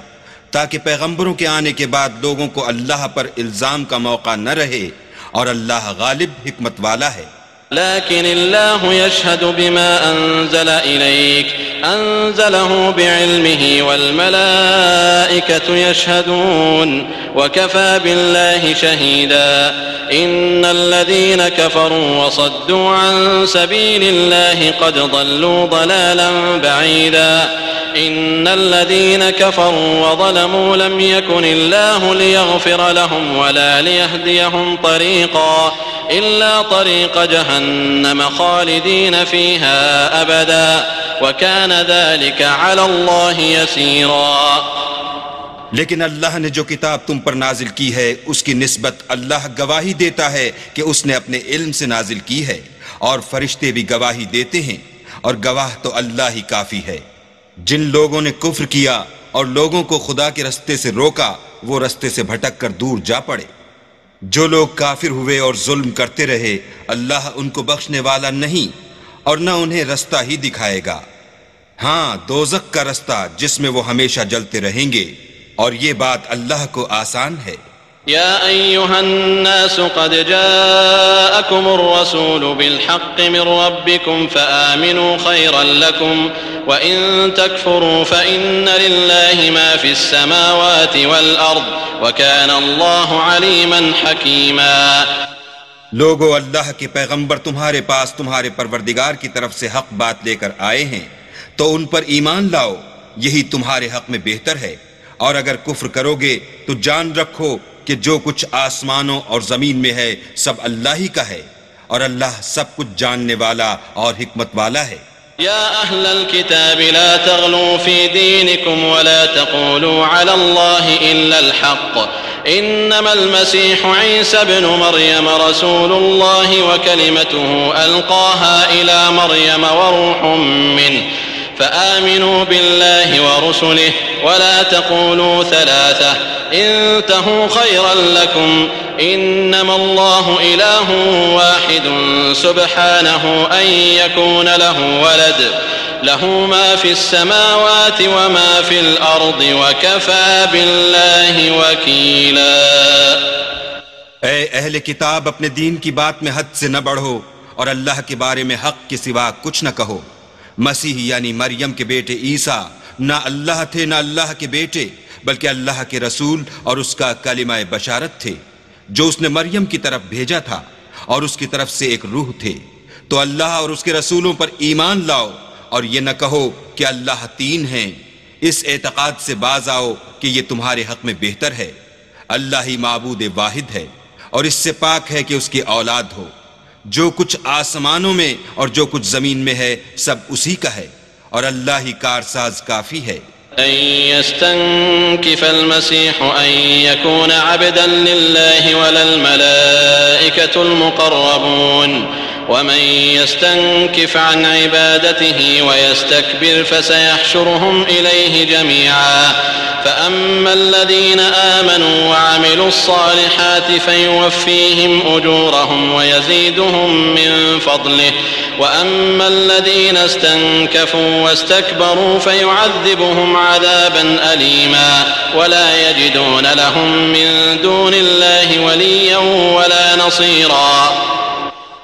تاکہ پیغمبروں کے آنے کے بعد لوگوں کو اللہ پر الزام کا موقع نہ رہے، اور اللہ غالب حکمت والا ہے۔ لكن الله يشهد بما أنزل إليك أنزله بعلمه والملائكة يشهدون وكفى بالله شهيدا إن الذين كفروا وصدوا عن سبيل الله قد ضلوا ضلالا بعيدا إن الذين كفروا وظلموا لم يكن الله ليغفر لهم ولا ليهديهم طريقا إلا طريق جهنم خالدين فيها أبدا وكان ذلك على الله يسيرا۔ لیکن اللہ نے جو کتاب تم پر نازل کی ہے اس کی نسبت اللہ گواہی دیتا ہے کہ اس نے اپنے علم سے نازل کی ہے، اور فرشتے بھی گواہی دیتے ہیں، اور گواہ تو اللہ ہی کافی ہے۔ جن لوگوں نے کفر کیا اور لوگوں کو خدا کے رستے سے روکا وہ رستے سے بھٹک کر دور جا پڑے۔ جو لوگ کافر ہوئے اور ظلم کرتے رہے اللہ ان کو بخشنے والا نہیں، اور نہ انہیں رستہ ہی دکھائے گا، ہاں دوزخ کا رستہ جس میں وہ ہمیشہ جلتے رہیں گے، اور یہ بات اللہ کو آسان ہے۔ يا أيها الناس قد جاءكم الرسول بالحق من ربكم فآمنوا خيرا لكم وإن تكفروا فإن لله ما في السماوات والأرض وكان الله عليما حكيما۔ لوگو، اللہ کے پیغمبر تمہارے پاس تمہارے پروردگار کی طرف سے حق بات لے کر آئے ہیں، تو ان پر ایمان لاؤ، یہی تمہارے حق میں بہتر ہے، اور اگر کفر کرو گے تو جان رکھو کہ جو کچھ آسمانوں اور زمین میں ہے سب اللہ ہی کا ہے، اور اللہ سب کچھ جاننے والا اور حکمت والا ہے۔ يا أهل الكتاب لا تغلوا في دينكم ولا تقولوا على الله إلا الحق إنما المسيح عيسى ابن مريم رسول الله وكلمته ألقاها إلى مريم وروح منه فآمنوا بالله ورسله ولا تقولوا ثلاثة انتهوا خيرا لكم إنما الله إله واحد سبحانه أن يكون له ولد له ما في السماوات وما في الأرض وكفى بالله وكيلا۔ اے اہل کتاب، اپنے دین کی بات میں حد سے نہ بڑھو اور اللہ کے بارے میں حق کے سوا کچھ نہ کہو۔ مسیح یعنی مریم کے بیٹے عیسیٰ نہ اللہ تھے نہ اللہ کے بیٹے، بلکہ اللہ کے رسول اور اس کا کلمہ بشارت تھے جو اس نے مریم کی طرف بھیجا تھا، اور اس کی طرف سے ایک روح تھے۔ تو اللہ اور اس کے رسولوں پر ایمان لاؤ، اور یہ نہ کہو کہ اللہ تین ہیں۔ اس اعتقاد سے باز آؤ کہ یہ تمہارے حق میں بہتر ہے۔ اللہ ہی معبود واحد ہے، اور اس سے پاک ہے کہ اس کی اولاد ہو۔ جو کچھ آسمانوں میں اور جو کچھ زمین میں ہے سب اسی کا ہے، اور اللہ ہی کارساز کافی ہے۔ أن يستنكف المسيح أن يكون عبدا لله ولا الملائكة المقربون ومن يستنكف عن عبادته ويستكبر فسيحشرهم إليه جميعا فأما الذين آمنوا وعملوا الصالحات فيوفيهم أجورهم ويزيدهم من فضله وأما الذين استنكفوا واستكبروا فيعذبهم عذابا أليما ولا يجدون لهم من دون الله وليا ولا نصيرا۔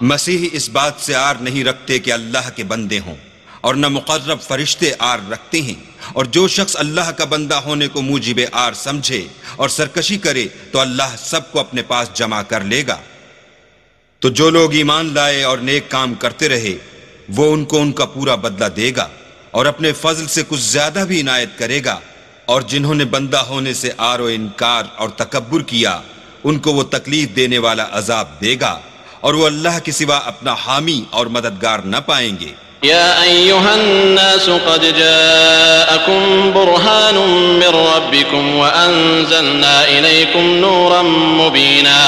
مسیح اس بات سے آر نہیں رکھتے کہ اللہ کے بندے ہوں، اور نہ مقرب فرشتے آر رکھتے ہیں، اور جو شخص اللہ کا بندہ ہونے کو موجب آر سمجھے اور سرکشی کرے تو اللہ سب کو اپنے پاس جمع کر لے گا۔ تو جو لوگ ایمان لائے اور نیک کام کرتے رہے وہ ان کو ان کا پورا بدلہ دے گا، اور اپنے فضل سے کچھ زیادہ بھی عنایت کرے گا، اور جنہوں نے بندہ ہونے سے آر و انکار اور تکبر کیا ان کو وہ تکلیف دینے والا عذاب دے گا، اور وہ اللہ کے سوا اپنا حامی اور مددگار نہ پائیں گے۔ يا أيها الناس قد جاءكم برهان من ربكم وأنزلنا إليكم نورا مبينا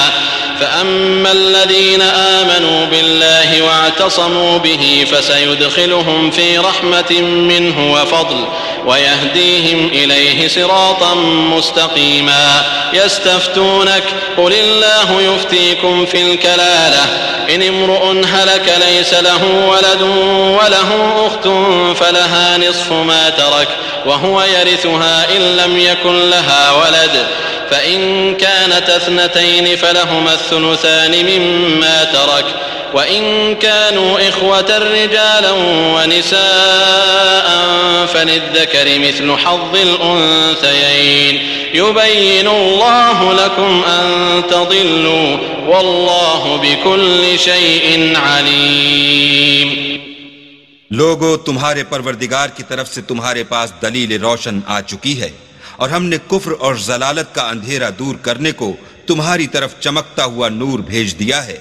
فأما الذين آمنوا بالله واعتصموا به فسيدخلهم في رحمة منه وفضل ويهديهم إليه صراطا مستقيما يستفتونك قل الله يفتيكم في الكلالة إن امرؤ هلك ليس له ولد وله أخت فلها نصف ما ترك وهو يرثها إن لم يكن لها ولد فإن كانت اثنتين فلهما الثلثان مما ترك وإن كانوا إخوة رجالا ونساء فللذكر مثل حظ الأنثيين يبين الله لكم أن تضلوا والله بكل شيء عليم۔ لوگو، تمہارے پروردگار کی طرف سے تمہارے پاس دلیل روشن آ چکی ہے، اور ہم نے کفر اور ضلالت کا اندھیرا دور کرنے کو تمہاری طرف چمکتا ہوا نور بھیج دیا ہے۔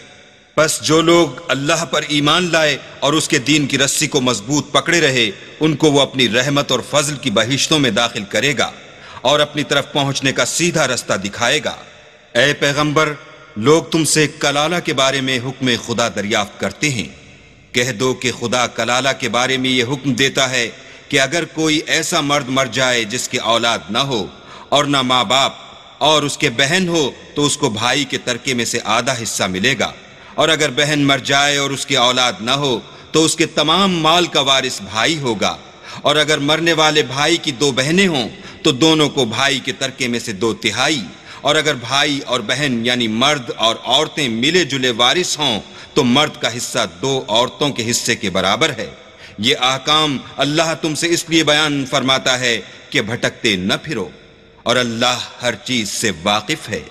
پس جو لوگ اللہ پر ایمان لائے اور اس کے دین کی رسی کو مضبوط پکڑے رہے ان کو وہ اپنی رحمت اور فضل کی بہشتوں میں داخل کرے گا اور اپنی طرف پہنچنے کا سیدھا رستہ دکھائے گا۔ اے پیغمبر، لوگ تم سے کلالہ کے بارے میں حکم خدا دریافت کرتے ہیں۔ کہہ دو کہ خدا کلالہ کے بارے میں یہ حکم دیتا ہے کہ اگر کوئی ایسا مرد مر جائے جس کی اولاد نہ ہو اور نہ ماں باپ اور اس کے بہن ہو تو اس کو بھائی کے ترکے میں سے آدھا حصہ ملے گا، اور اگر بہن مر جائے اور اس کی اولاد نہ ہو تو اس کے تمام مال کا وارث بھائی ہوگا، اور اگر مرنے والے بھائی کی دو بہنیں ہوں تو دونوں کو بھائی کے ترکے میں سے 2/3، اور اگر بھائی اور بہن یعنی مرد اور عورتیں ملے جلے وارث ہوں تو مرد کا حصہ 2 عورتوں کے حصے کے برابر ہے۔ یہ احکام اللہ تم سے اس لیے بیان فرماتا ہے کہ بھٹکتے نہ پھرو، اور اللہ ہر چیز سے واقف ہے۔